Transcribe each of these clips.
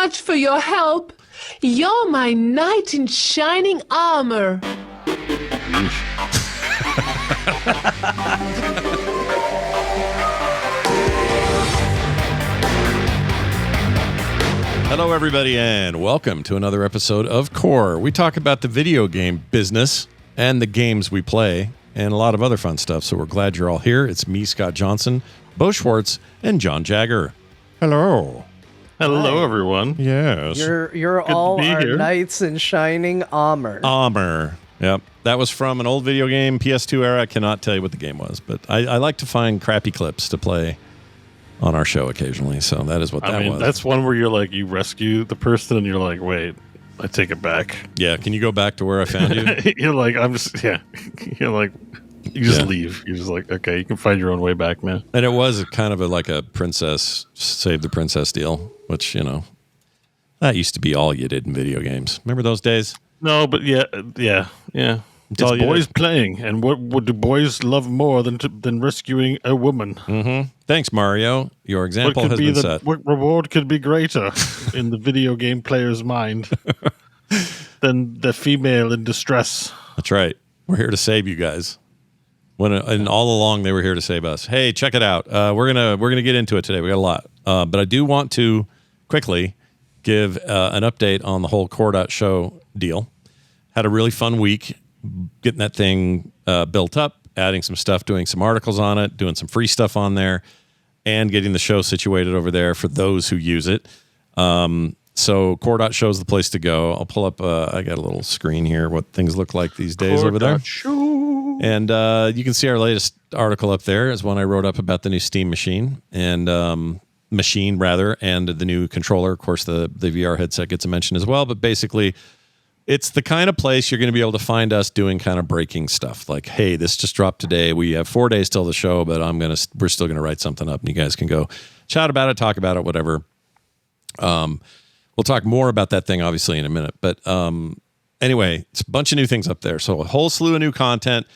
much for your help. You're my knight in shining armor. Hello, everybody, and welcome to another episode of Core. We talk about the video game business and the games we play and a lot of other fun stuff, so we're glad you're all here. It's me, Scott Johnson, Bo Schwartz, and John Jagger. Hello. Hello, everyone. Yes. You're all our knights in shining armor. Yep. That was from an old video game, PS2 era. I cannot tell you what the game was, but I like to find crappy clips to play on our show occasionally, so that is what that was. That's one where you're like, you rescue the person and you're like, wait, I take it back. Yeah, can you go back to where I found you? You're like, you're like, you just leave. You're just like, okay, you can find your own way back, man. And it was kind of like a princess, save the princess deal, which, you know, that used to be all you did in video games. Remember those days? No, but yeah. It's boys playing, and what do boys love more than rescuing a woman? Mm-hmm. Thanks, Mario. Your example has been set. What reward could be greater in the video game player's mind than the female in distress? That's right. We're here to save you guys. And all along they were here to save us. Hey, check it out. We're gonna get into it today. We got a lot, but I do want to quickly give an update on the whole Core.show deal. Had a really fun week getting that thing built up, adding some stuff, doing some articles on it, doing some free stuff on there, and getting the show situated over there for those who use it. So Core.show is the place to go. I'll pull up, I got a little screen here, what things look like these days over there. And you can see our latest article up there is one I wrote up about the new Steam machine and and the new controller. Of course, the VR headset gets a mention as well, but basically it's the kind of place you're going to be able to find us doing kind of breaking stuff. Like, hey, this just dropped today. We have 4 days till the show, but we're still going to write something up, and you guys can go chat about it, talk about it, whatever. We'll talk more about that thing, obviously, in a minute. But anyway, it's a bunch of new things up there. So a whole slew of new content.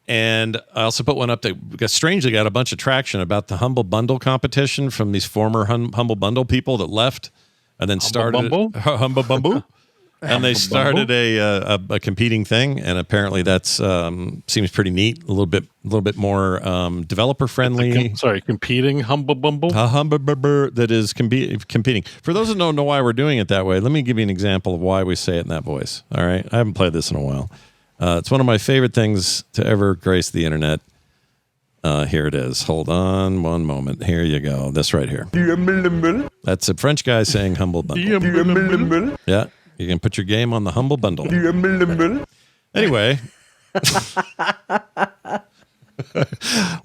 And I also put one up that strangely got a bunch of traction about the Humble Bundle competition from these former Humble Bundle people that left and then started Humble Bumble. And they started a competing thing, and apparently that's seems pretty neat. A little bit more developer friendly. Competing Humble Bumble. A Humble Bumble that is competing. For those that don't know why we're doing it that way, let me give you an example of why we say it in that voice. All right, I haven't played this in a while. It's one of my favorite things to ever grace the internet. Here it is. Hold on one moment. Here you go. This right here. That's a French guy saying Humble Bundle. Yeah. You can put your game on the Humble Bundle. Anyway.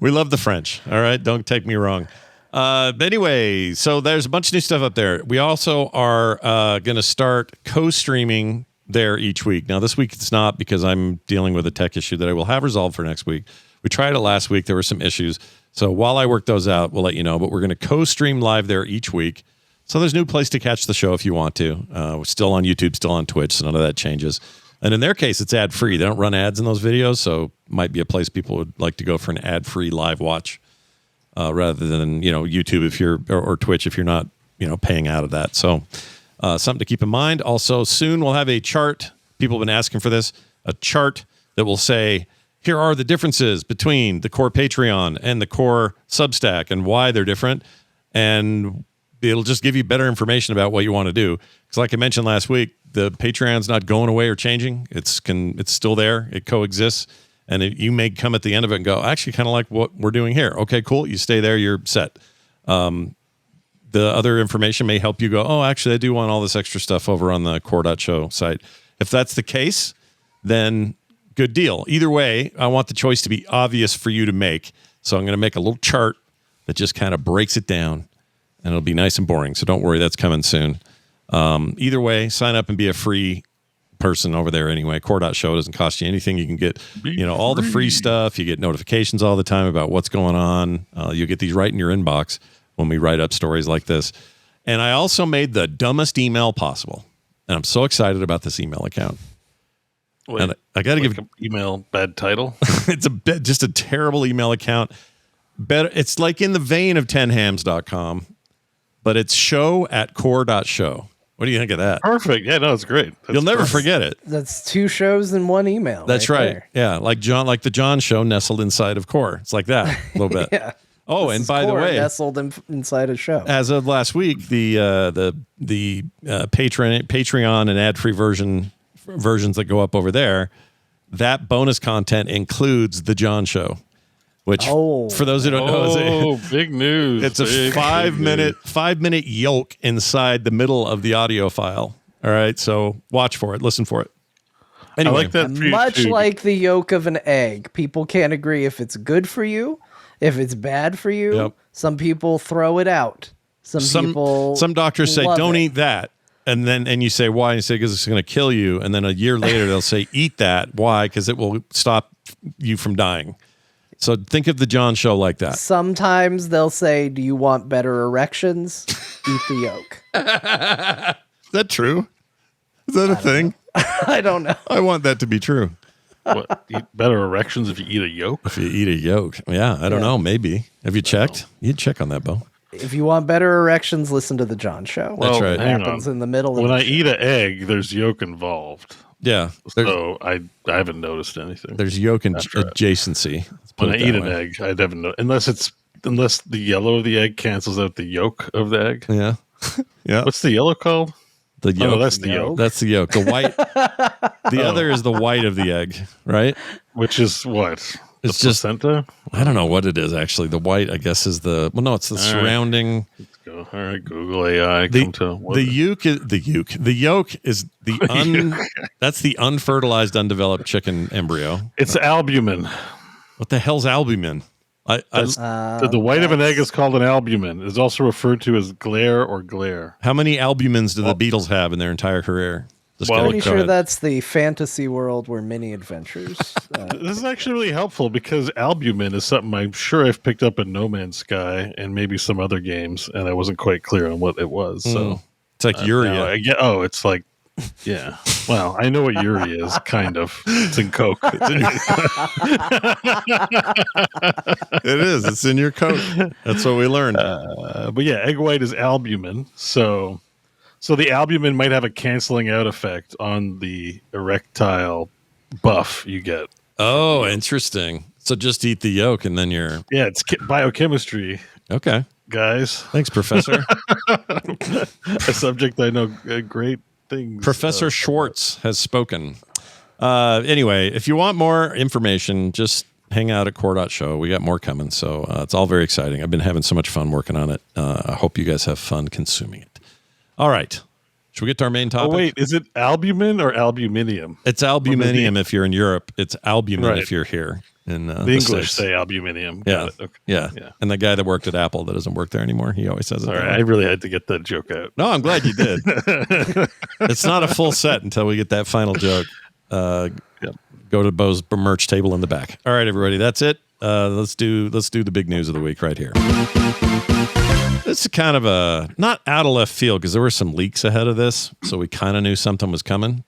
We love the French. All right. Don't take me wrong. Anyway, so there's a bunch of new stuff up there. We also are going to start co-streaming there each week. Now, this week it's not because I'm dealing with a tech issue that I will have resolved for next week. We tried it last week. There were some issues. So while I work those out, we'll let you know. But we're going to co-stream live there each week. So there's a new place to catch the show if you want to. We're still on YouTube, still on Twitch, so none of that changes. And in their case, it's ad-free. They don't run ads in those videos, so might be a place people would like to go for an ad-free live watch rather than, YouTube if you're or Twitch if you're not, paying out of that. So something to keep in mind. Also, soon we'll have a chart. People have been asking for this. A chart that will say, here are the differences between the Core Patreon and the Core Substack and why they're different. And it'll just give you better information about what you want to do. Because like I mentioned last week, the Patreon's not going away or changing. It's still there. It coexists. And you may come at the end of it and go, I actually kind of like what we're doing here. Okay, cool. You stay there. You're set. The other information may help you go, oh, actually, I do want all this extra stuff over on the Core.show site. If that's the case, then good deal. Either way, I want the choice to be obvious for you to make. So I'm going to make a little chart that just kind of breaks it down. And it'll be nice and boring, so don't worry, that's coming soon. Either way, sign up and be a free person over there anyway. Core.show doesn't cost you anything. You can get all the free stuff. You get notifications all the time about what's going on. You'll get these right in your inbox when we write up stories like this. And I also made the dumbest email possible. And I'm so excited about this email account. Wait, and I got to give email bad title. It's just a terrible email account. Better, it's like in the vein of 10hams.com. But it's show@core.show. What do you think of that? Perfect. Yeah, no, it's great. You'll never forget it. That's 2 shows in 1 email. That's right. there. Yeah, like the John show nestled inside of Core. It's like that a little bit. Yeah. Oh, This and is by the Core way, nestled inside a show. as of last week, the Patreon and ad-free versions that go up over there, that bonus content includes the John show, which for those who don't know, is big news. it's a 5-minute yoke inside the middle of the audio file. All right, so watch for it, listen for it. Anyway, I like that. Much like the yolk of an egg, people can't agree if it's good for you, if it's bad for you. Yep. Some people throw it out. Some doctors say don't it. eat that. And you say, why? And you say, because it's going to kill you. And then a year later, they'll say, eat that. Why? Because it will stop you from dying. So think of the John show like that. Sometimes they'll say, do you want better erections? Eat the yolk. Is that true? Is that a thing? I don't know. I want that to be true. What, eat better erections if you eat a yolk? If you eat a yolk. Yeah, I don't know. Maybe. Have you checked? You'd check on that, Bo. If you want better erections, listen to the John show. That's right. It happens in the middle of when the I show. eat an egg, there's yolk involved. Yeah. So I haven't noticed anything. There's yolk and That's right. adjacency. When I eat an egg, I haven't noticed. Unless the yellow of the egg cancels out the yolk of the egg. Yeah. Yeah. What's the yellow called? The yolk. Oh, that's the yolk. That's the yolk. The white. The other is the white of the egg, right? Which is what? It's The just placenta? I don't know what it is actually. The white, I guess, is the it's the surrounding. Let's go. All right, Google AI. The yolk is the that's the unfertilized, undeveloped chicken embryo. It's albumin. What the hell's albumin? The white of an egg is called an albumin. It's also referred to as glare or glare. How many albumins do the Beatles have in their entire career? Pretty sure that's the fantasy world where mini adventures. This is actually really helpful because albumin is something I'm sure I've picked up in No Man's Sky and maybe some other games, and I wasn't quite clear on what it was. So it's like urea. It's like, yeah. Well, I know what urea is, kind of. It's in Coke. It's in It is. It's in your Coke. That's what we learned. But yeah, egg white is albumin. So the albumin might have a canceling out effect on the erectile buff you get. Oh, interesting. So just eat the yolk and then you're... Yeah, it's biochemistry. Okay. Guys. Thanks, Professor. A subject I know great things. Professor Schwartz has spoken. Anyway, if you want more information, just hang out at core.show. We got more coming, so it's all very exciting. I've been having so much fun working on it. I hope you guys have fun consuming it. All right. Should we get to our main topic? Oh, wait. Is it albumin or albuminium? It's albuminium if you're in Europe. It's albumin if you're here. In the English States. say albuminium. Yeah. Got it. Okay. Yeah. And the guy that worked at Apple that doesn't work there anymore, he always says it. All right. I really had to get that joke out. No, I'm glad you did. It's not a full set until we get that final joke. Go to Bo's merch table in the back. All right, everybody. That's it. Let's do the big news of the week right here. It's kind of a not out of left field because there were some leaks ahead of this, so we kind of knew something was coming.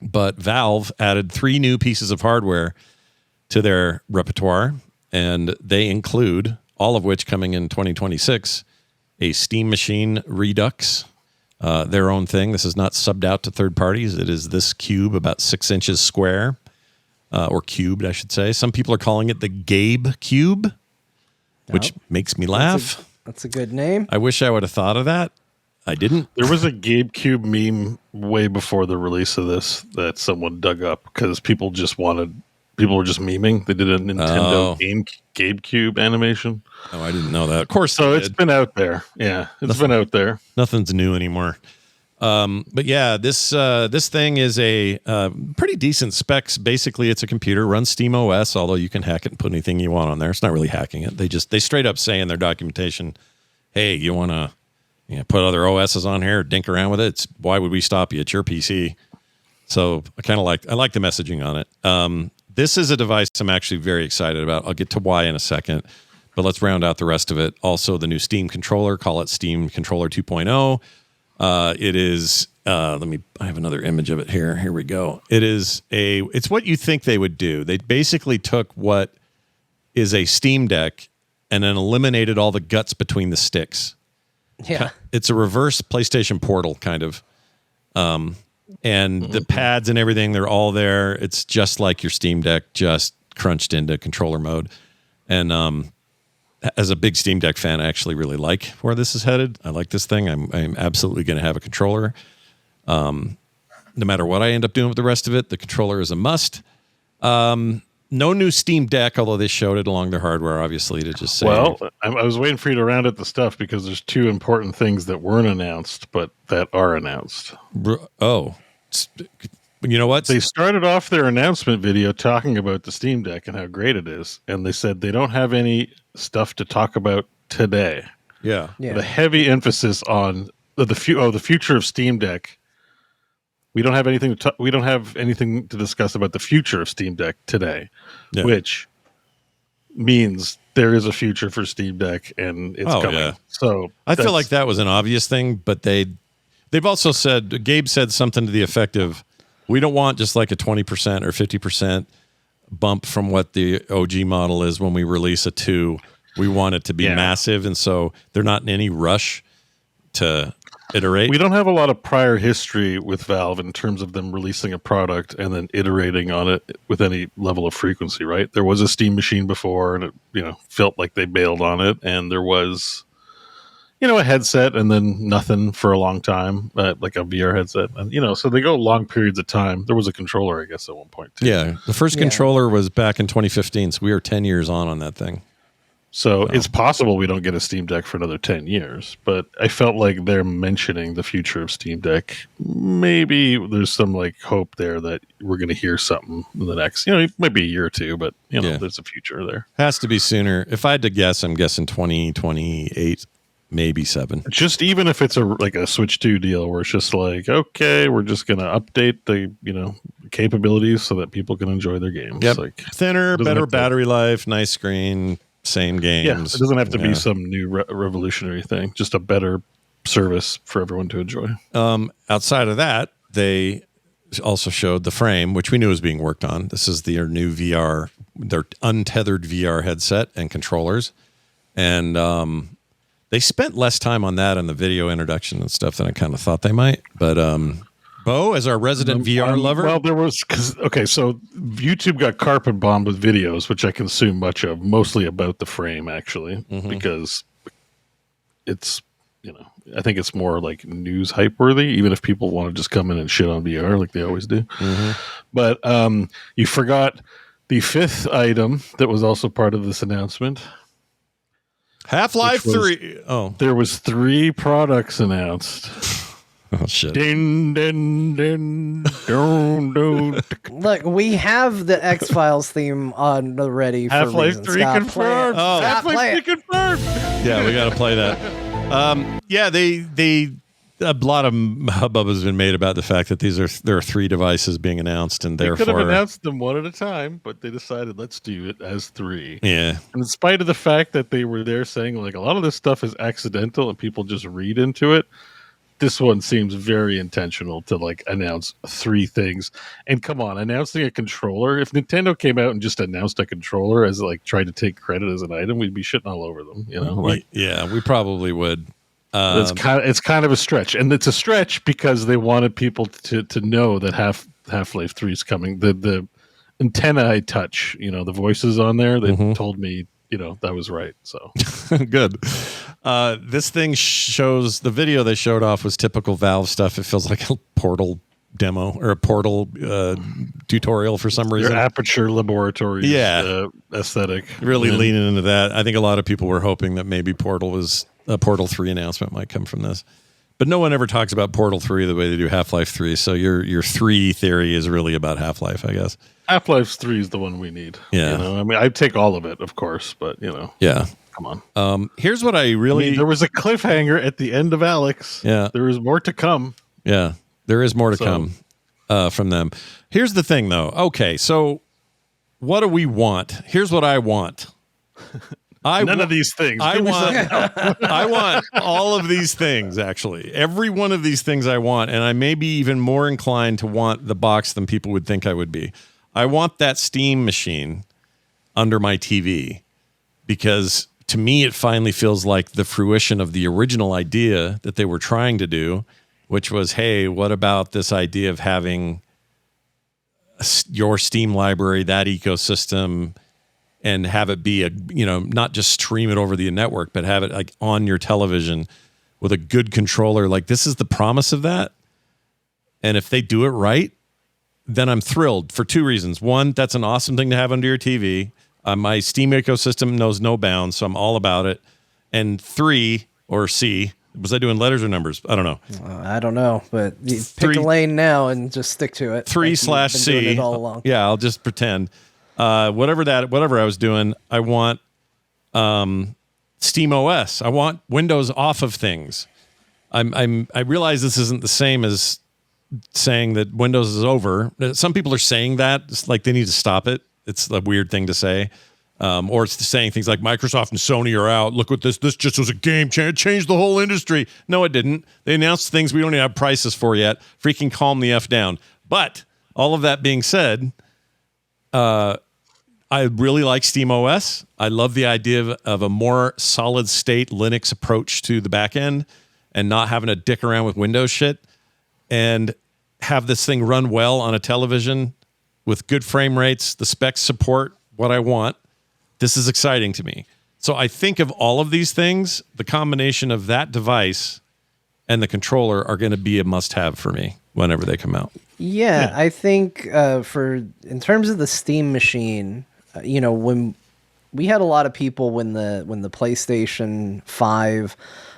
But Valve added 3 new pieces of hardware to their repertoire, and they include, all of which coming in 2026, a Steam Machine Redux, their own thing. This is not subbed out to third parties. It is this cube about 6 inches square, or cubed, I should say. Some people are calling it the Gabe Cube, which makes me laugh. That's a good name. I wish I would have thought of that. I didn't. There was a Gabe Cube meme way before the release of this that someone dug up because people were just memeing. They did a Nintendo Gabe Cube animation. Oh, I didn't know that. Of course. So it's been out there. Yeah, it's been out there. Nothing's new anymore. But yeah, this thing is a pretty decent specs. Basically, it's a computer, runs Steam OS, although you can hack it and put anything you want on there. It's not really hacking it. They straight up say in their documentation, hey, you want to put other OSs on here, dink around with it? Why would we stop you? It's your PC. So I like the messaging on it. This is a device I'm actually very excited about. I'll get to why in a second, but let's round out the rest of it. Also, the new Steam controller, call it Steam Controller 2.0. It is, I have another image of it here. Here we go. It's what you think they would do. They basically took what is a Steam Deck and then eliminated all the guts between the sticks. Yeah. It's a reverse PlayStation Portal kind of. And the pads and everything, they're all there. It's just like your Steam Deck, just crunched into controller mode. And as a big Steam Deck fan, I actually really like where this is headed. I like this thing. I'm absolutely going to have a controller. No matter what I end up doing with the rest of it, the controller is a must. No new Steam Deck, although they showed it along their hardware, obviously, to just say. Well, I was waiting for you to round up the stuff because there's two important things that weren't announced, but that are announced. Oh, you know what? They started off their announcement video talking about the Steam Deck and how great it is, and they said they don't have any stuff to talk about today. Yeah. The heavy emphasis on the future of Steam Deck. We don't have anything to discuss about the future of Steam Deck today, which means there is a future for Steam Deck and it's coming. Yeah. So I feel like that was an obvious thing, but they've also said, Gabe said something to the effect of, we don't want just like a 20% or 50% bump from what the OG model is when we release a 2. We want it to be massive, and so they're not in any rush to iterate. We don't have a lot of prior history with Valve in terms of them releasing a product and then iterating on it with any level of frequency, right? There was a Steam machine before, and it felt like they bailed on it, and there was a headset and then nothing for a long time, like a VR headset, and so they go long periods of time. There was a controller, I guess, at one point too. Yeah, the first controller was back in 2015, so we are 10 years on that thing. So it's possible we don't get a Steam Deck for another 10 years, but I felt like they're mentioning the future of Steam Deck. Maybe there's some hope there that we're going to hear something in the next, it might be a year or two, but there's a future there. Has to be sooner. If I had to guess, I'm guessing 2028, maybe 7. Just even if it's a Switch 2 deal where it's just okay, we're just going to update the, capabilities so that people can enjoy their games. Yep. Thinner, better battery life, nice screen. Same games. Yeah, it doesn't have to be some new revolutionary thing. Just a better service for everyone to enjoy. Outside of that, they also showed the frame, which we knew was being worked on. This is their new VR, their untethered VR headset and controllers. And they spent less time on that in the video introduction and stuff than I kind of thought they might. But Bo, as our resident VR lover? Well, there was... so YouTube got carpet bombed with videos, which I consume much of, mostly about the frame, actually, because it's, I think it's more news hype worthy, even if people want to just come in and shit on VR like they always do. But you forgot the 5th item that was also part of this announcement. Half-Life 3. Oh. There was 3 products announced. Oh, shit. Din, din, din, dun, dun. Look, we have the X-Files theme on the ready for Half-Life 3 confirmed. Oh. Half-Life 3 confirmed. Yeah, we got to play that. They a lot of hubbub has been made about the fact that there are 3 devices being announced, and therefore they could have announced them one at a time, but they decided let's do it as 3. Yeah. And in spite of the fact that they were there saying a lot of this stuff is accidental and people just read into it, this one seems very intentional to announce 3 things. And come on, announcing a controller. If Nintendo came out and just announced a controller as tried to take credit as an item, we'd be shitting all over them. We probably would. It's kind of a stretch, and it's a stretch because they wanted people to know that Half-Life 3 is coming. The antenna I touch, the voices on there, they told me. That was right. So good. This thing shows the video they showed off was typical Valve stuff. It feels like a Portal demo or a Portal tutorial for some reason. Your Aperture Laboratories aesthetic. Really leaning into that. I think a lot of people were hoping that maybe Portal 3 announcement might come from this. But no one ever talks about Portal 3 the way they do Half-Life 3. So your 3 theory is really about Half-Life, I guess. Half-Life 3 is the one we need. Yeah. I'd take all of it, of course, but Yeah. Come on. Here's what I really... there was a cliffhanger at the end of Alex. Yeah. There is more to come. Yeah. There is more to come from them. Here's the thing, though. Okay, so what do we want? Here's what I want. None of these things. I want all of these things, actually. Every one of these things I want, and I may be even more inclined to want the box than people would think I would be. I want that Steam machine under my TV because to me, it finally feels like the fruition of the original idea that they were trying to do, which was, hey, what about this idea of having your Steam library, that ecosystem, and have it be not just stream it over the network, but have it like on your television with a good controller. Like, this is the promise of that. And if they do it right, then I'm thrilled for two reasons. One, that's an awesome thing to have under your TV. My Steam ecosystem knows no bounds, so I'm all about it. And three, or C, was I doing letters or numbers? I don't know. I don't know, but you pick a lane now and just stick to it. 3/C. It all along. Yeah, I'll just pretend. Whatever I was doing, I want Steam OS. I want Windows off of things. I realize this isn't the same as saying that Windows is over. Some people are saying that. It's like they need to stop it. It's a weird thing to say. Or it's saying things like Microsoft and Sony are out. Look what this just was a game changer. It changed the whole industry. No, it didn't. They announced things we don't even have prices for yet. Freaking calm the F down. But all of that being said, I really like SteamOS. I love the idea of a more solid state Linux approach to the back end and not having to dick around with Windows shit, and have this thing run well on a television with good frame rates. The specs support what I want. This is exciting to me. So I think of all of these things, the combination of that device and the controller are going to be a must-have for me whenever they come out. Yeah. I think in terms of the Steam machine, when we had a lot of people when the PlayStation 5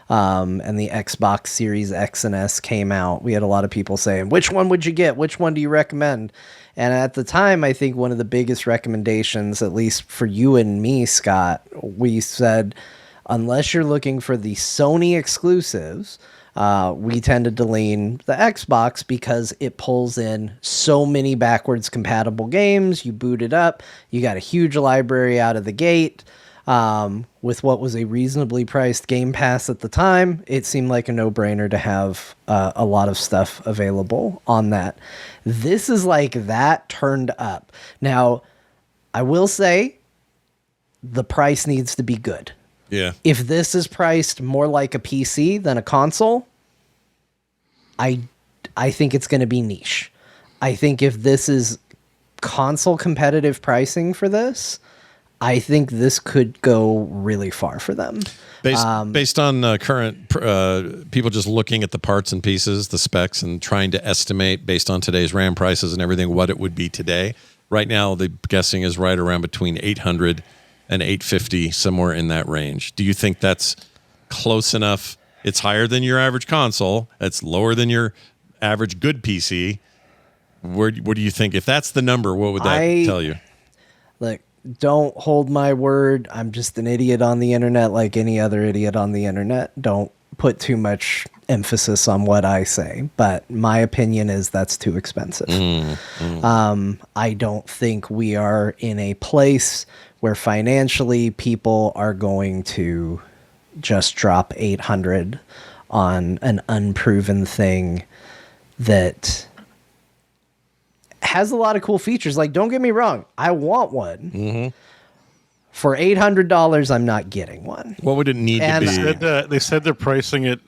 and the Xbox Series X and S came out, we had a lot of people saying, which one would you get? Which one do you recommend? And at the time, I think one of the biggest recommendations, at least for you and me, Scott, we said, unless you're looking for the Sony exclusives, we tended to lean the Xbox because it pulls in so many backwards compatible games. You boot it up, you got a huge library out of the gate. With what was a reasonably priced Game Pass at the time, it seemed like a no-brainer to have a lot of stuff available on that. This is like that turned up. Now, I will say the price needs to be good. Yeah. If this is priced more like a PC than a console, I think it's going to be niche. I think if this is console competitive pricing for this, I think this could go really far for them. Based on current people just looking at the parts and pieces, the specs, and trying to estimate based on today's RAM prices and everything what it would be today. Right now, the guessing is right around between 800 and 850, somewhere in that range. Do you think that's close enough? It's higher than your average console. It's lower than your average good PC. What do you think? If that's the number, what would that tell you? Look, don't hold my word. I'm just an idiot on the internet like any other idiot on the internet. Don't put too much emphasis on what I say. But my opinion is that's too expensive. I don't think we are in a place where financially people are going to just drop 800 on an unproven thing that has a lot of cool features. Like, don't get me wrong, I want one. For $800, I'm not getting one. What would it need to be? They said they're pricing it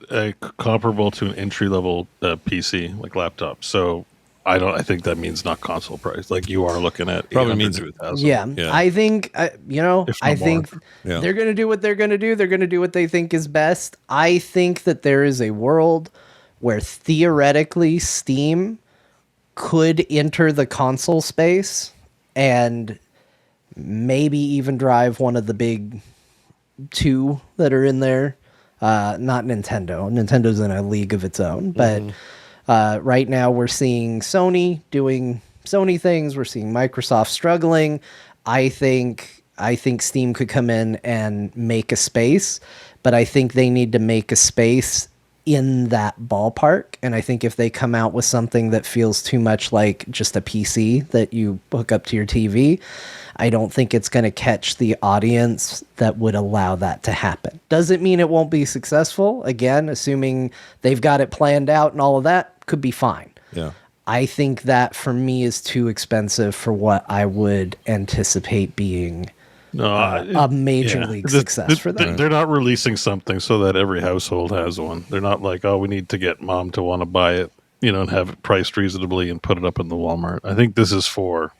comparable to an entry-level PC, like laptop. So I think that means not console price. Like, you are looking at probably means 1,000. Yeah, I think they're going to do what they're going to do. They're going to do what they think is best. I think that there is a world where theoretically Steam could enter the console space and maybe even drive one of the big two that are in there. Not Nintendo. Nintendo's in a league of its own, but right now we're seeing Sony doing Sony things. We're seeing Microsoft struggling. I think Steam could come in and make a space, but I think they need to make a space in that ballpark. And I think if they come out with something that feels too much like just a PC that you hook up to your TV, I don't think it's going to catch the audience that would allow that to happen. Doesn't mean it won't be successful. Again, assuming they've got it planned out and all of that, could be fine. Yeah. I think that for me is too expensive for what I would anticipate being a major league success for them. They're not releasing something so that every household has one. They're not like, oh, we need to get mom to want to buy it, and have it priced reasonably and put it up in the Walmart. I think this is for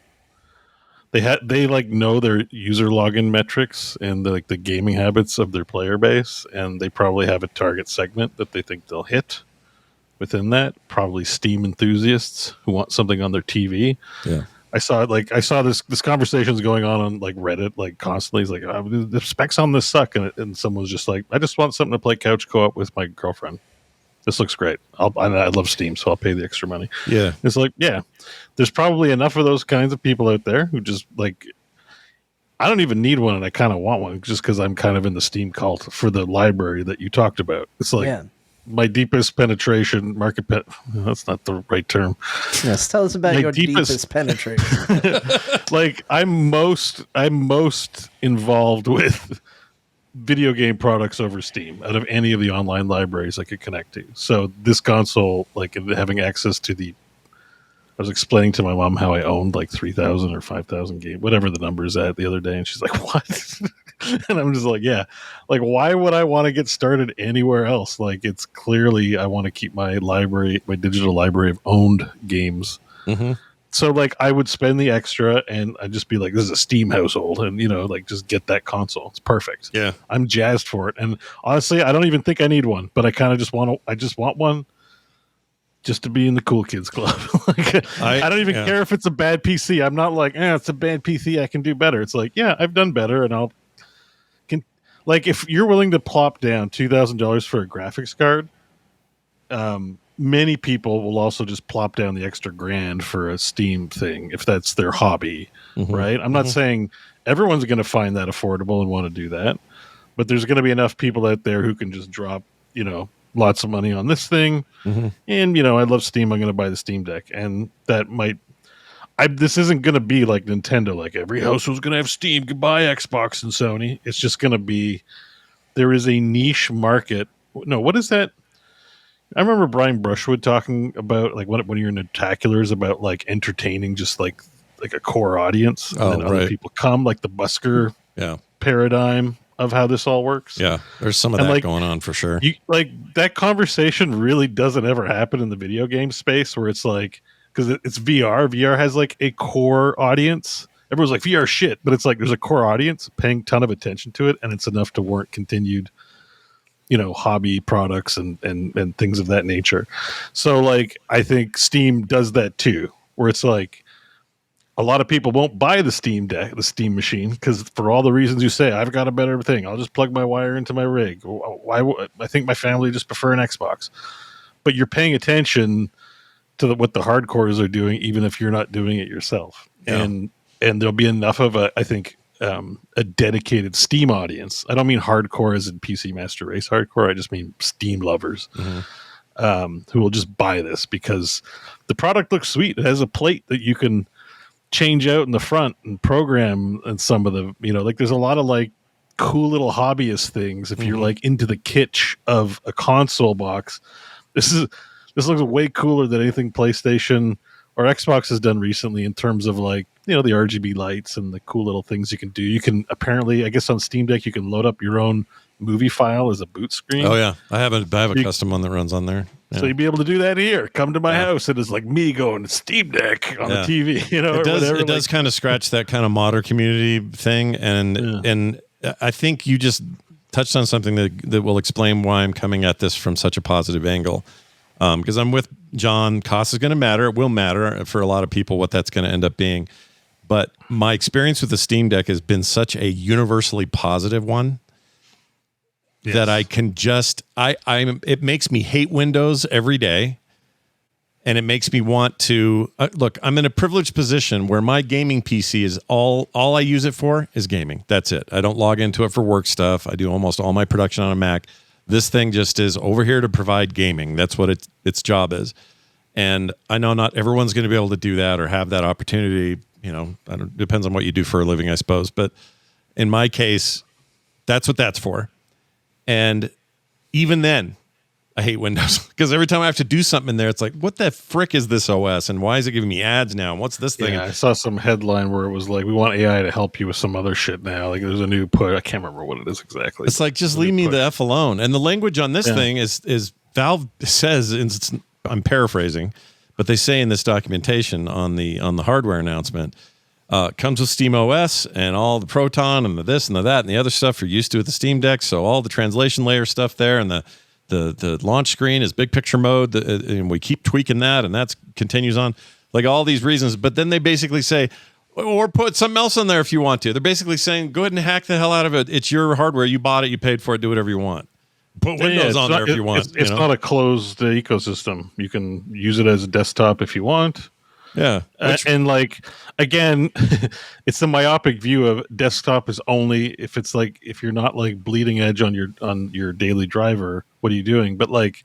they like know their user login metrics and the gaming habits of their player base, and they probably have a target segment that they think they'll hit. Within that, probably Steam enthusiasts who want something on their TV. Yeah. I saw this conversations going on like Reddit, like constantly. It's like, the specs on this suck, and someone's just like, I just want something to play couch co-op with my girlfriend. This looks great. I love Steam, so I'll pay the extra money. Yeah, it's like, there's probably enough of those kinds of people out there who just like, I don't even need one, and I kind of want one just because I'm kind of in the Steam cult for the library that you talked about. It's like. My deepest penetration market that's not the right term. Yes, tell us about your deepest penetration. Like I'm most involved with video game products over Steam out of any of the online libraries I could connect to. So this console, like having access to I was explaining to my mom how I owned like 3,000 or 5,000 games, whatever the number is at the other day, and she's like, "What?" And I'm just like, yeah, like, why would I want to get started anywhere else? Like, it's clearly I want to keep my digital library of owned games. Mm-hmm. So, like, I would spend the extra, and I'd just be like, this is a Steam household, and, like, just get that console. It's perfect. Yeah. I'm jazzed for it. And honestly, I don't even think I need one, but I kind of just want one just to be in the cool kids club. Like, I don't even care if it's a bad PC. I'm not like, it's a bad PC, I can do better. It's like, yeah, I've done better, and like, if you're willing to plop down $2,000 for a graphics card, many people will also just plop down the extra $1,000 for a Steam thing if that's their hobby, right? I'm not saying everyone's going to find that affordable and want to do that, but there's going to be enough people out there who can just drop, lots of money on this thing. And, I love Steam. I'm going to buy the Steam Deck, and that might. This isn't going to be like Nintendo, like every household's going to have Steam, goodbye Xbox and Sony. It's just going to be, there is a niche market. No, what is that? I remember Brian Brushwood talking about, like, one of your Netaculars about, like, entertaining just like a core audience. And then other people come, like the busker paradigm of how this all works. Yeah, there's some of that going on for sure. That conversation really doesn't ever happen in the video game space, where it's like, because it's VR. VR has like a core audience. Everyone's like, VR shit, but it's like there's a core audience paying a ton of attention to it, and it's enough to warrant continued, hobby products and things of that nature. So, like, I think Steam does that too, where it's like a lot of people won't buy the Steam Deck, the Steam machine, because for all the reasons you say, I've got a better thing. I'll just plug my wire into my rig. Why? I think my family just prefer an Xbox. But you're paying attention to what the hardcores are doing, even if you're not doing it yourself. Yeah. And there'll be enough of a dedicated Steam audience. I don't mean hardcore as in PC Master Race hardcore. I just mean Steam lovers who will just buy this because the product looks sweet. It has a plate that you can change out in the front and program, and some of the, like, there's a lot of like cool little hobbyist things. If you're like into the kitsch of a console box, this looks way cooler than anything PlayStation or Xbox has done recently in terms of, like, the RGB lights and the cool little things you can do. You can apparently, I guess on Steam Deck, you can load up your own movie file as a boot screen. Oh yeah, I have a custom one that runs on there. Yeah. So you'd be able to do that here. Come to my house, and it's like me going to Steam Deck on the TV. It does kind of scratch that kind of modder community thing, and I think you just touched on something that will explain why I'm coming at this from such a positive angle. Because I'm with John, cost is going to matter. It will matter for a lot of people what that's going to end up being. But my experience with the Steam Deck has been such a universally positive one that I can just, it makes me hate Windows every day. And it makes me want to, look, I'm in a privileged position where my gaming PC is all I use it for is gaming. That's it. I don't log into it for work stuff. I do almost all my production on a Mac. This thing just is over here to provide gaming. That's what its job is. And I know not everyone's going to be able to do that or have that opportunity. Depends on what you do for a living, I suppose. But in my case, that's what that's for. And even then, I hate Windows because every time I have to do something in there, it's like, what the frick is this OS? And why is it giving me ads now? And what's this thing? Yeah, I saw some headline where it was like, we want AI to help you with some other shit now. Like there's a new push. I can't remember what it is exactly. It's like, just leave me the F alone. And the language on this thing is Valve says, I'm paraphrasing, but they say in this documentation on the hardware announcement, comes with Steam OS and all the Proton and the this and the that and the other stuff you're used to with the Steam Deck. So all the translation layer stuff there and the launch screen is big picture mode, and we keep tweaking that, and that continues on. Like all these reasons. But then they basically say, or put something else on there if you want to. They're basically saying, go ahead and hack the hell out of it. It's your hardware. You bought it. You paid for it. Do whatever you want. Put Windows on there if you want. It's not a closed ecosystem. You can use it as a desktop if you want. Yeah. And like, again, it's the myopic view of desktop is only if it's like, if you're not like bleeding edge on your daily driver, what are you doing? But like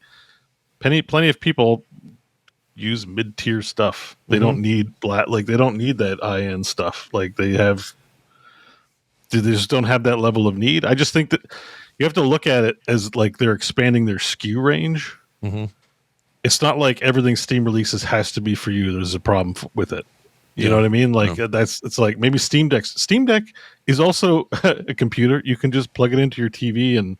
plenty of people use mid-tier stuff. They don't need they don't need that IN stuff. Like they just don't have that level of need. I just think that you have to look at it as like they're expanding their SKU range. Mm-hmm. It's not like everything Steam releases has to be for you. There's a problem with it. You know what I mean? Like it's like maybe Steam Deck. Steam Deck is also a computer. You can just plug it into your TV and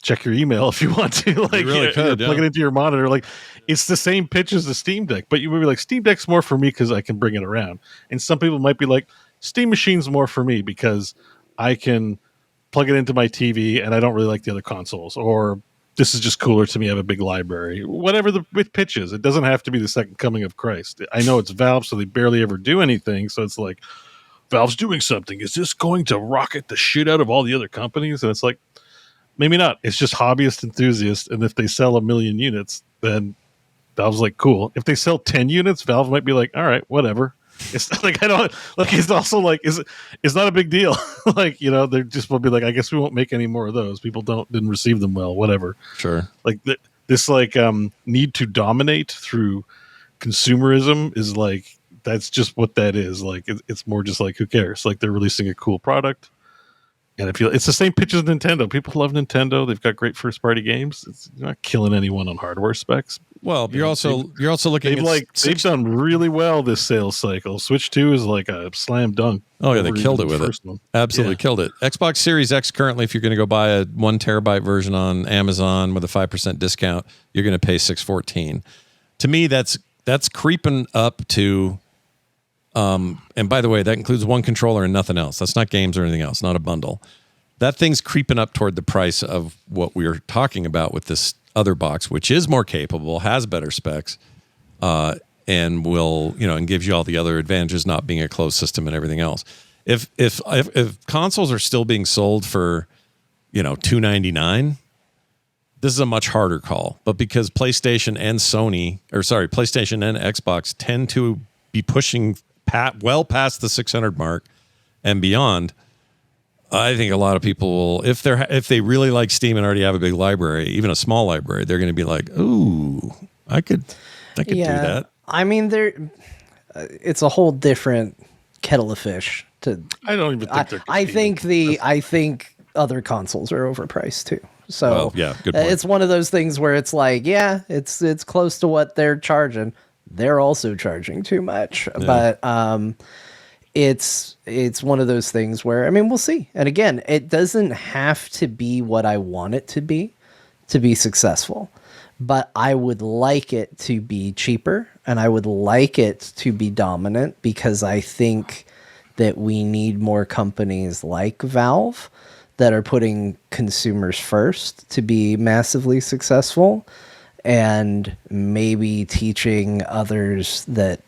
check your email if you want to. Like you really could, plug it into your monitor. Like it's the same pitch as the Steam Deck, but you would be like, Steam Deck's more for me because I can bring it around. And some people might be like, Steam Machine's more for me because I can plug it into my TV and I don't really like the other consoles, or this is just cooler to me. I have a big library. Whatever the pitch is, it doesn't have to be the second coming of Christ. I know it's Valve, so they barely ever do anything. So it's like, Valve's doing something. Is this going to rocket the shit out of all the other companies? And it's like, maybe not. It's just hobbyist enthusiasts. And if they sell 1 million units, then Valve's like, cool. If they sell 10 units, Valve might be like, all right, whatever. It's like, I don't like, it's also like, it's not a big deal. Like, you know, they're just will be like, I guess we won't make any more of those. People didn't receive them well, whatever. Sure. Like this, like, need to dominate through consumerism is like, that's just what that is. Like, it's more just like, who cares? Like they're releasing a cool product. And it's the same pitch as Nintendo. People love Nintendo. They've got great first party games. You're not killing anyone on hardware specs. Well, you're also looking at they've done really well this sales cycle. Switch 2 is like a slam dunk. Oh yeah, they killed it with it. Absolutely killed it. Xbox Series X currently, if you're going to go buy a 1 terabyte version on Amazon with a 5% discount, you're going to pay $614. To me, that's creeping up to. And by the way, that includes one controller and nothing else. That's not games or anything else, not a bundle. That thing's creeping up toward the price of what we were talking about with this other box, which is more capable, has better specs, and will, and gives you all the other advantages, not being a closed system and everything else. If consoles are still being sold for, $299, this is a much harder call. But because PlayStation and PlayStation and Xbox tend to be pushing well past the 600 mark and beyond, I think a lot of people will, if they really like Steam and already have a big library, even a small library, they're going to be like, "Ooh, I could do that." I mean, it's a whole different kettle of fish. I don't even think they're. I think other consoles are overpriced too. So good point. It's one of those things where it's like, it's close to what they're charging. They're also charging too much, but it's one of those things where, I mean, we'll see. And again, it doesn't have to be what I want it to be successful, but I would like it to be cheaper and I would like it to be dominant, because I think that we need more companies like Valve that are putting consumers first to be massively successful, and maybe teaching others that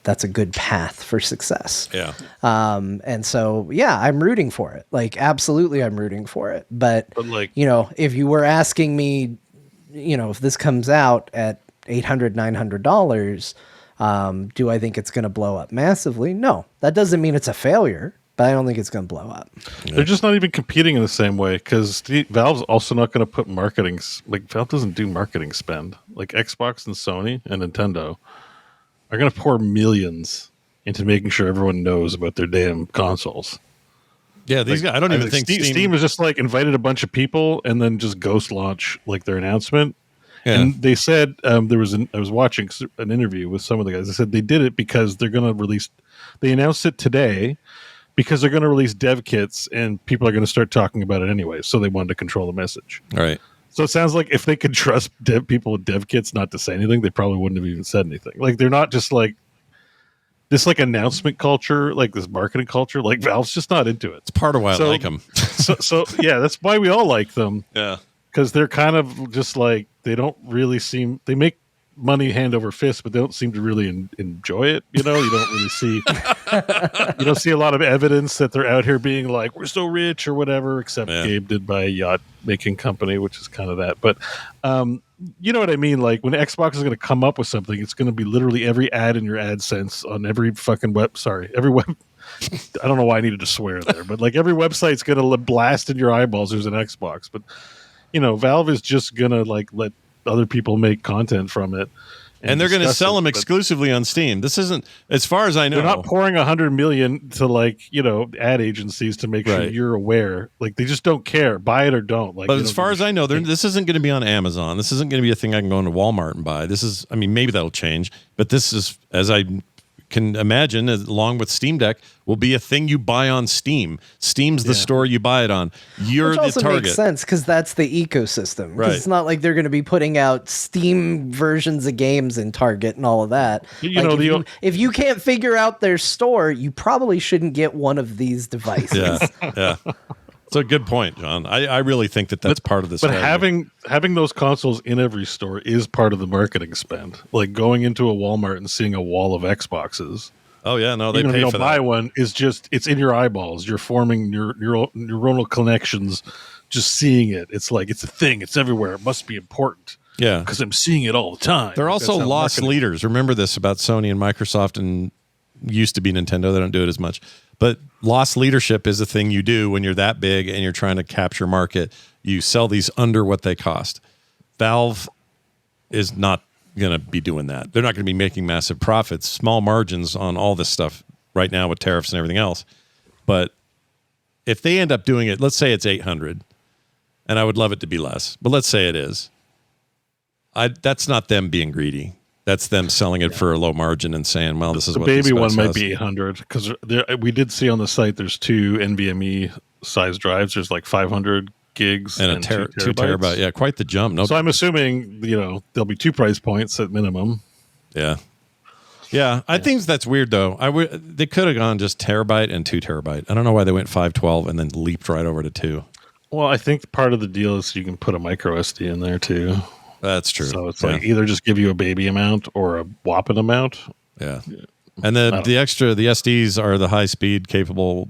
that's a good path for success. Yeah. And so, I'm rooting for it. Like, absolutely, I'm rooting for it. But like, if you were asking me, if this comes out at $800, $900, do I think it's going to blow up massively? No, that doesn't mean it's a failure. But I don't think it's going to blow up. They're just not even competing in the same way, because Valve's also not going to put marketing. Like, Valve doesn't do marketing spend. Like, Xbox and Sony and Nintendo are going to pour millions into making sure everyone knows about their damn consoles. Yeah, these guys. I don't even think Steam is just like invited a bunch of people and then just ghost launch like their announcement. Yeah. And they said I was watching an interview with some of the guys. They said they did it because they're going to release. They announced it today because they're going to release dev kits and people are going to start talking about it anyway. So they wanted to control the message. All right. So it sounds like if they could trust people with dev kits not to say anything, they probably wouldn't have even said anything. Like they're not just like this like announcement culture, like this marketing culture. Like Valve's just not into it. It's part of why I like them. so yeah, that's why we all like them. Yeah, because they're kind of just like they don't really seem they make money hand over fist, but they don't seem to really enjoy it. You know, you don't really see you don't see a lot of evidence that they're out here being like we're so rich or whatever. Except Gabe did buy a yacht making company, which is kind of that. But you know what I mean? Like when Xbox is going to come up with something, it's going to be literally every ad in your AdSense on every fucking every web. I don't know why I needed to swear there, but like every website's going to blast in your eyeballs. There's an Xbox, but you know, Valve is just going to like let other people make content from it. And they're going to sell them exclusively on Steam. This isn't, as far as I know. They're not pouring $100 million to like, you know, ad agencies to make sure you're aware. Like they just don't care. Buy it or don't. Like, but as far as I know, this isn't going to be on Amazon. This isn't going to be a thing I can go into Walmart and buy. This is, I mean, maybe that'll change, but this is, as I can imagine, along with Steam Deck, will be a thing you buy on Steam. Steam's the store you buy it on. You're Which also the target. Makes sense because that's the ecosystem. Right. It's not like they're going to be putting out Steam versions of games in Target and all of that. If you can't figure out their store, you probably shouldn't get one of these devices. Yeah. It's a good point, John. I really think that's part of this. But having those consoles in every store is part of the marketing spend. Like going into a Walmart and seeing a wall of Xboxes. Oh yeah, no, they pay for that. You don't buy one. Is just it's in your eyeballs. You're forming neuronal connections. Just seeing it, it's like it's a thing. It's everywhere. It must be important. Yeah, because I'm seeing it all the time. They're also lost leaders. Remember this about Sony and Microsoft, and used to be Nintendo. They don't do it as much. But lost leadership is a thing you do when you're that big and you're trying to capture market. You sell these under what they cost. Valve is not going to be doing that. They're not going to be making massive profits, small margins on all this stuff right now with tariffs and everything else. But if they end up doing it, let's say it's 800, and I would love it to be less, but let's say it is. That's not them being greedy. That's them selling it for a low margin and saying, well, this is what the baby one might be 800 because we did see on the site there's 2 NVMe size drives. There's like 500 gigs and 2 terabytes. Yeah, quite the jump. So I'm assuming, there'll be 2 price points at minimum. Yeah. I think that's weird though. They could have gone just terabyte and 2 terabyte. I don't know why they went 512 and then leaped right over to 2. Well, I think part of the deal is you can put a micro SD in there too. That's true. So it's like either just give you a baby amount or a whopping amount. Yeah. And the SDs are the high speed capable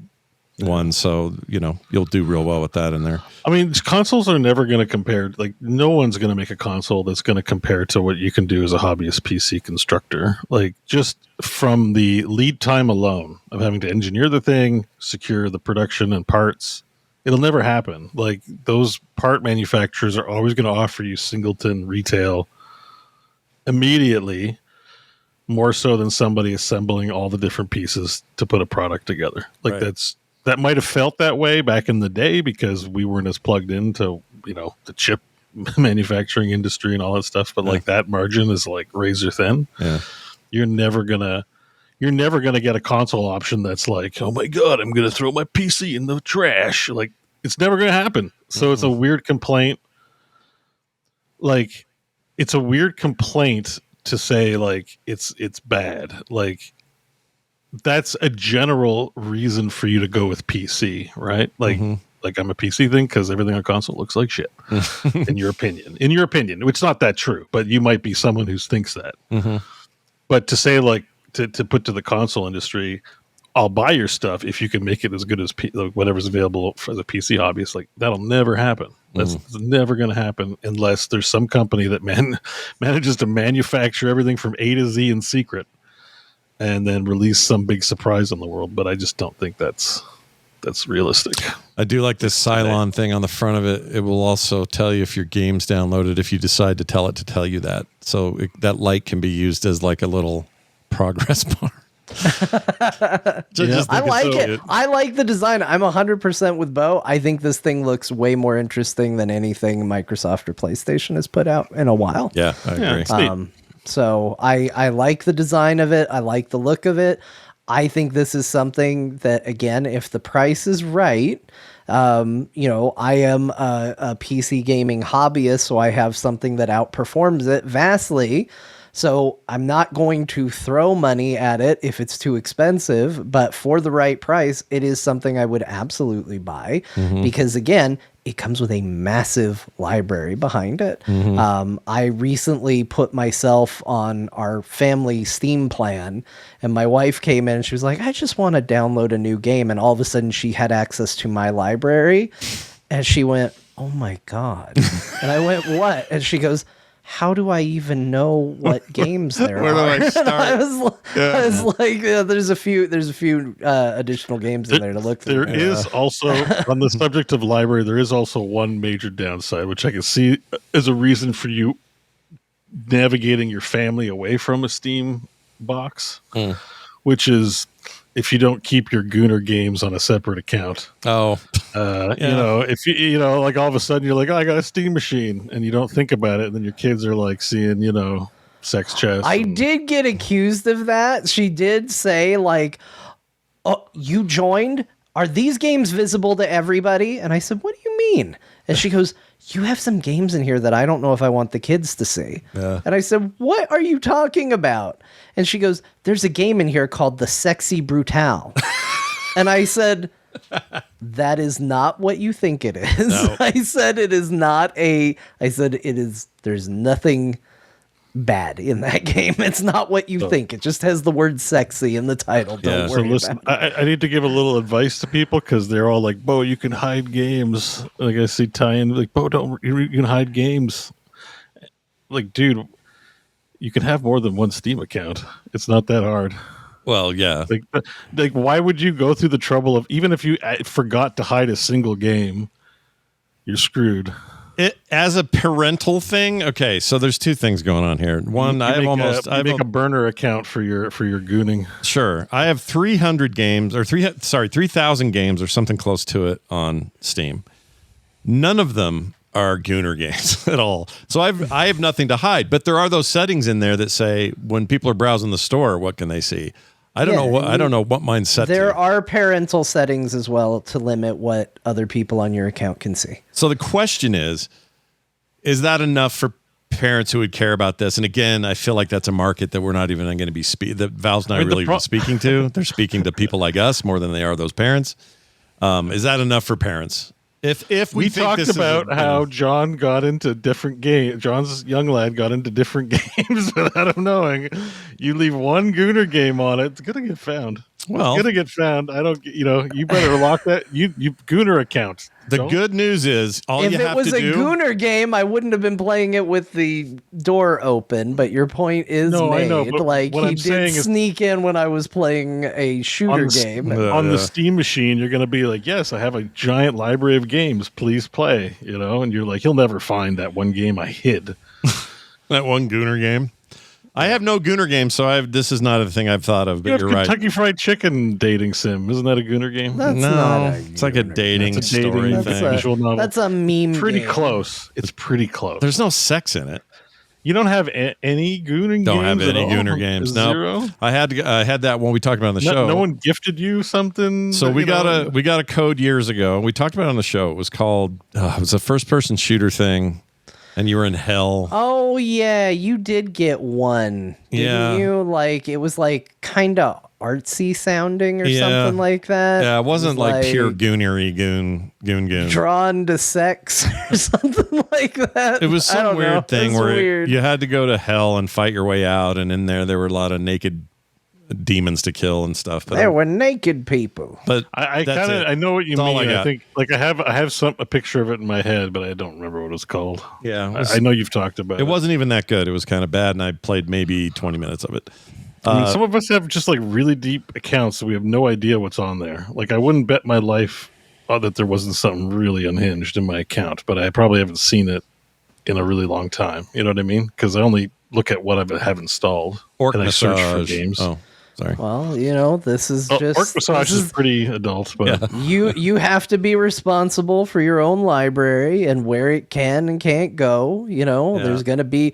ones. So, you'll do real well with that in there. I mean, consoles are never going to compare. Like no one's going to make a console that's going to compare to what you can do as a hobbyist PC constructor. Like just from the lead time alone of having to engineer the thing, secure the production and parts, it'll never happen. Like those part manufacturers are always going to offer you singleton retail immediately, more so than somebody assembling all the different pieces to put a product together. Like that might have felt that way back in the day because we weren't as plugged into, the chip manufacturing industry and all that stuff. But like that margin is like razor thin. Yeah. You're never gonna get a console option that's like, oh my God, I'm going to throw my PC in the trash. Like, it's never going to happen. So it's a weird complaint. Like, it's a weird complaint to say, like, it's bad. Like, that's a general reason for you to go with PC, right? Like, like I'm a PC thing because everything on console looks like shit, in your opinion. In your opinion, it's not that true, but you might be someone who thinks that. But to say, like, to put to the console industry, I'll buy your stuff if you can make it as good as whatever's available for the PC hobbyist. Like that'll never happen. That's never going to happen unless there's some company that manages to manufacture everything from A to Z in secret and then release some big surprise on the world. But I just don't think that's realistic. I do like this Cylon thing on the front of it. It will also tell you if your game's downloaded if you decide to tell it to tell you that. So that light can be used as like a little progress bar. I like it. I like the design. I'm 100% with Bo. I think this thing looks way more interesting than anything Microsoft or PlayStation has put out in a while. Yeah, I agree. So I like the design of it. I like the look of it. I think this is something that, again, if the price is right, I am a PC gaming hobbyist, so I have something that outperforms it vastly. So I'm not going to throw money at it if it's too expensive, but for the right price, it is something I would absolutely buy because, again, it comes with a massive library behind it. I recently put myself on our family Steam plan, and my wife came in and she was like, I just want to download a new game. And all of a sudden she had access to my library and she went, oh my God. And I went, what? And she goes, how do I even know what games there Where are? do I start? I was like, yeah, there's a few additional games in there to look through. There is also, on the subject of library, there is also one major downside, which I can see as a reason for you navigating your family away from a Steam box, which is if you don't keep your Gooner games on a separate account. If you like all of a sudden you're like, oh, I got a Steam machine, and you don't think about it, and then your kids are like seeing, sex chess. I did get accused of that. She did say like, oh, you joined? Are these games visible to everybody? And I said, what do you mean? And she goes, you have some games in here that I don't know if I want the kids to see. Yeah. And I said, what are you talking about? And she goes, there's a game in here called The Sexy Brutale. And I said, that is not what you think it is. No. I said, it is there's nothing bad in that game. It's not what you think. It just has the word sexy in the title. Don't worry listen, about it. I need to give a little advice to people because they're all like, Bo, you can hide games. Like I see tie-in, like, Bo, you can hide games. Like, dude, you can have more than one Steam account. It's not that hard. Well, yeah. Like, why would you go through the trouble of, even if you forgot to hide a single game, you're screwed. As a parental thing, okay. So there's two things going on here. One, I make a burner account for your gooning. Sure, I have 300 games, or 3,000 games, or something close to it on Steam. None of them are Gooner games at all. So I have nothing to hide. But there are those settings in there that say when people are browsing the store, what can they see? I don't know what mine's set to. There are parental settings as well to limit what other people on your account can see. So the question is that enough for parents who would care about this? And again, I feel like that's a market that we're not even going to be that Valve's not really speaking to. They're speaking to people like us more than they are those parents. Is that enough for parents? If we talked about how John got into different games, John's young lad got into different games without him knowing. You leave one Gooner game on it, it's gonna get found. Well, it's gonna get found. You better lock that you Gooner account. The good news is, if it was a Gooner game, I wouldn't have been playing it with the door open. But your point is made. I know, like he did sneak in when I was playing a shooter game on the Steam machine. You're going to be like, "Yes, I have a giant library of games. Please play." And you're like, "He'll never find that one game I hid." That one Gooner game. I have no Gooner game, so this is not a thing I've thought of. But you're right. Kentucky Fried Chicken dating sim, isn't that a Gooner game? It's like a dating story thing. That's a meme. Pretty game. Close. It's pretty close. There's no sex in it. You don't have any Gooner games. Don't have any Gooner games. No, zero? I had that one we talked about on the show. No one gifted you something. So we got a code years ago. We talked about it on the show. It was called. It was a first person shooter thing. And you were in hell. Oh, yeah. You did get one. Didn't you? Like, it was like kind of artsy sounding or something like that. Yeah, it wasn't like pure goonery goon. Drawn to sex or something like that. It was some weird thing where you had to go to hell and fight your way out. And in there were a lot of naked demons to kill and stuff. But there were naked people. But I know what you mean. I think like I have a picture of it in my head, but I don't remember what it was called. Yeah, I know you've talked about it. It wasn't even that good. It was kind of bad, and I played maybe 20 minutes of it. Some of us have just like really deep accounts, so we have no idea what's on there. Like I wouldn't bet my life that there wasn't something really unhinged in my account, but I probably haven't seen it in a really long time. You know what I mean? Because I only look at what I have installed and I search for games. Sorry. Well, this is just orc massage is pretty adult, but you have to be responsible for your own library and where it can and can't go. There's gonna be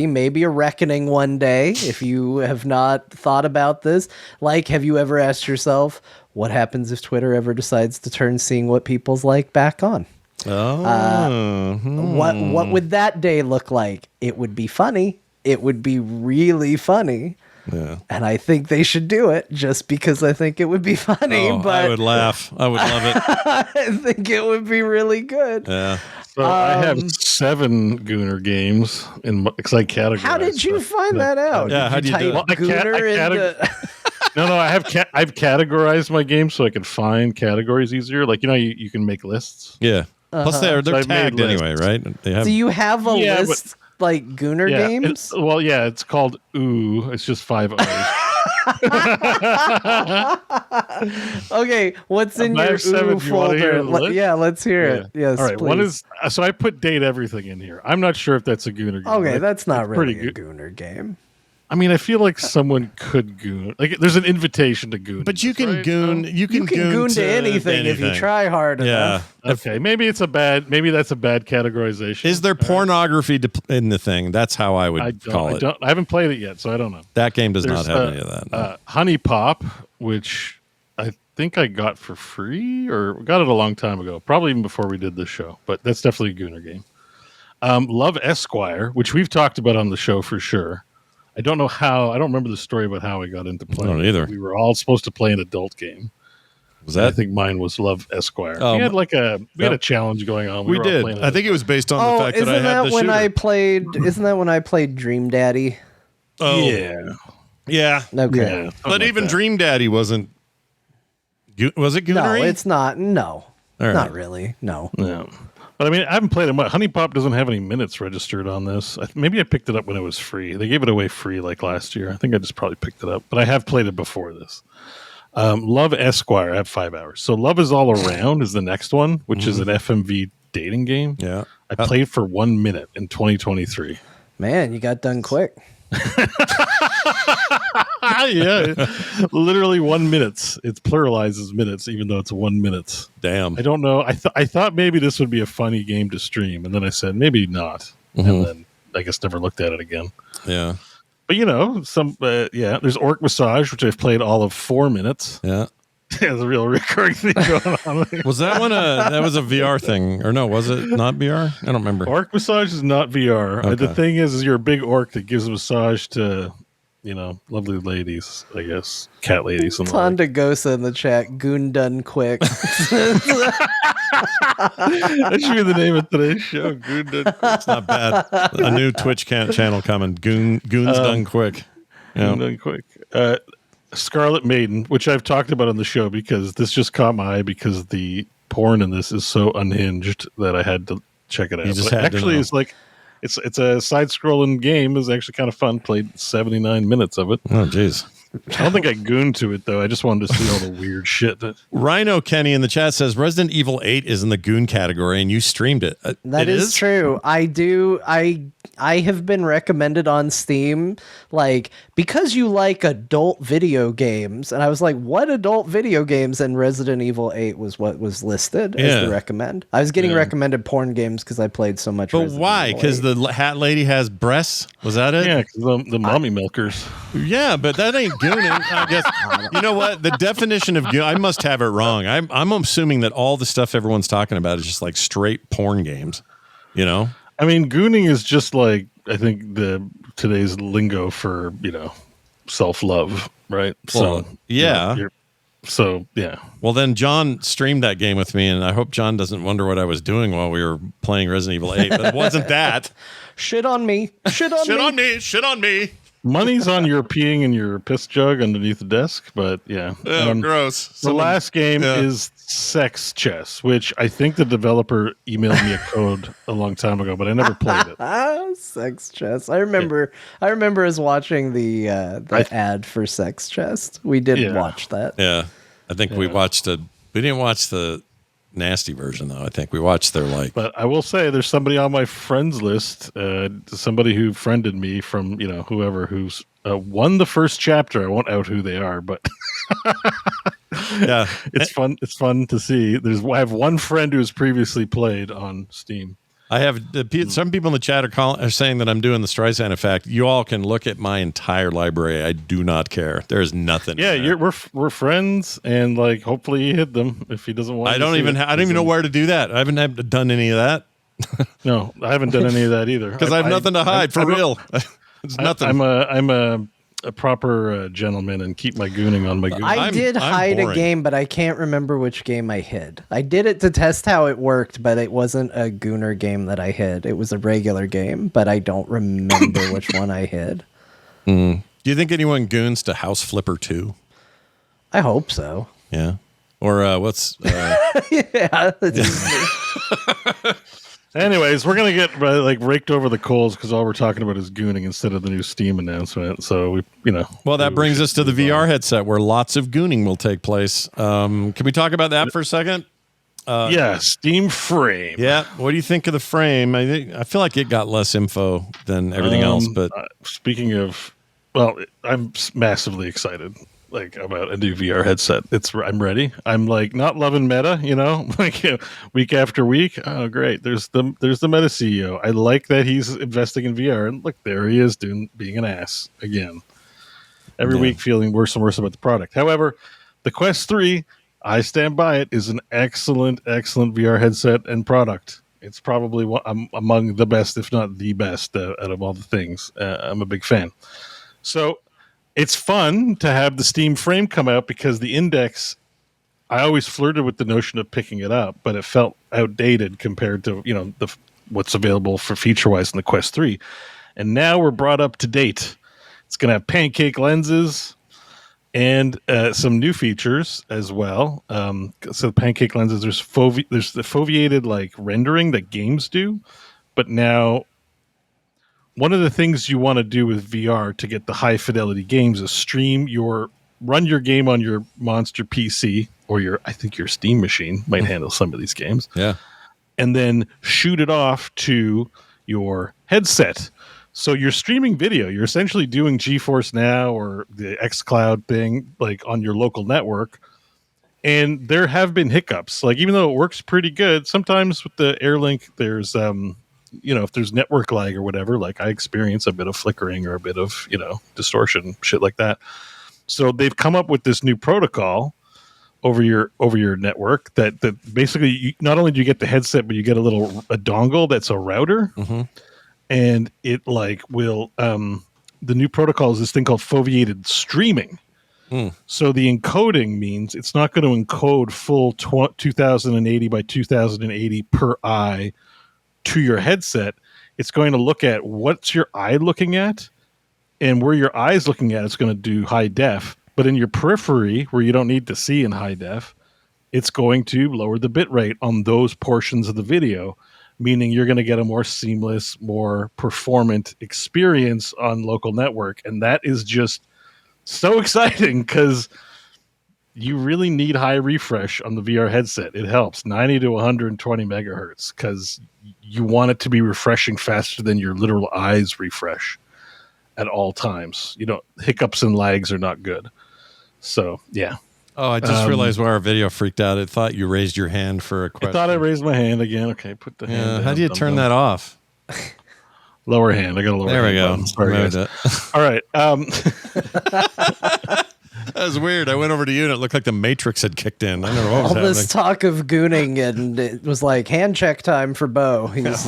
maybe a reckoning one day if you have not thought about this. Like, have you ever asked yourself what happens if Twitter ever decides to turn seeing what people's like back on? What would that day look like? It would be funny. It would be really funny. Yeah. And I think they should do it just because I think it would be funny. But I would laugh. I would love it. I think it would be really good. Yeah. So I have 7 Gooner games because I categorized. How did you find that out? Yeah, how do you do it? Well, Gooner No, I've categorized my games so I can find categories easier. Like, you can make lists. Yeah. Plus they're So I've tagged made anyway, right? They have. Do you have a list like Gooner games? It's called OO. It's just 5 O's. Okay, what's in your OO folder? Let's hear it. Yes, all right. please. One is so I put date everything in here. I'm not sure if that's a Gooner game. Okay, that's not really pretty a Gooner game. I mean, I feel like someone could goon. Like, there's an invitation to goon. But you can goon. You can goon to anything if you try hard enough. Okay, maybe that's a bad categorization. Is there pornography in the thing? That's how I would call it. I haven't played it yet, so I don't know. That game does not have any of that. No. Honey Pop, which I think I got for free or got it a long time ago, probably even before we did this show. But that's definitely a Gooner game. Love Esquire, which we've talked about on the show for sure. I don't know how. I don't remember the story about how I got into playing. I don't either. We were all supposed to play an adult game. Was that? I think mine was Love Esquire. We had a challenge going on. We did. I think it was based on the fact that I had the shooter. Isn't that when I played Dream Daddy? Oh yeah. Okay. Yeah, but even Dream Daddy wasn't. Was it Goonery? No, it's not. No, right. Not really. No. Yeah. But I mean, I haven't played it much. Honey Pop doesn't have any minutes registered on this. Maybe I picked it up when it was free. They gave it away free like last year. I think I just probably picked it up. But I have played it before this. Love Esquire. I have 5 hours. So Love is All Around is the next one, which is an FMV dating game. Yeah. I played for 1 minute in 2023. Man, you got done quick. Yeah, literally 1 minute. It pluralizes minutes, even though it's 1 minute. Damn. I don't know. I thought maybe this would be a funny game to stream, and then I said maybe not, and then I guess never looked at it again. Yeah. But there's Orc Massage, which I've played all of 4 minutes. Yeah. There's a real recurring thing going on there. Was that one that was a VR thing, or no? Was it not VR? I don't remember. Orc Massage is not VR. Okay. The thing is you're a big orc that gives a massage to, lovely ladies, I guess, cat ladies. And Tonda Gosa in the chat. Goon done quick. That should be the name of today's show. Goon done quick. It's not bad. A new Twitch channel coming. Goon's done quick. Goon done quick. Scarlet Maiden, which I've talked about on the show because this just caught my eye because the porn in this is so unhinged that I had to check it out. It's like it's a side-scrolling game. It's actually kind of fun. Played 79 minutes of it. Oh, jeez. I don't think I gooned to it though. I just wanted to see all the weird shit. Rhino Kenny in the chat says Resident Evil 8 is in the goon category, and you streamed it. That is true. I do. I have been recommended on Steam, like, because you like adult video games, and I was like, what adult video games? And Resident Evil 8 was what was listed as the recommend. I was getting recommended porn games because I played so much. But why? Because the hat lady has breasts? Was that it? Yeah, because the mommy milkers. Yeah, but that ain't gooning. I guess. You know what? The definition of goon, I must have it wrong. I'm assuming that all the stuff everyone's talking about is just like straight porn games. I mean, gooning is just like, I think today's lingo for, self-love, right? Well, yeah. Yeah. Well, then John streamed that game with me, and I hope John doesn't wonder what I was doing while we were playing Resident Evil 8, but it wasn't that. Shit on me. Shit on me. Money's on your peeing in your piss jug underneath the desk, but yeah. Gross. The last game is Sex Chess, which I think the developer emailed me a code a long time ago, but I never played it. Sex Chess. I remember us watching the ad for Sex Chess. We did watch that. Yeah. I think we didn't watch the nasty version, though. I think we watched their like. But I will say, there's somebody on my friends list, somebody who friended me from whoever who's won the first chapter. I won't out who they are, but yeah, it's fun. It's fun to see. I have one friend who has previously played on Steam. I have some people in the chat are saying that I'm doing the Streisand effect. You all can look at my entire library. I do not care. There's nothing. Yeah, we're friends, and like hopefully he hit them if he doesn't want. I don't even know where to do that. I haven't done any of that. No, I haven't done any of that either because I have nothing to hide for real. It's nothing. I'm a proper gentleman and keep my gooning on my gooning. I did hide a game, but I can't remember which game I hid. I did it to test how it worked, but it wasn't a Gooner game that I hid. It was a regular game, but I don't remember which one I hid. Do you think anyone goons to House Flipper 2? I hope so. Yeah. Or what's... yeah. Anyways, we're going to get raked over the coals because all we're talking about is gooning instead of the new Steam announcement. So, Well, that brings us to the VR headset where lots of gooning will take place. Can we talk about that for a second? Yeah, Steam Frame. Yeah. What do you think of the frame? I feel like it got less info than everything else. But speaking of, I'm massively excited. About a new VR headset. I'm ready. I'm not loving Meta, week after week. Oh, great. There's the Meta CEO. I like that he's investing in VR, and look, there he is being an ass again. Every week feeling worse and worse about the product. However, the Quest 3, I stand by it, is an excellent, excellent VR headset and product. It's probably among the best, if not the best, out of all the things. I'm a big fan. So it's fun to have the Steam Frame come out because the Index, I always flirted with the notion of picking it up, but it felt outdated compared to, what's available for feature-wise in the Quest 3. And now we're brought up to date. It's going to have pancake lenses and some new features as well. So pancake lenses, there's the foveated rendering that games do, but now one of the things you want to do with VR to get the high fidelity games is run your game on your monster PC or I think your Steam machine might handle some of these games. Yeah. And then shoot it off to your headset. So you're streaming video. You're essentially doing GeForce Now or the xCloud thing on your local network. And there have been hiccups. Even though it works pretty good, sometimes with the AirLink, there's if there's network lag or whatever, I experience a bit of flickering or a bit of, distortion, shit like that. So they've come up with this new protocol over your network that basically not only do you get the headset, but you get a dongle that's a router. Mm-hmm. And it will, the new protocol is this thing called foveated streaming. So the encoding means it's not going to encode full 2080 by 2080 per eye to your headset. It's going to look at what's your eye looking at, and where your eye is looking at, it's going to do high def. But in your periphery, where you don't need to see in high def, it's going to lower the bit rate on those portions of the video, meaning you're going to get a more seamless, more performant experience on local network. And that is just so exciting because you really need high refresh on the VR headset. It helps 90 to 120 megahertz because you want it to be refreshing faster than your literal eyes refresh at all times. Hiccups and lags are not good. So, yeah. Oh, I just realized why our video freaked out. It thought you raised your hand for a question. I thought I raised my hand again. Okay, put the hand down. How do you turn that off? Lower hand. I got a lower hand. There we go. Button. Sorry, guys. All right. That was weird. I went over to you and it looked like the Matrix had kicked in. I don't know what was happening. All this talk of gooning, and it was hand check time for Beau. He's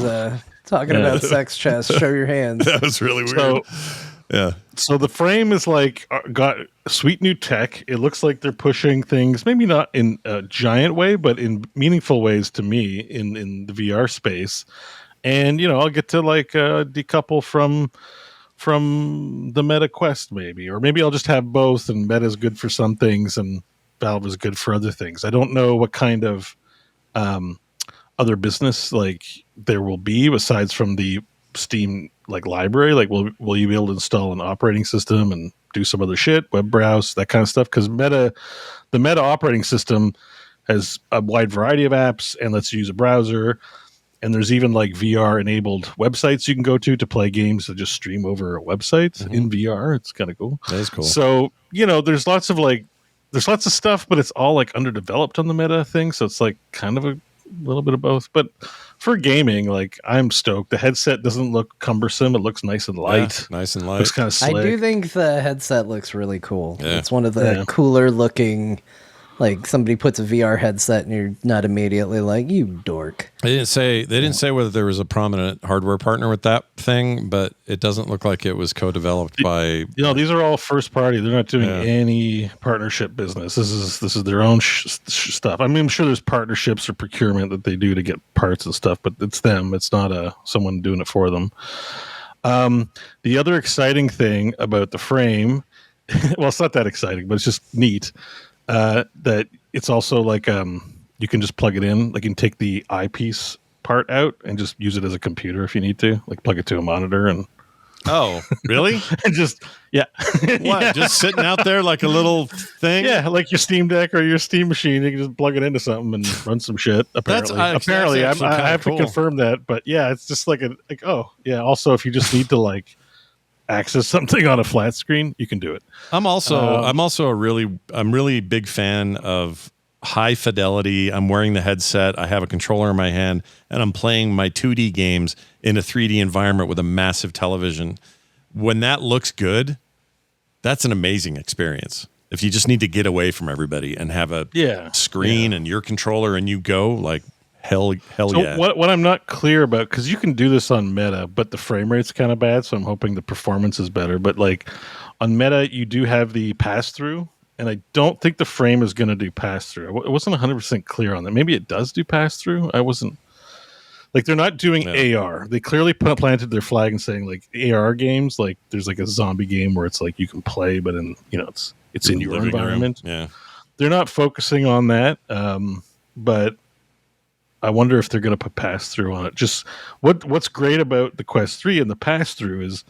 talking about sex chest. Show your hands. That was really weird. Yeah. So the frame is got sweet new tech. It looks like they're pushing things, maybe not in a giant way, but in meaningful ways to me in the VR space. And, I'll get to decouple from the Meta Quest maybe, or maybe I'll just have both, and Meta's good for some things and Valve is good for other things. I don't know what kind of other business there will be besides from the Steam library. Will you be able to install an operating system and do some other shit, web browse, that kind of stuff? Because the Meta operating system has a wide variety of apps and lets you use a browser. And there's even like VR enabled websites you can go to play games that just stream over websites in VR. It's kind of cool. That is cool. So, there's lots of stuff, but it's all like underdeveloped on the Meta thing. So it's like kind of a little bit of both. But for gaming, like I'm stoked. The headset doesn't look cumbersome. It looks nice and light. Yeah, nice and light. Looks kind of slick. I do think the headset looks really cool. Yeah. It's one of the cooler looking. Like somebody puts a VR headset and you're not immediately like, you dork. They didn't say whether there was a prominent hardware partner with that thing, but it doesn't look like it was co-developed by. These are all first party. They're not doing any partnership business. This is their own stuff. I mean, I'm sure there's partnerships or procurement that they do to get parts and stuff, but it's them. It's not someone doing it for them. The other exciting thing about the frame, well, it's not that exciting, but it's just neat. That it's also like you can just plug it in. Like you can take the eyepiece part out and just use it as a computer if you need to. Like plug it to a monitor and. Oh, really? And just What? Yeah. Just sitting out there like a little thing? Yeah, like your Steam Deck or your Steam machine. You can just plug it into something and run some shit. Apparently, I have to confirm that. But yeah, it's just like Also, if you just need to like access something on a flat screen, you can do it. I'm also a really big fan of high fidelity. I'm wearing the headset. I have a controller in my hand and I'm playing my 2D games in a 3D environment with a massive television. When that looks good, that's an amazing experience. If you just need to get away from everybody and have a screen and your controller and you go like hell yeah. What I'm not clear about, because you can do this on Meta, but the frame rate's kind of bad, so I'm hoping the performance is better. But like on Meta, you do have the pass-through, and I don't think the frame is going to do pass-through. I wasn't 100% clear on that. Maybe it does do pass-through. I wasn't. Like, they're not doing AR. They clearly planted their flag and saying, like, AR games, like, there's like a zombie game where it's like you can play, but it's in your environment. Room. Yeah. They're not focusing on that, but I wonder if they're going to put pass-through on it. Just what's great about the Quest 3 and the pass-through is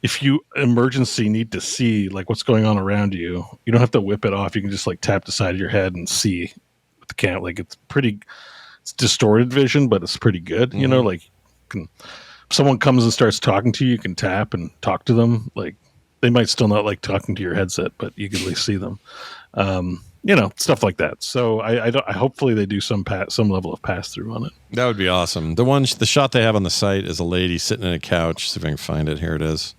if you emergency need to see like what's going on around you, you don't have to whip it off. You can just like tap the side of your head and see with the camera. Like it's distorted vision, but it's pretty good. Mm-hmm. Like if someone comes and starts talking to you, you can tap and talk to them. Like they might still not like talking to your headset, but you can at least see them. Stuff like that. So I hopefully they do some level of pass through on it. That would be awesome. The shot they have on the site is a lady sitting in a couch. See if I can find it. Here it is.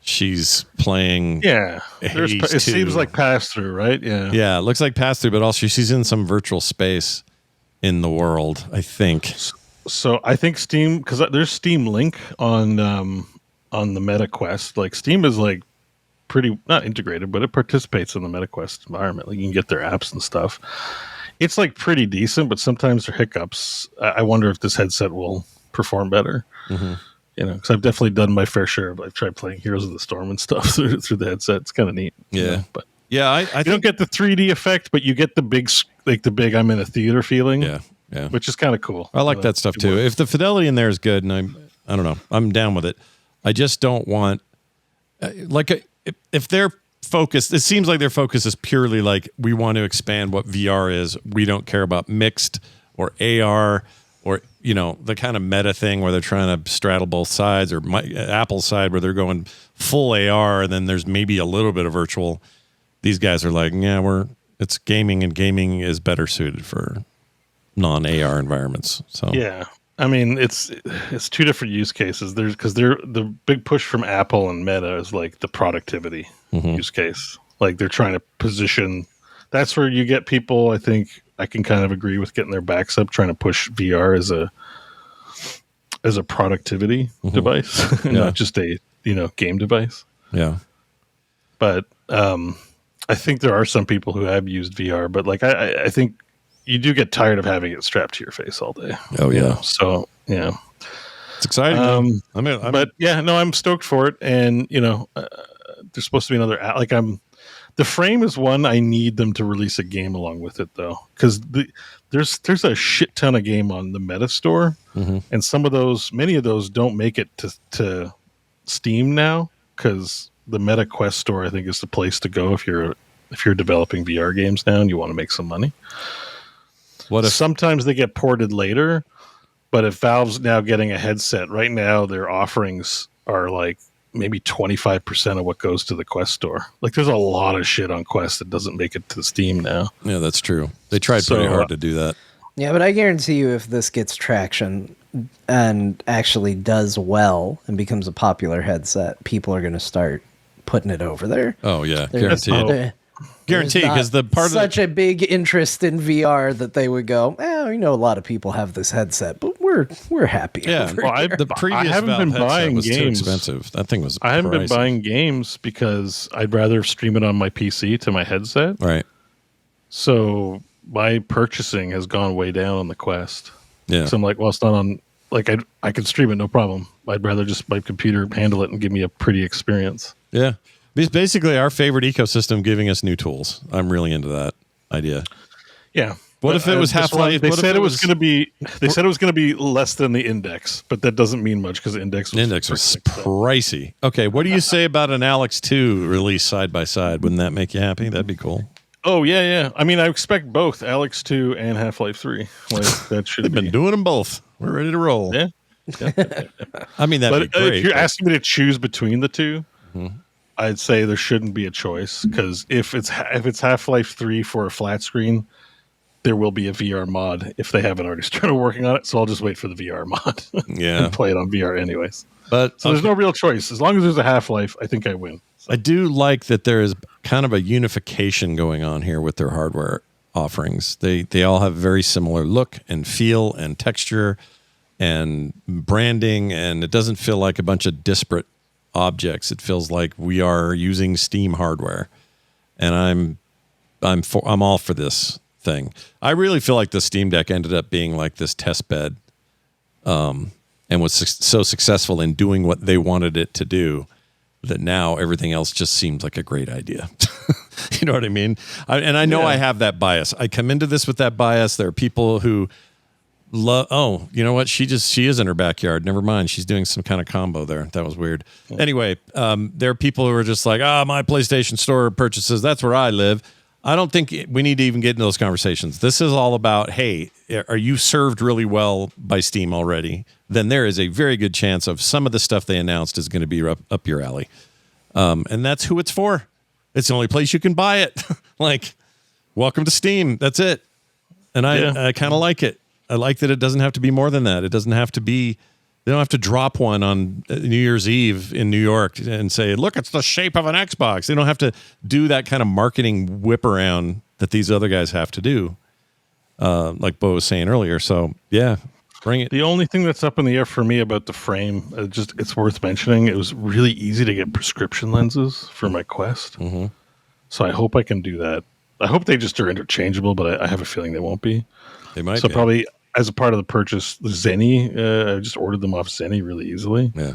She's playing. Yeah, it seems like pass through, right? Yeah. It looks like pass through, but also she's in some virtual space in the world, I think. So I think Steam, because there's Steam Link on the Meta Quest. Like Steam is like pretty not integrated, but it participates in the MetaQuest environment. Like you can get their apps and stuff. It's like pretty decent, but sometimes there are hiccups. I wonder if this headset will perform better. Mm-hmm. Because I've definitely done my fair share. I've tried playing Heroes of the Storm and stuff through the headset. It's kind of neat. Yeah, but I you don't get the 3D effect, but you get the big I'm in a theater feeling. Yeah, which is kind of cool. I like that stuff too. If the fidelity in there is good, and I don't know, I'm down with it. I just don't want if their focus. It seems like their focus is purely like we want to expand what VR is. We don't care about mixed or AR. Or, the kind of meta thing where they're trying to straddle both sides, or Apple's side where they're going full AR and then there's maybe a little bit of virtual. These guys are like, it's gaming, and gaming is better suited for non-AR environments. So yeah, I mean, it's two different use cases. Because the big push from Apple and Meta is like the productivity use case. Like they're trying to position. That's where you get people. I think I can kind of agree with getting their backs up, trying to push VR as a productivity device, not just a game device. Yeah, but I think there are some people who have used VR, but like I think you do get tired of having it strapped to your face all day. Oh yeah. So yeah, it's exciting. I'm stoked for it, and there's supposed to be another The frame is one I need them to release a game along with it, though, because there's a shit ton of game on the Meta Store, and many of those don't make it to Steam now, because the Meta Quest Store I think is the place to go if you're if you're developing VR games now and you want to make some money. What if sometimes they get ported later? But if Valve's now getting a headset, right now their offerings are like maybe 25% of what goes to the Quest store. Like there's a lot of shit on Quest that doesn't make it to Steam now. Yeah, that's true. They tried pretty hard to do that. Yeah, but I guarantee you if this gets traction and actually does well and becomes a popular headset, people are going to start putting it over there. Oh, yeah. Guaranteed. Guaranteed, because the part of such a big interest in VR that they would go, a lot of people have this headset, but we're happy. Yeah, the previous I haven't been buying was games. Too expensive. That thing was. I haven't pricey. been buying games because I'd rather stream it on my PC to my headset. Right. So my purchasing has gone way down on the Quest. Yeah. So I'm like, well, it's not on. Like I can stream it, no problem. I'd rather just my computer handle it and give me a pretty experience. Yeah. It's basically our favorite ecosystem giving us new tools. I'm really into that idea. Yeah. What if it was Half-Life? They said it was going to be. They said it was going to be less than the Index, but that doesn't mean much because the Index was pricey. Okay, what do you say about an Alex 2 release side by side? Wouldn't that make you happy? That'd be cool. Oh yeah. I mean, I expect both Alex 2 and Half-Life 3. Like that should. They've been doing them both. We're ready to roll. Yeah. I mean, that'd be great. If you're asking me to choose between the two. Mm-hmm. I'd say there shouldn't be a choice because if it's Half-Life 3 for a flat screen, there will be a VR mod if they haven't already started working on it. So I'll just wait for the VR mod and play it on VR anyways. But there's no real choice. As long as there's a Half-Life, I think I win. So. I do like that there is kind of a unification going on here with their hardware offerings. They all have very similar look and feel and texture and branding, and it doesn't feel like a bunch of disparate objects. It feels like we are using Steam hardware, and I'm all for this thing. I really feel like the Steam Deck ended up being like this test bed, and was so successful in doing what they wanted it to do that now everything else just seems like a great idea. You know what I mean? I know I have that bias. I come into this with that bias. There are people who love. Oh, you know what? She is in her backyard. Never mind. She's doing some kind of combo there. That was weird. Yeah. Anyway, there are people who are just like, my PlayStation Store purchases. That's where I live. I don't think we need to even get into those conversations. This is all about, hey, are you served really well by Steam already? Then there is a very good chance of some of the stuff they announced is going to be up your alley. And that's who it's for. It's the only place you can buy it. Like, welcome to Steam. That's it. And I kind of like it. I like that it doesn't have to be more than that. It doesn't have to be, they don't have to drop one on New Year's Eve in New York and say, look, it's the shape of an Xbox. They don't have to do that kind of marketing whip around that these other guys have to do, like Bo was saying earlier. So, yeah, bring it. The only thing that's up in the air for me about the frame, it's worth mentioning, it was really easy to get prescription lenses for my Quest. Mm-hmm. So I hope I can do that. I hope they just are interchangeable, but I have a feeling they won't be. They might So be. Probably as a part of the purchase, the Zenny, I just ordered them off Zenny really easily. Yeah.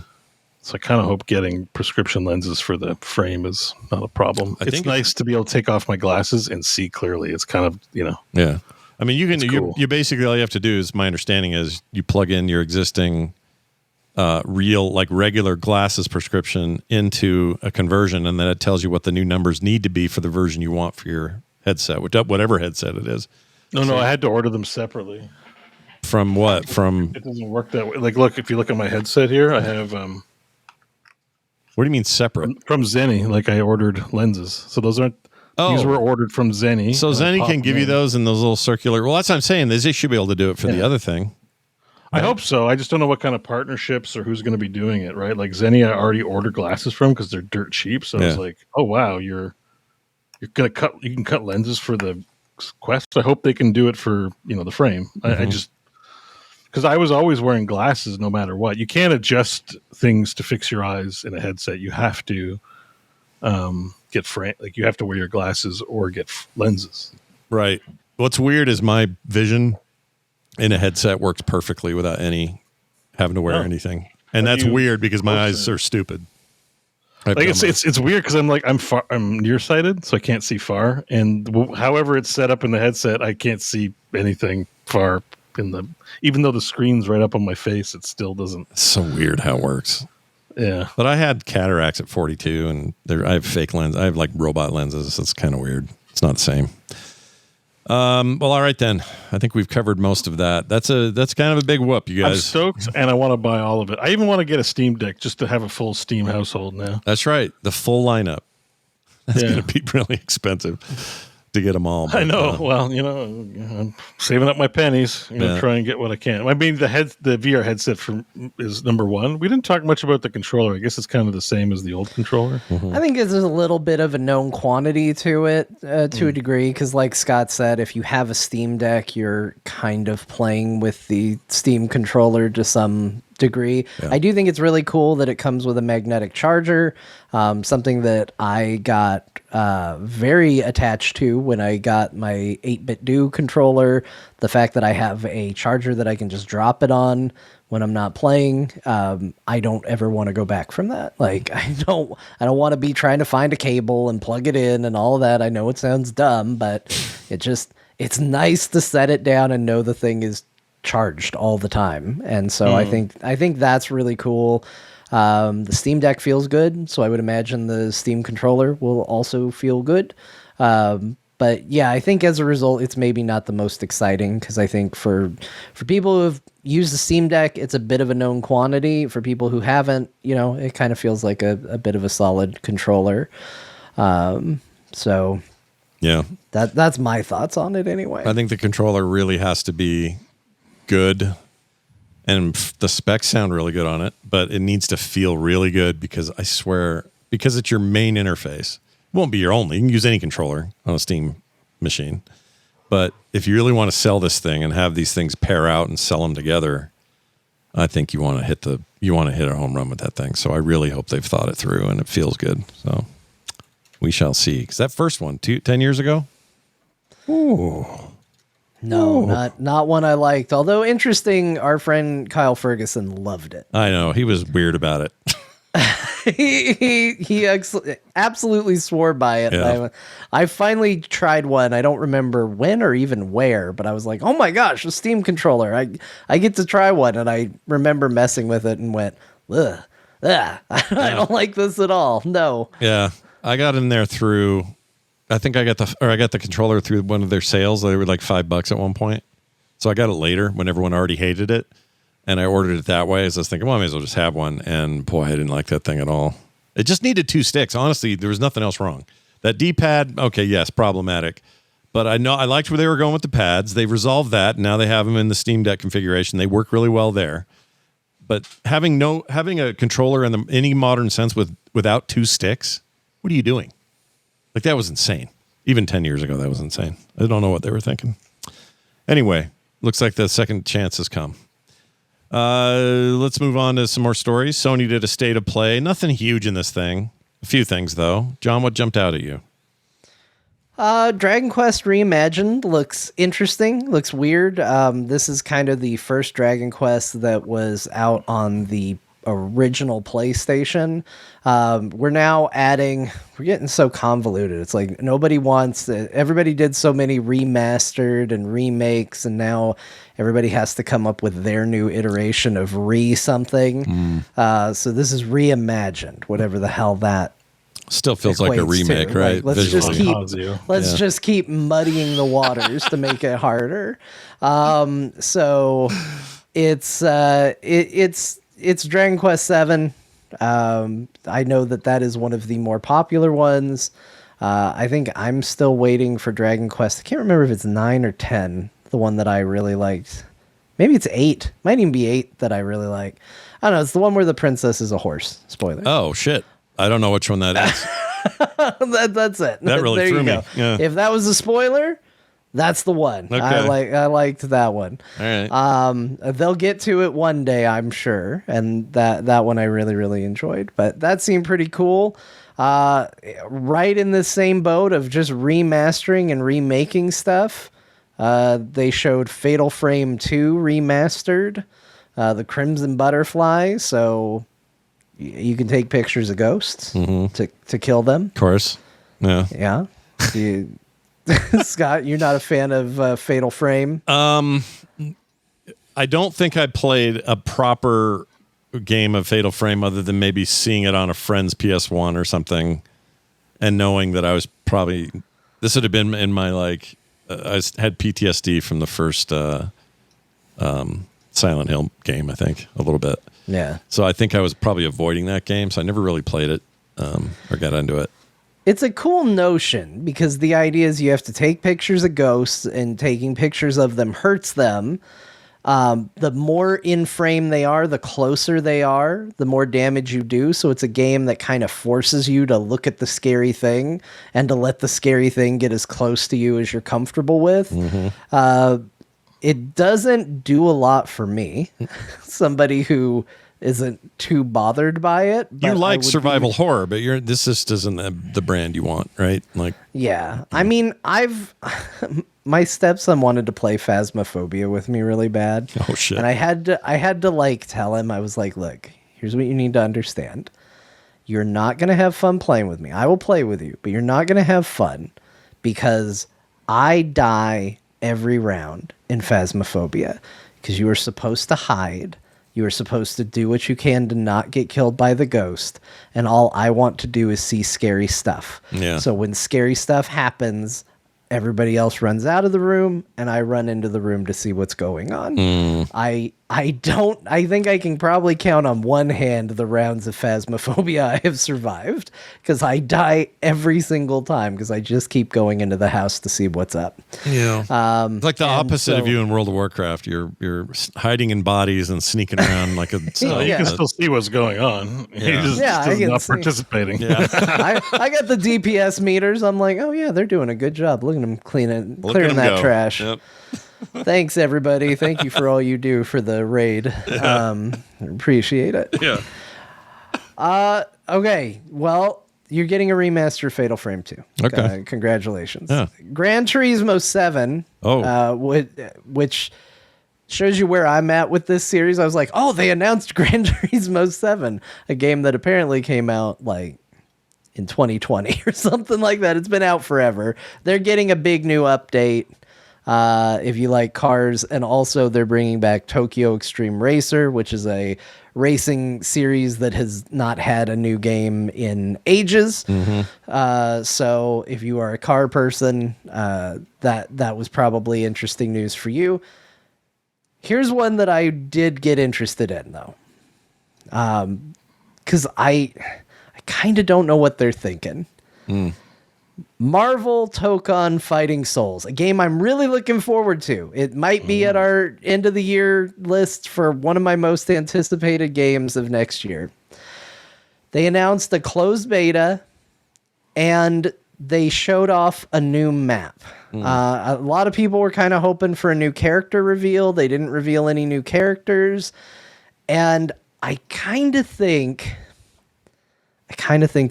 So I kind of hope getting prescription lenses for the frame is not a problem. It's nice to be able to take off my glasses and see clearly. It's kind of, Yeah. I mean, you can, cool. you basically, all you have to do is, my understanding is you plug in your existing regular glasses prescription into a conversion, and then it tells you what the new numbers need to be for the version you want for your headset, whatever headset it is. No, I had to order them separately. From what? It doesn't work that way. Like, look, if you look at my headset here, I have... what do you mean separate? From Zenny, like I ordered lenses. So those aren't... These were ordered from Zenny. So Zenny can give you those in those little circular... Well, that's what I'm saying. They should be able to do it for the other thing. I hope so. I just don't know what kind of partnerships or who's going to be doing it, right? Like Zenny, I already ordered glasses from because they're dirt cheap. So I was like, oh, wow, you can cut lenses for the Quest. I hope they can do it for, the frame. Mm-hmm. I just... Because I was always wearing glasses no matter what. You can't adjust things to fix your eyes in a headset. You have to get frame. Like you have to wear your glasses or get lenses. Right. What's weird is my vision in a headset works perfectly without having to wear anything, and that's weird because my eyes are stupid. It's weird because I'm nearsighted, so I can't see far. And however it's set up in the headset, I can't see anything far. Even though the screen's right up on my face, it still doesn't. It's so weird how it works. Yeah. But I had cataracts at 42, and I have fake lenses. I have like robot lenses. It's kind of weird. It's not the same. Well, all right then. I think we've covered most of that. That's kind of a big whoop, you guys. I'm stoked, and I want to buy all of it. I even want to get a Steam Deck just to have a full Steam household now. That's right. The full lineup. That's going to be really expensive to get them all. But, I know. Well, I'm saving up my pennies. Try and get what I can. I mean, the VR headset is number one. We didn't talk much about the controller. I guess it's kind of the same as the old controller. Mm-hmm. I think there's a little bit of a known quantity to it, to a degree, because like Scott said, if you have a Steam Deck, you're kind of playing with the Steam controller to some degree. Yeah. I do think it's really cool that it comes with a magnetic charger, something that I got very attached to when I got my 8-bit BEAU controller. The fact that I have a charger that I can just drop it on when I'm not playing, I don't ever want to go back from that. Like I don't want to be trying to find a cable and plug it in and all of that. I know it sounds dumb, but it's nice to set it down and know the thing is charged all the time. And so I think that's really cool. The Steam Deck feels good, so I would imagine the Steam controller will also feel good. But yeah, I think as a result, it's maybe not the most exciting, because I think for people who have used the Steam Deck, it's a bit of a known quantity. For people who haven't, it kind of feels like a bit of a solid controller. So yeah, that's my thoughts on it anyway. I think the controller really has to be good, and the specs sound really good on it, but it needs to feel really good, because I swear, because it's your main interface. It won't be your only. You can use any controller on a Steam machine. But if you really want to sell this thing and have these things pair out and sell them together, I think you want to hit a home run with that thing. So I really hope they've thought it through and it feels good. So we shall see. Because that first one, 10 years ago? Ooh. No, not one I liked. Although interesting, our friend Kyle Ferguson loved it. I know. He was weird about it. he absolutely swore by it. Yeah. I finally tried one. I don't remember when or even where, but I was like, oh my gosh, a Steam controller. I get to try one. And I remember messing with it and went, ugh, I don't like this at all. No. Yeah. I got in there through, I think I got the controller through one of their sales. They were like $5 at one point. So I got it later when everyone already hated it. And I ordered it that way, as I was thinking, well, I may as well just have one. And boy, I didn't like that thing at all. It just needed 2 sticks. Honestly, there was nothing else wrong. That D-pad, okay, yes, problematic. But I liked where they were going with the pads. They resolved that. Now they have them in the Steam Deck configuration. They work really well there. But having a controller in any modern sense without 2 sticks, what are you doing? Like, that was insane. Even 10 years ago, that was insane. I don't know what they were thinking. Anyway, looks like the second chance has come. Let's move on to some more stories. Sony did a state of play. Nothing huge in this thing. A few things, though. John, what jumped out at you? Dragon Quest Reimagined looks interesting, looks weird. This is kind of the first Dragon Quest that was out on the original PlayStation. We're now we're getting so convoluted. It's like everybody did so many remastered and remakes, and now everybody has to come up with their new iteration of something. So this is Reimagined, whatever the hell that still feels like a remake, to. right? Like, let's just keep muddying the waters to make it harder. So it's Dragon Quest 7. I know that is one of the more popular ones. I think I'm still waiting for Dragon Quest. I can't remember if it's 9 or 10, the one that I really liked. Maybe it's 8. Might even be 8 that I really like. I don't know. It's the one where the princess is a horse. Spoiler. Oh, shit. I don't know which one that is. That's it. That really threw me. Yeah. If that was a spoiler, that's the one. Okay. I liked that one. All right. They'll get to it one day, I'm sure, and that one I really, really enjoyed. But that seemed pretty cool. Right in the same boat of just remastering and remaking stuff. They showed Fatal Frame 2 remastered, the Crimson Butterfly, so you can take pictures of ghosts to kill them. Of course. Yeah. Yeah. Scott, you're not a fan of Fatal Frame? I don't think I played a proper game of Fatal Frame other than maybe seeing it on a friend's PS1 or something, and knowing that I was probably this would have been in my like I had PTSD from the first Silent Hill game, I think, a little bit. Yeah. So I think I was probably avoiding that game, so I never really played it or got into it. It's a cool notion because the idea is you have to take pictures of ghosts, and taking pictures of them hurts them. The more in frame they are, the closer they are, the more damage you do. So it's a game that kind of forces you to look at the scary thing and to let the scary thing get as close to you as you're comfortable with. It doesn't do a lot for me. Somebody who isn't too bothered by it. You like survival horror, but this just isn't the brand you want, right? Like, yeah. I mean, my stepson wanted to play Phasmophobia with me really bad. Oh shit! And I had to like tell him, I was like, look, here's what you need to understand. You're not gonna have fun playing with me. I will play with you, but you're not gonna have fun because I die every round in Phasmophobia because you are supposed to hide. You are supposed to do what you can to not get killed by the ghost. And all I want to do is see scary stuff. Yeah. So when scary stuff happens, everybody else runs out of the room and I run into the room to see what's going on. I think I can probably count on one hand the rounds of Phasmophobia I have survived because I die every single time because I just keep going into the house to see what's up. Yeah. It's like the opposite of you in World of Warcraft. You're hiding in bodies and sneaking around like a you can still see what's going on. Yeah. He's just not participating. Yeah. I got the DPS meters. I'm like, oh yeah, they're doing a good job. Look at them clearing that trash. Yep. Thanks, everybody. Thank you for all you do for the raid. Appreciate it. Yeah. Okay. Well, you're getting a remaster of Fatal Frame 2. Okay. Congratulations. Yeah. Gran Turismo 7. Which shows you where I'm at with this series. I was like, oh, they announced Gran Turismo 7, a game that apparently came out like in 2020 or something like that. It's been out forever. They're getting a big new update. If you like cars, and also they're bringing back Tokyo Extreme Racer, which is a racing series that has not had a new game in ages. So if you are a car person, that was probably interesting news for you. Here's one that I did get interested in though. Cause I kind of don't know what they're thinking. Marvel Tokon Fighting Souls, a game I'm really looking forward to. It might be at our end of the year list for one of my most anticipated games of next year. They announced a closed beta and they showed off a new map. A lot of people were kind of hoping for a new character reveal. They didn't reveal any new characters. And I kind of think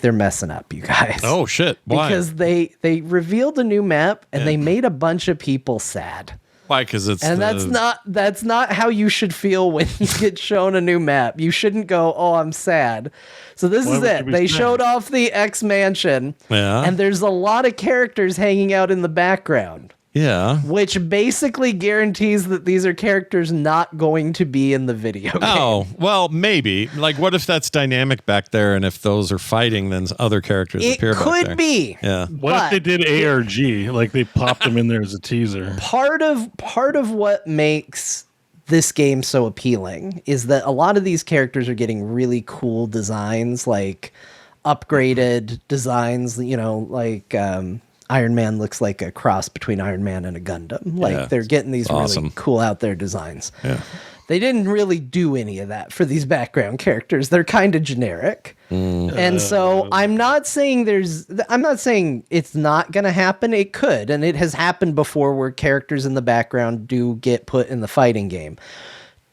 they're messing up, you guys. Oh shit! Why? Because they revealed a new map and they made a bunch of people sad. Why? Because that's not how you should feel when you get shown a new map. You shouldn't go, "Oh, I'm sad." So this is it. They showed off the X Mansion, and there's a lot of characters hanging out in the background. Yeah. Which basically guarantees that these are characters not going to be in the video game. Oh, well, maybe. Like, what if that's dynamic back there, and if those are fighting, then other characters appear back there? It could be. Yeah. What if they did ARG? Like, they popped them in there as a teaser. Part of what makes this game so appealing is that a lot of these characters are getting really cool designs, like upgraded designs, like... Iron Man looks like a cross between Iron Man and a Gundam. Like they're getting these really cool out there designs. Yeah. They didn't really do any of that for these background characters. They're kind of generic. And so I'm not saying it's not going to happen. It could, and it has happened before where characters in the background do get put in the fighting game.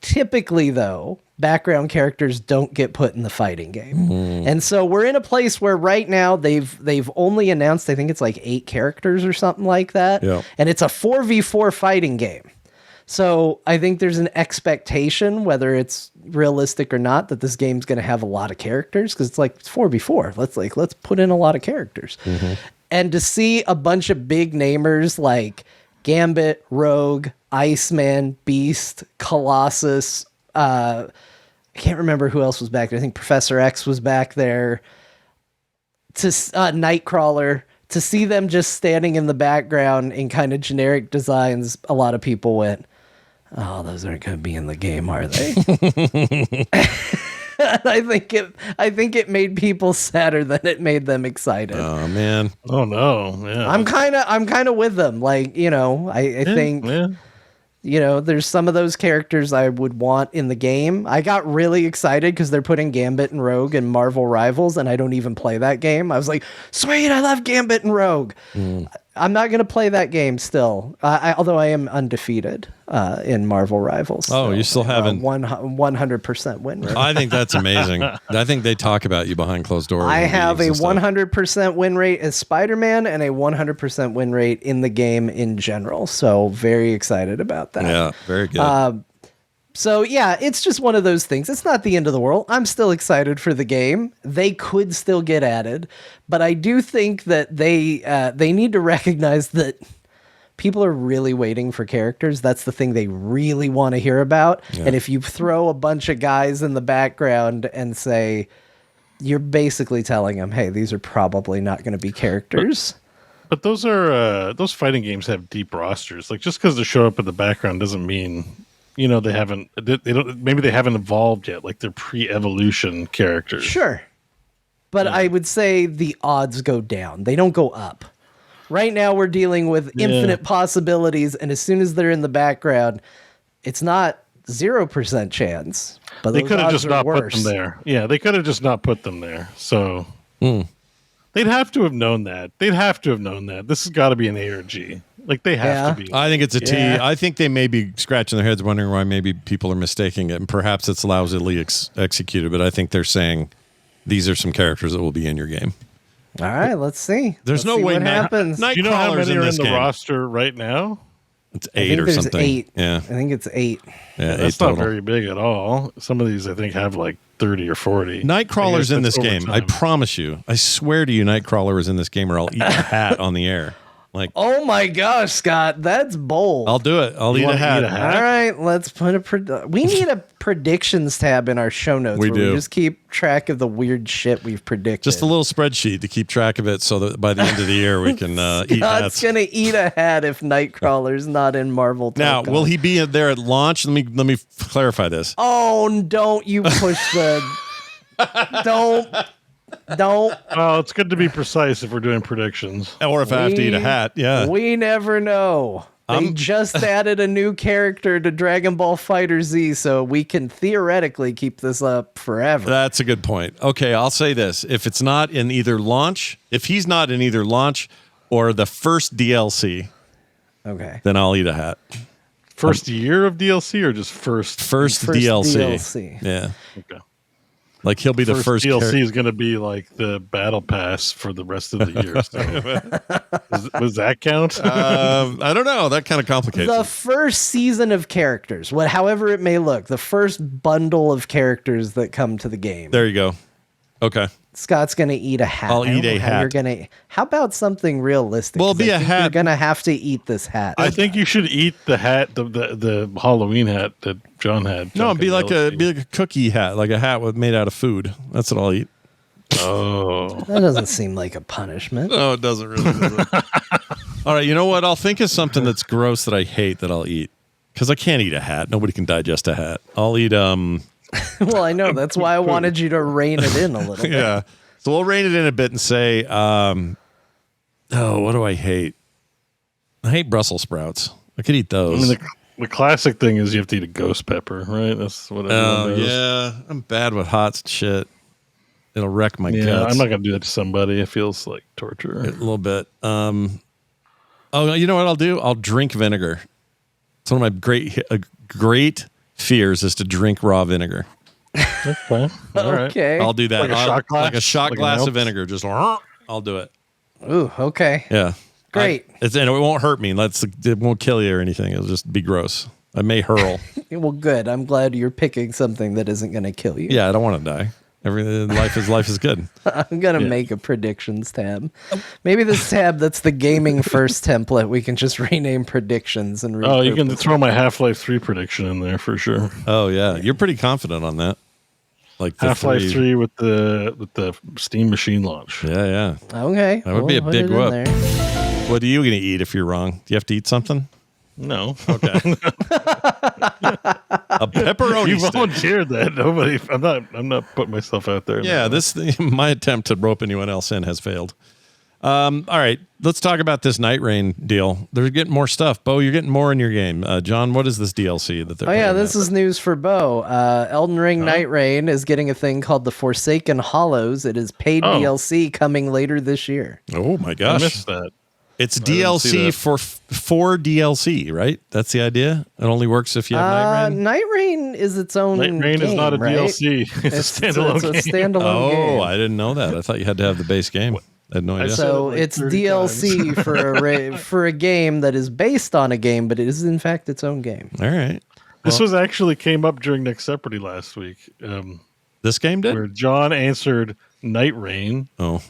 Typically, though, background characters don't get put in the fighting game. And so we're in a place where right now they've only announced, I think it's like 8 characters or something like that. Yeah. And it's a 4v4 fighting game. So I think there's an expectation, whether it's realistic or not, that this game's going to have a lot of characters because it's 4v4. Let's put in a lot of characters. And to see a bunch of big namers like Gambit, Rogue, Iceman, Beast, Colossus, I can't remember who else was back there. I think Professor X was back there. To Nightcrawler, to see them just standing in the background in kind of generic designs, a lot of people went, "Oh, those aren't going to be in the game, are they?" I think it made people sadder than it made them excited. Oh man. Oh no. Yeah. I'm kind of with them. Like, I think there's some of those characters I would want in the game. I got really excited because they're putting Gambit and Rogue in Marvel Rivals, and I don't even play that game. I was like, sweet, I love Gambit and Rogue. I'm not going to play that game still, although I am undefeated in Marvel Rivals. Oh, you still haven't 100% win rate. I think that's amazing. I think they talk about you behind closed doors. I have a 100% win rate as Spider-Man and a 100% win rate in the game in general. So very excited about that. Yeah, very good. So yeah, it's just one of those things. It's not the end of the world. I'm still excited for the game. They could still get added, but I do think that they need to recognize that people are really waiting for characters. That's the thing they really want to hear about. Yeah. And if you throw a bunch of guys in the background and say, you're basically telling them, hey, these are probably not going to be characters. But those are those fighting games have deep rosters. Like just because they show up in the background doesn't mean they don't. Maybe they haven't evolved yet. Like they're pre-evolution characters. Sure, but I would say the odds go down. They don't go up. Right now, we're dealing with infinite possibilities, and as soon as they're in the background, it's not 0% chance. But they could have just not put them there. Yeah, they could have just not put them there. So they'd have to have known that. This has got to be an A or G. Like they have to be. I think it's a T. I think they may be scratching their heads wondering why maybe people are mistaking it, and perhaps it's lousily executed, but I think they're saying these are some characters that will be in your game. All right, let's see. There's no way what happens. Do you know how many are in the roster right now? It's 8 or something. 8. Yeah. I think it's 8. Yeah, that's not very big at all. Some of these I think have like 30 or 40. Nightcrawler's in this game. I promise you. I swear to you, Nightcrawler is in this game, or I'll eat a hat on the air. Like, oh my gosh, Scott, that's bold. I'll do it. I'll eat a hat. All right, let's put we need a predictions tab in our show notes. We do. We just keep track of the weird shit we've predicted. Just a little spreadsheet to keep track of it, so that by the end of the year we can eat hats. Scott's gonna eat a hat if Nightcrawler's not in Marvel. Now, will he be there at launch? Let me clarify this. Oh, don't you push the don't. Well, it's good to be precise if we're doing predictions. Or if I have to eat a hat, yeah. We never know. They just added a new character to Dragon Ball Fighter Z, so we can theoretically keep this up forever. That's a good point. Okay, I'll say this. If he's not in either launch or the first DLC, then I'll eat a hat. First year of DLC or just first DLC? Yeah. Okay. Like he'll be the first DLC is going to be like the battle pass for the rest of the year. So. Does that count? I don't know. That kind of complicates the it. first season of characters, however it may look, the first bundle of characters that come to the game. There you go. Okay. Scott's going to eat a hat. I'll eat a hat. How about something realistic? Well, be a hat. You're going to have to eat this hat. I think you should eat the hat, the Halloween hat that John had. No, be like a cookie hat, like a hat made out of food. That's what I'll eat. Oh. That doesn't seem like a punishment. No, it doesn't really. Does it? All right, you know what? I'll think of something that's gross that I hate that I'll eat. Because I can't eat a hat. Nobody can digest a hat. I'll eat Well, I know. That's why I wanted you to rein it in a little bit. Yeah. So we'll rein it in a bit and say, what do I hate? I hate Brussels sprouts. I could eat those. I mean, the classic thing is you have to eat a ghost pepper, right? That's what everyone knows. Yeah. I'm bad with hot shit. It'll wreck my guts. I'm not going to do that to somebody. It feels like torture. A little bit. You know what I'll do? I'll drink vinegar. It's one of my great fears is to drink raw vinegar. Okay. All right. Okay. I'll do that. Like a shot glass? Like a shot glass of vinegar. Just I'll do it. Ooh, okay. Yeah. Great. And it won't hurt me. It won't kill you or anything. It'll just be gross. I may hurl. Well, good. I'm glad you're picking something that isn't going to kill you. Yeah, I don't want to die. Life is good. I'm going to make a predictions tab. Maybe this tab that's the gaming first template, we can just rename predictions and you can throw my Half-Life 3 prediction in there for sure. Oh, yeah. You're pretty confident on that. like the Half-Life 3 with the Steam Machine launch. Yeah. Okay. That would be a big whoop. What are you going to eat if you're wrong? Do you have to eat something? No. Okay. A pepperoni You stick. volunteered that. Nobody. I'm not putting myself out there. Yeah, my attempt to rope anyone else in has failed. All right, let's talk about this Night Rain deal. They're getting more stuff. Bo, you're getting more in your game. John, what is this DLC that they're this is news for Bo. Elden Ring Night Rain is getting a thing called the Forsaken Hollows. It is paid DLC coming later this year. Oh my gosh. I missed that. It's DLC for DLC, right? That's the idea? It only works if you have Night Rain? Night Rain is its own Night Rain game, is not a right? DLC. It's a standalone game. It's a standalone game. Oh, I didn't know that. I thought you had to have the base game. I had no idea. So it's DLC for a game that is based on a game, but it is in fact its own game. All right. This was actually came up during Next Jeopardy last week. This game did? Where John answered Night Rain. Oh.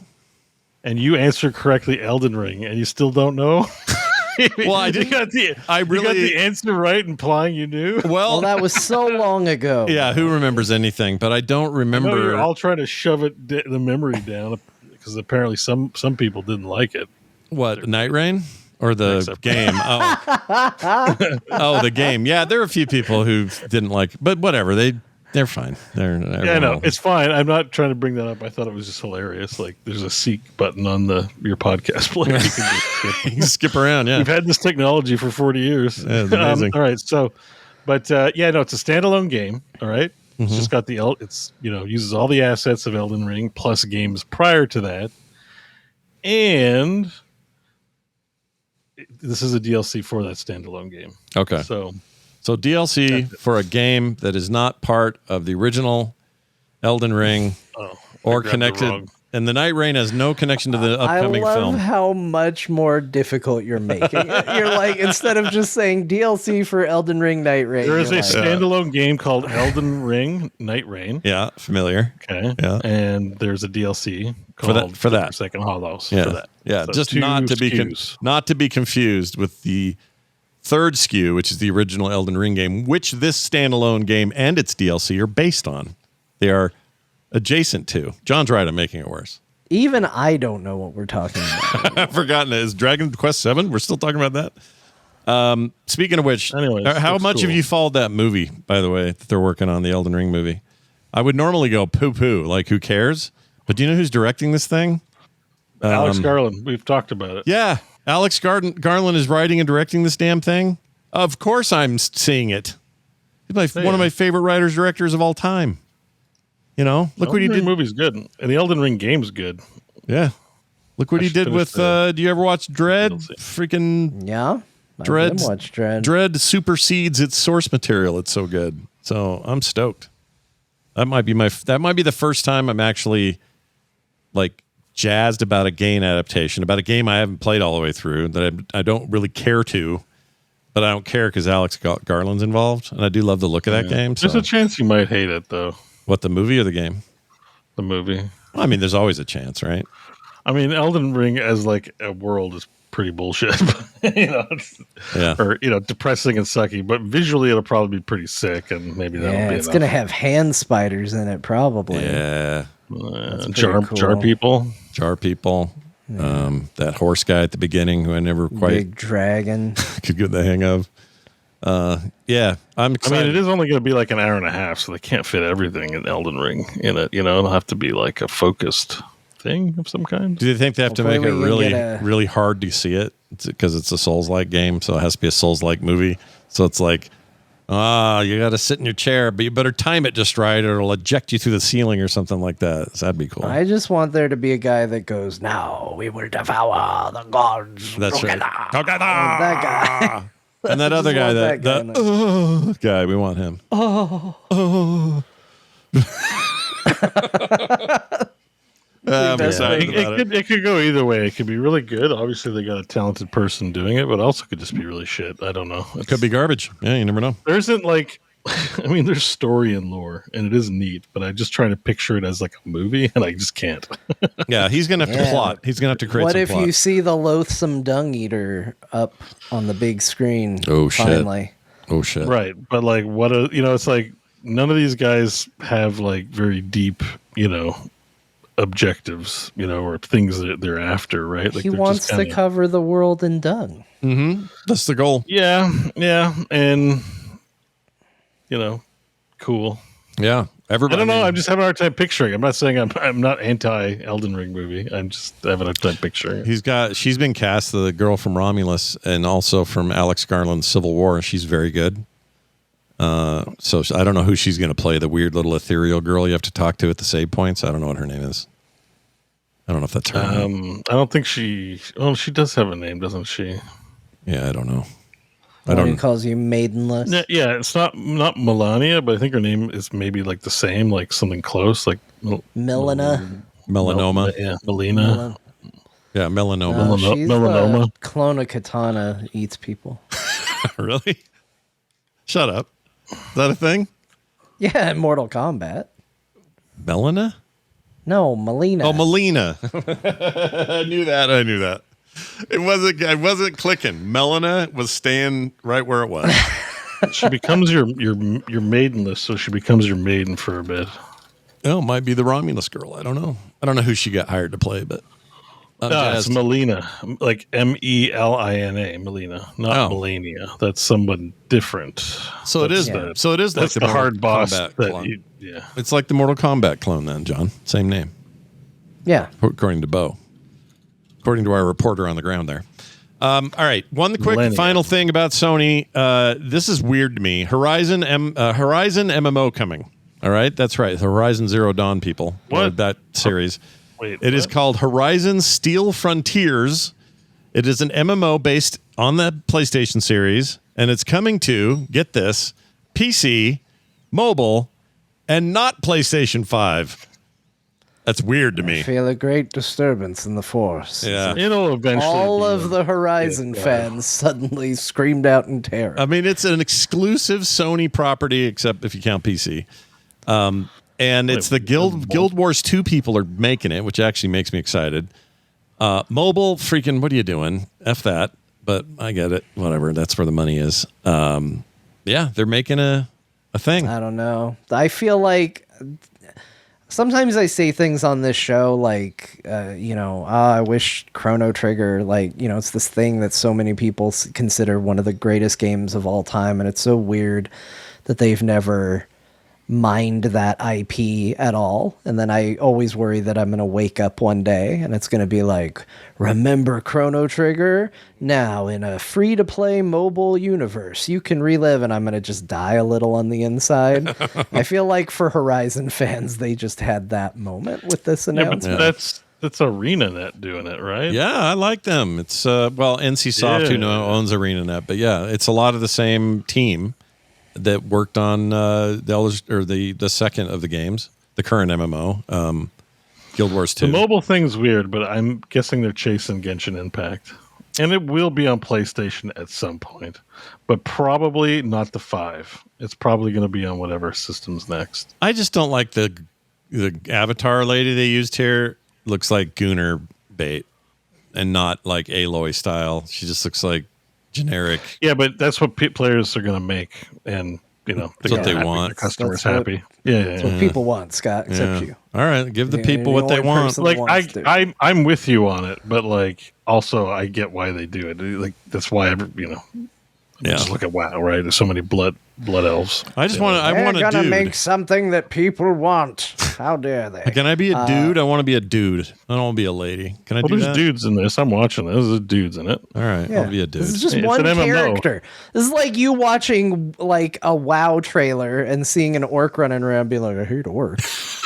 And you answered correctly Elden Ring, and you still don't know? Well, I did. You got the answer right, implying you knew. Well, that was so long ago. Yeah, who remembers anything? But I don't remember. I know you're all trying to shove the memory down because apparently some people didn't like it. What, Night Rain or the game? Oh, the game. Yeah, there are a few people who didn't like, but whatever. They're fine. No, it's fine. I'm not trying to bring that up. I thought it was just hilarious. Like, there's a seek button on your podcast player. You can skip around. Yeah, we've had this technology for 40 years. Yeah, it's amazing. All right, so, but it's a standalone game. All right, it's just got uses all the assets of Elden Ring plus games prior to that, and this is a DLC for that standalone game. Okay, So DLC for a game that is not part of the original Elden Ring or connected. And the Night Rain has no connection to the upcoming film. I love how much more difficult you're making it. You're like, instead of just saying DLC for Elden Ring Night Rain. There is a standalone game called Elden Ring Night Rain. Yeah, familiar. Okay. Yeah. And there's a DLC called for that. Forsaken Hollows. Yeah. For that. Yeah, So just not to be confused with the third SKU, which is the original Elden Ring game, which this standalone game and its DLC are based on. They are adjacent to. John's right, I'm making it worse. Even I don't know what we're talking about. I've forgotten it. Is Dragon Quest 7? We're still talking about that? Speaking of which, how much have you followed that movie, by the way, that they're working on, the Elden Ring movie? I would normally go poo-poo, like who cares? But do you know who's directing this thing? Alex Garland. We've talked about it. Yeah. Alex Garland is writing and directing this damn thing. Of course I'm seeing it. He's one of my favorite writers, directors of all time. You know, look what he did. The movie's good. And the Elden Ring game's good. Yeah. Look what he did with, do you ever watch Dread? Freaking. Yeah. Dread. Watch Dread. Dread supersedes its source material. It's so good. So I'm stoked. That might be the first time I'm actually like jazzed about a game adaptation, about a game I haven't played all the way through, that I don't really care to, but I don't care because Alex Garland's involved, and I do love the look of that game. So. There's a chance you might hate it, though. What, the movie or the game? The movie. Well, I mean, there's always a chance, right? I mean, Elden Ring as like a world is pretty bullshit. Or depressing and sucky, but visually it'll probably be pretty sick, and maybe that'll be it's gonna have hand spiders in it, probably. Yeah. Jar people. That horse guy at the beginning who I never quite big dragon could get the hang of. Yeah, I'm excited. I mean, it is only going to be like an hour and a half, so they can't fit everything in Elden Ring in it. It'll have to be like a focused thing of some kind. Do you think they have to make it really hard to see it because it's a Souls-like game, so it has to be a Souls-like movie? So it's like, you got to sit in your chair, but you better time it just right, or it'll eject you through the ceiling or something like that. So that'd be cool. I just want there to be a guy that goes, "Now we will devour the gods." That's right. That guy. And that other guy, that guy, we want him. It could go either way. It could be really good. Obviously, they got a talented person doing it, but also could just be really shit. I don't know. It could be garbage. Yeah, you never know. There isn't like, I mean, there's story and lore, and it is neat, but I'm just trying to picture it as like a movie, and I just can't. Yeah, he's going to have to plot. He's going to have to create some plot. What if you see the loathsome dung eater up on the big screen? Oh, shit. Finally. Oh, shit. Right, but like, it's like none of these guys have like very deep, objectives, or things that they're after, right? Like he wants to cover the world in dung. Mm-hmm. That's the goal. Yeah, and cool. Yeah, everybody. I don't know. I'm just having a hard time picturing. I'm not saying I'm not anti Elden Ring movie. I'm just having a hard time picturing. She's been cast, the girl from Romulus and also from Alex Garland's Civil War. She's very good. So I don't know who she's going to play. The weird little ethereal girl you have to talk to at the save points. I don't know what her name is. I don't know if that's her name. I don't think she does have a name, doesn't she? Yeah, I don't know. He calls you maidenless. Yeah, it's not Melania, but I think her name is maybe like the same, like something close, like Melina. Melanoma. Yeah, Melina. Yeah, melanoma. She's melanoma. The clone of Katana eats people. Really? Shut up. Is that a thing? Yeah, in Mortal Kombat. Melina? No, Melina. Oh, Melina. I knew that. I wasn't clicking. Melina was staying right where it was. She becomes your maidenless, so she becomes your maiden for a bit. Oh, might be the Romulus girl. I don't know. I don't know who she got hired to play, but it's Melina, like Melina, Melina, not Melania. That's someone different. So it is. So it is. That's like the hard boss. Yeah, it's like the Mortal Kombat clone. Then, John, same name. Yeah, according to BEAU. According to our reporter on the ground there. All right. One quick final thing about Sony. This is weird to me. Horizon MMO coming. All right. That's right. Horizon Zero Dawn people. What? That series. Wait, it is called Horizon Steel Frontiers. It is an MMO based on the PlayStation series. And it's coming to, get this, PC, mobile, and not PlayStation 5. That's weird to me. I feel a great disturbance in the force. Yeah. It'll eventually all of the Horizon fans suddenly screamed out in terror. I mean, it's an exclusive Sony property, except if you count PC. And it's the Guild Wars 2 people are making it, which actually makes me excited. Mobile, freaking, what are you doing? F that. But I get it. Whatever. That's where the money is. Yeah, they're making a thing. I don't know. I feel like sometimes I say things on this show like, I wish Chrono Trigger, it's this thing that so many people consider one of the greatest games of all time. And it's so weird that they've never mined that IP at all. And then I always worry that I'm going to wake up one day and it's going to be like, remember Chrono Trigger? Now in a free-to-play mobile universe, you can relive, and I'm going to just die a little on the inside. I feel like for Horizon fans, they just had that moment with this announcement. Yeah, but that's ArenaNet doing it, right? Yeah, I like them. It's, NCSoft, who owns ArenaNet. But yeah, it's a lot of the same team that worked on the second of the games, the current MMO, Guild Wars 2. The mobile thing's weird, but I'm guessing they're chasing Genshin Impact. And it will be on PlayStation at some point, but probably not the 5. It's probably going to be on whatever system's next. I just don't like the avatar lady they used here. Looks like Gooner bait and not like Aloy style. She just looks like generic. Yeah, but that's what players are going to make, and that's what they want. The customers happy. That's what people want, Scott. Except you. All right, give the people what they want. Like I'm with you on it, but also I get why they do it. Like that's why just look at WoW, right? There's so many blood elves. I just want to. I want to dude. Make something that people want. How dare they? Can I be a dude? I want to be a dude. I don't want to be a lady. Can I do that? There's dudes in this. I'm watching this. There's dudes in it. All right, I'll be a dude. This is just one character. This is like you watching like a WoW trailer and seeing an orc running around and being like, I hate orcs.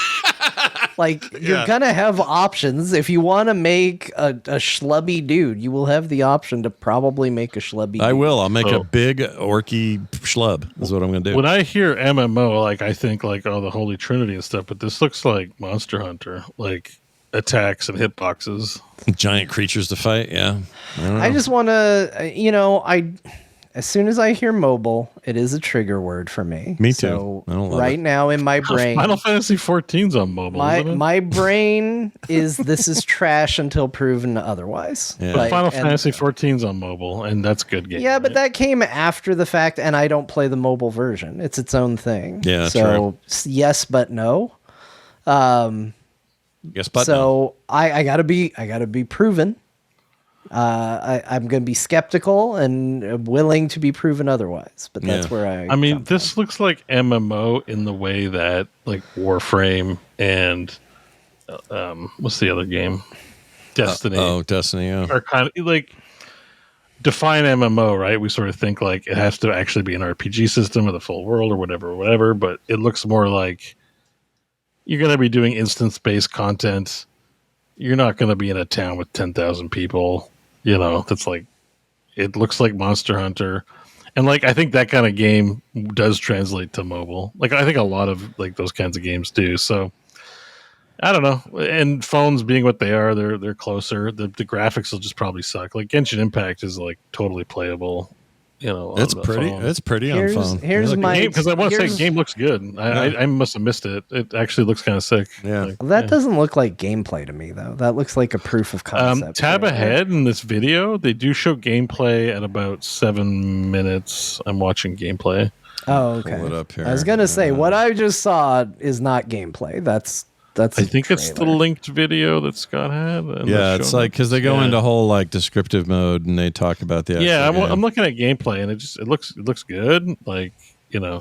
You're gonna have options. If you want to make a schlubby dude, you will have the option to probably make a schlubby dude. I will. I'll make a big orky schlub. Is what I'm gonna do. When I hear MMO, I think the Holy Trinity and stuff, but this looks like Monster Hunter, like attacks and hitboxes. Giant creatures to fight. Yeah. I just want to, as soon as I hear mobile, it is a trigger word for me. Me too. So I don't love right it. now in my brain, Final Fantasy 14's on mobile. Isn't it? my brain is this is trash until proven otherwise. Yeah. But Final Fantasy 14's on mobile, and that's a good game. Yeah, but that came after the fact, and I don't play the mobile version. It's its own thing. Yeah, so yes, but no. Yes, but so I gotta be proven. I'm going to be skeptical and willing to be proven otherwise, but that's where I mean, this looks like MMO in the way that like Warframe and what's the other game? Destiny. Destiny. Yeah. Are kind of like define MMO, right? We sort of think like it has to actually be an RPG system with a full world or whatever. But it looks more like you're going to be doing instance-based content. You're not going to be in a town with 10,000 people. You know, that's like, it looks like Monster Hunter. And like, I think that kind of game does translate to mobile. Like, I think a lot of like those kinds of games do. So I don't know. And phones being what they are, they're closer. The graphics will just probably suck. Like Genshin Impact is like totally playable. You know, it's pretty. Phone. It's pretty on phone. Here's my because I want to say the game looks good. I must have missed it. It actually looks kind of sick. Yeah, like, that doesn't look like gameplay to me though. That looks like a proof of concept. Tab ahead in this video, they do show gameplay at about 7 minutes. I'm watching gameplay. Oh, okay. Pull it up here. I was gonna say what I just saw is not gameplay. That's I think it's the linked video that Scott had. Yeah, it's like because they go into whole like descriptive mode and they talk about the. I'm looking at gameplay and it looks good. Like Yeah,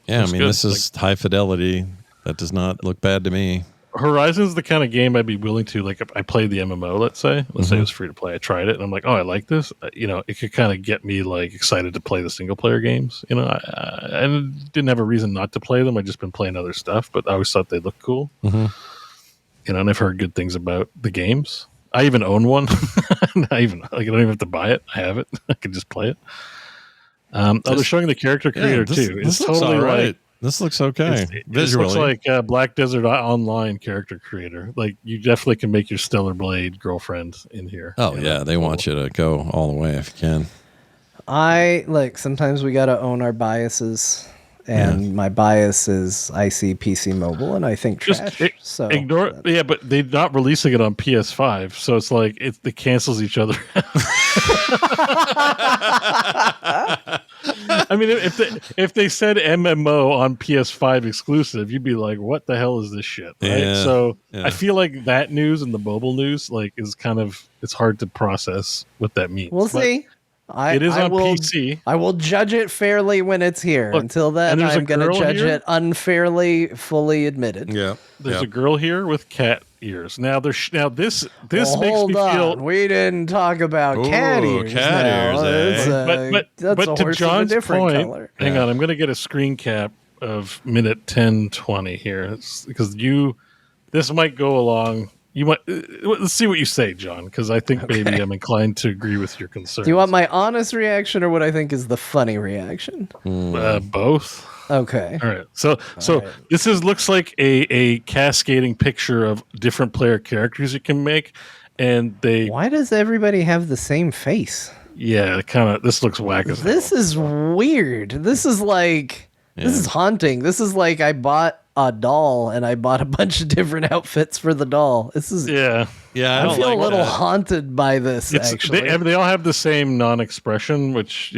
I mean this is high fidelity. That does not look bad to me. Horizon's the kind of game I'd be willing to like. If I played the MMO, let's say it was free to play. I tried it and I'm like, oh, I like this. It could kind of get me like excited to play the single player games. I didn't have a reason not to play them. I just been playing other stuff, but I always thought they looked cool. Mm-hmm. And I've heard good things about the games. I even own one. I don't even have to buy it. I have it. I can just play it. They're showing the character creator too. It's totally right. This looks okay. This looks like Black Desert Online character creator. Like you definitely can make your Stellar Blade girlfriend in here. Oh yeah, they want you to go all the way if you can. Sometimes we got to own our biases. And my bias is I see PC mobile and I think trash. So ignore but they're not releasing it on PS5, so it's like it cancels each other. I mean, if they said MMO on PS5 exclusive, you'd be like, "What the hell is this shit?" Right? Yeah, so I feel like that news and the mobile news is kind of it's hard to process what that means. We'll see. It is on PC. I will judge it fairly when it's here. Look, Until then, I'm going to judge it unfairly, fully admitted. Yeah. There's a girl here with cat ears. Now this makes hold me on. feel. We didn't talk about cat ears. But to John's point, color. Hang on, I'm going to get a screen cap of minute 10:20 here because this might go along. You might let's see what you say, John, because I think maybe I'm inclined to agree with your concerns. Do you want my honest reaction or what I think is the funny reaction? Both. Okay. All right. So this looks like a cascading picture of different player characters you can make, and Why does everybody have the same face? Yeah, this looks whack as hell. This is weird. This is like this is haunting. This is like I bought a doll and I bought a bunch of different outfits for the doll. This is I feel a little haunted by this. Actually, they all have the same non-expression, which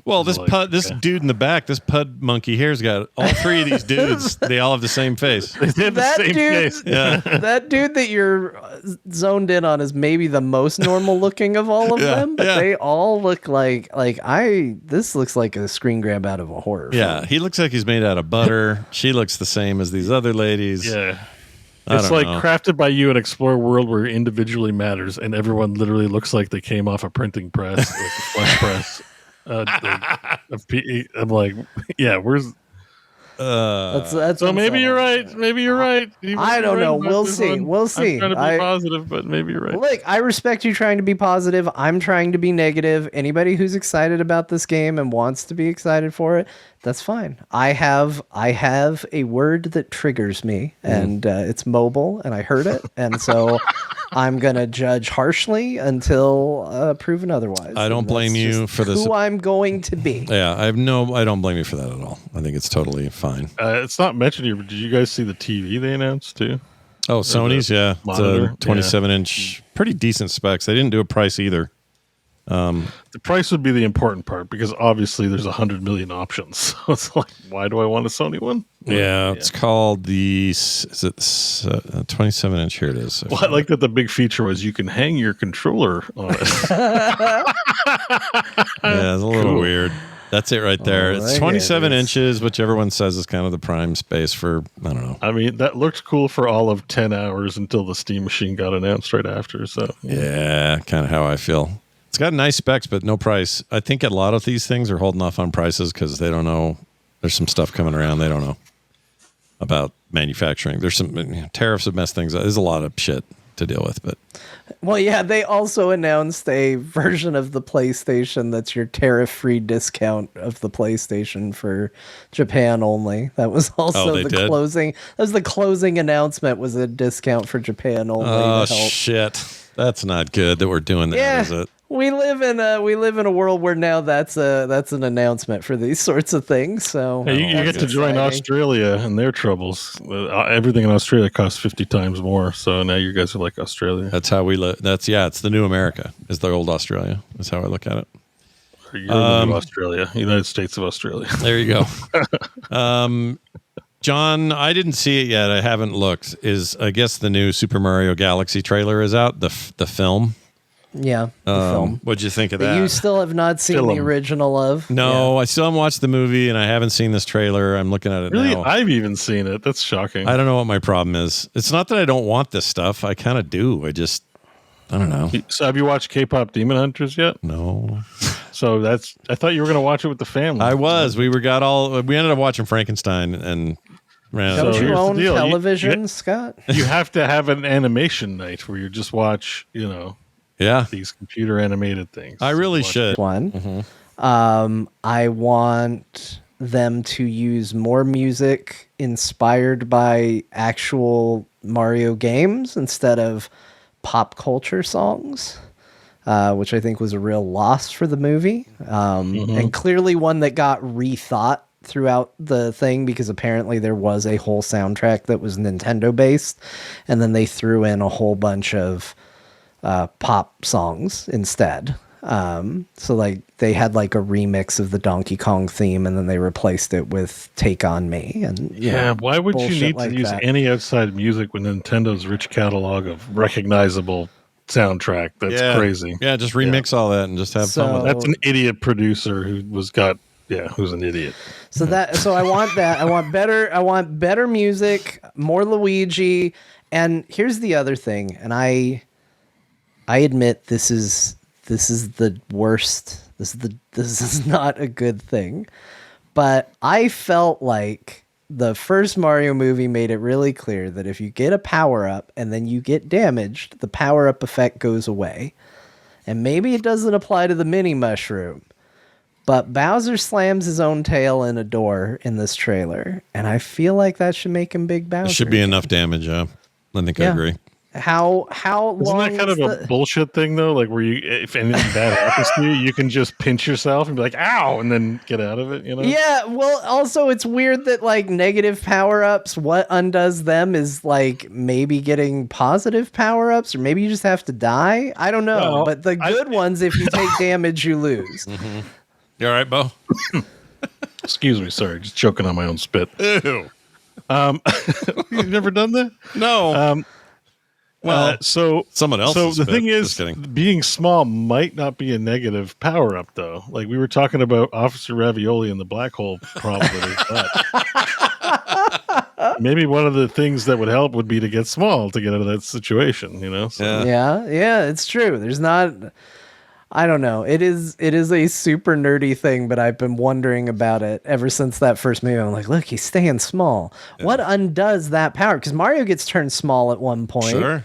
Well, this dude in the back, this pud monkey here's got all three of these dudes. They all have the same face. They have the same face. Yeah, that dude that you're zoned in on is maybe the most normal looking of all of them, but they all look like this looks like a screen grab out of a horror film. He looks like he's made out of butter. She looks the same as these other ladies. Yeah. It's like crafted by you and explore a world where individually matters, and everyone literally looks like they came off a printing press, like a flesh press. I'm like, where's? That's so maybe you're right. Maybe you're right. I don't know. We'll see. We'll see. I'm trying to be positive, but maybe you're right. Look, I respect you trying to be positive. I'm trying to be negative. Anybody who's excited about this game and wants to be excited for it, that's fine. I have a word that triggers me, and it's mobile, and I heard it, and so I'm going to judge harshly until proven otherwise. I don't blame you for this. Who I'm going to be. Yeah, I don't blame you for that at all. I think it's totally fine. It's not mentioned here, but did you guys see the TV they announced too? Oh, Sony's, yeah. Monitor? It's a 27-inch, pretty decent specs. They didn't do a price either. The price would be the important part because obviously there's 100 million options. So it's like, why do I want a Sony one? Yeah, it's called the 27-inch? Here it is. Well, I like that the big feature was you can hang your controller on it. Yeah, it's a little weird. That's it right there. It's 27 inches, which everyone says is kind of the prime space for, I don't know. I mean, that looked cool for all of 10 hours until the Steam Machine got announced right after. So yeah, kind of how I feel. It's got nice specs, but no price. I think a lot of these things are holding off on prices because they don't know. There's some stuff coming around they don't know about manufacturing. There's some tariffs have messed things up. There's a lot of shit to deal with, but well, yeah, they also announced a version of the PlayStation that's your tariff-free discount of the PlayStation for Japan only. That was also closing. That was the closing announcement. Was a discount for Japan only. Oh shit, that's not good that we're doing that, is it? We live in a world where now that's an announcement for these sorts of things. So hey, you get to join Australia and their troubles. Everything in Australia costs 50 times more. So now you guys are like Australia. That's how we live. It's the new America. Is the old Australia? That's how I look at it. You're the new Australia, United States of Australia. There you go. John, I didn't see it yet. I haven't looked. I guess the new Super Mario Galaxy trailer is out. The film. Yeah, the film. What'd you think of that? You still have not seen the original of? No, I still haven't watched the movie, and I haven't seen this trailer. I'm looking at it really? now. I've even seen it. That's shocking. I don't know what my problem is. It's not that I don't want this stuff. I kind of do. I don't know. So have you watched K-Pop Demon Hunters yet? No. So I thought you were going to watch it with the family. I was. We ended up watching Frankenstein and don't you own television, Scott? You have to have an animation night where you just watch, these computer animated things. I really should. One. Mm-hmm. I want them to use more music inspired by actual Mario games instead of pop culture songs, which I think was a real loss for the movie. And clearly one that got rethought throughout the thing because apparently there was a whole soundtrack that was Nintendo based, and then they threw in a whole bunch of pop songs instead. So like they had like a remix of the Donkey Kong theme, and then they replaced it with Take On Me. And why would you need to use any outside music with Nintendo's rich catalog of recognizable soundtrack? That's crazy. Yeah, just remix all that and just have fun with it. That's an idiot producer who's an idiot. So I want that. I want better music, more Luigi. And here's the other thing, and I admit this is the worst. This is not a good thing. But I felt like the first Mario movie made it really clear that if you get a power-up and then you get damaged, the power-up effect goes away. And maybe it doesn't apply to the mini mushroom. But Bowser slams his own tail in a door in this trailer, and I feel like that should make him Big Bowser. There should be enough damage, I think I agree. How long isn't that kind of a bullshit thing though? Like where if anything bad happens to you, you can just pinch yourself and be like, "Ow," and then get out of it. Yeah. Well, also it's weird that like negative power ups, what undoes them is like maybe getting positive power ups, or maybe you just have to die. I don't know. Well, but the good ones, if you take damage, you lose. Mm-hmm. You all right, Bo? Excuse me, sorry, just choking on my own spit. Ew. You've never done that? No. Someone else. So the thing is, being small might not be a negative power up, though. Like we were talking about Officer Ravioli and the black hole problem with his butt. Maybe one of the things that would help would be to get small to get out of that situation. So. Yeah, it's true. There's not. I don't know. It is a super nerdy thing, but I've been wondering about it ever since that first movie. I'm like, look, he's staying small. Yeah. What undoes that power? Because Mario gets turned small at one point. Sure.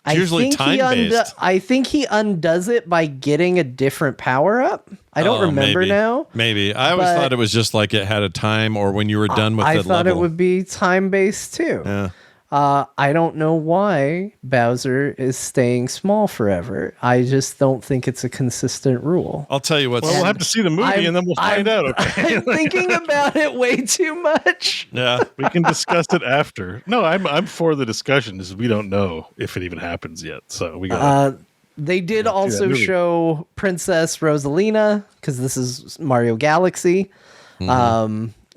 It's usually time-based. I think he undoes it by getting a different power-up. I don't remember now. Maybe. I always thought it was just like it had a time or when you were done with the level. I thought it would be time-based too. Yeah. I don't know why Bowser is staying small forever. I just don't think it's a consistent rule. I'll tell you what. Well, we'll have to see the movie and then we'll find out. Okay? I'm thinking about it way too much. Yeah, we can discuss it after. No, I'm for the discussion. Is we don't know if it even happens yet, so we got. They did also show Princess Rosalina because this is Mario Galaxy.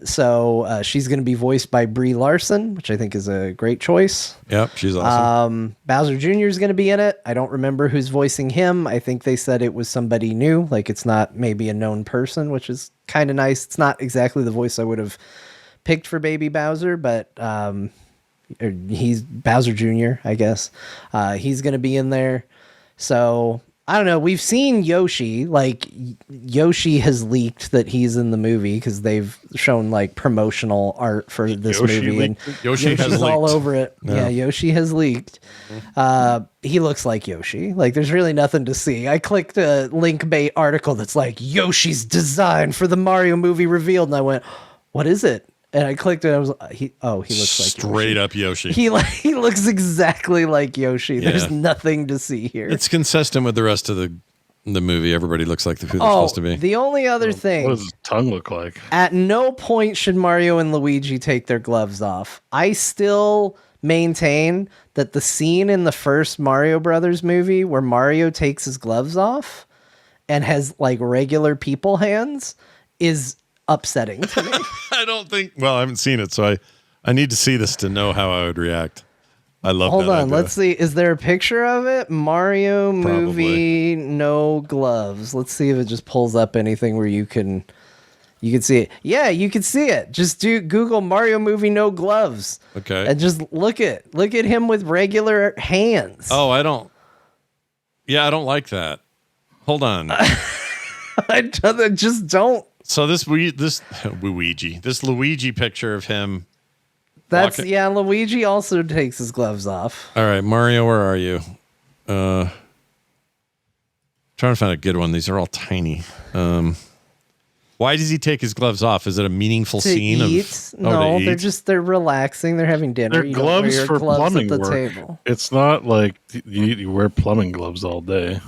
So she's going to be voiced by Brie Larson, which I think is a great choice. Yep, she's awesome. Bowser Jr. is going to be in it. I don't remember who's voicing him. I think they said it was somebody new, like it's not maybe a known person, which is kind of nice. It's not exactly the voice I would have picked for Baby Bowser, but he's Bowser Jr., I guess. He's going to be in there. So I don't know. We've seen Yoshi. Like Yoshi has leaked that he's in the movie because they've shown like promotional art for this movie, and Yoshi's all over it. Yeah, Yoshi has leaked. He looks like Yoshi. Like there's really nothing to see. I clicked a link bait article that's like Yoshi's design for the Mario movie revealed, and I went, "What is it?" And I clicked it. I was he looks like straight up Yoshi. He looks exactly like Yoshi. Yeah. There's nothing to see here. It's consistent with the rest of the movie. Everybody looks like who they're supposed to be. The only other thing. What does his tongue look like? At no point should Mario and Luigi take their gloves off. I still maintain that the scene in the first Mario Brothers movie where Mario takes his gloves off and has like regular people hands is upsetting to me. I don't think. Well, I haven't seen it, so I need to see this to know how I would react. I love. Hold on, let's see. Is there a picture of it? Mario movie, no gloves. Let's see if it just pulls up anything where you can see it. Yeah, you can see it. Just Google Mario movie, no gloves. Okay, and just look at him with regular hands. Oh, I don't. Yeah, I don't like that. Hold on. I just don't. So this Luigi picture of him. That's walking. Yeah. Luigi also takes his gloves off. All right, Mario, where are you? Trying to find a good one. These are all tiny. Why does he take his gloves off? Is it a meaningful scene? No, they're relaxing. They're having dinner. They're gloves for plumbing work. Table. It's not like you wear plumbing gloves all day.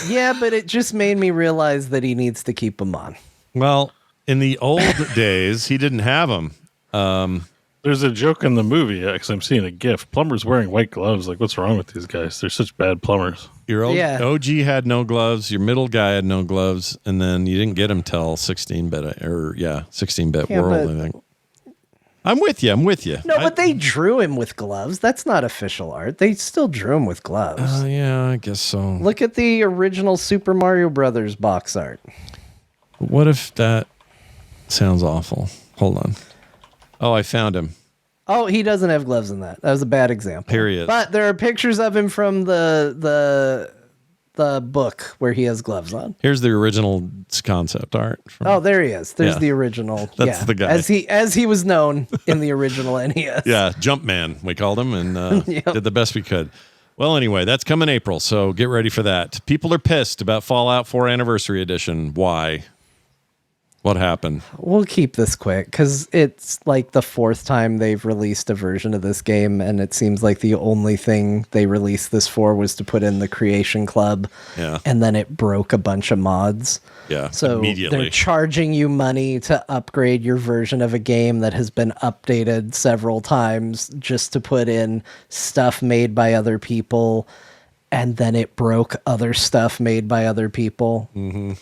Yeah, but it just made me realize that he needs to keep them on. Well, in the old days, he didn't have them. There's a joke in the movie, because I'm seeing a GIF. Plumbers wearing white gloves. Like, what's wrong with these guys? They're such bad plumbers. Your OG had no gloves. Your middle guy had no gloves. And then you didn't get them till 16-bit, 16-bit world, I think. I'm with you. No, but they drew him with gloves. That's not official art. They still drew him with gloves. Yeah, I guess so. Look at the original Super Mario Brothers box art. What if that sounds awful? Hold on. Oh, I found him. Oh, he doesn't have gloves in that. That was a bad example. Period. But there are pictures of him from the book where he has gloves on. Here's the original concept art. There he is. There's the original. That's the guy. As he was known in the original NES. Yeah, Jumpman, we called him, and did the best we could. Well, anyway, that's coming April, so get ready for that. People are pissed about Fallout 4 Anniversary Edition. Why? What happened? We'll keep this quick because it's like the fourth time they've released a version of this game, and it seems like the only thing they released this for was to put in the Creation Club. Yeah. And then it broke a bunch of mods. Yeah. So they're charging you money to upgrade your version of a game that has been updated several times just to put in stuff made by other people, and then it broke other stuff made by other people. Mm-hmm.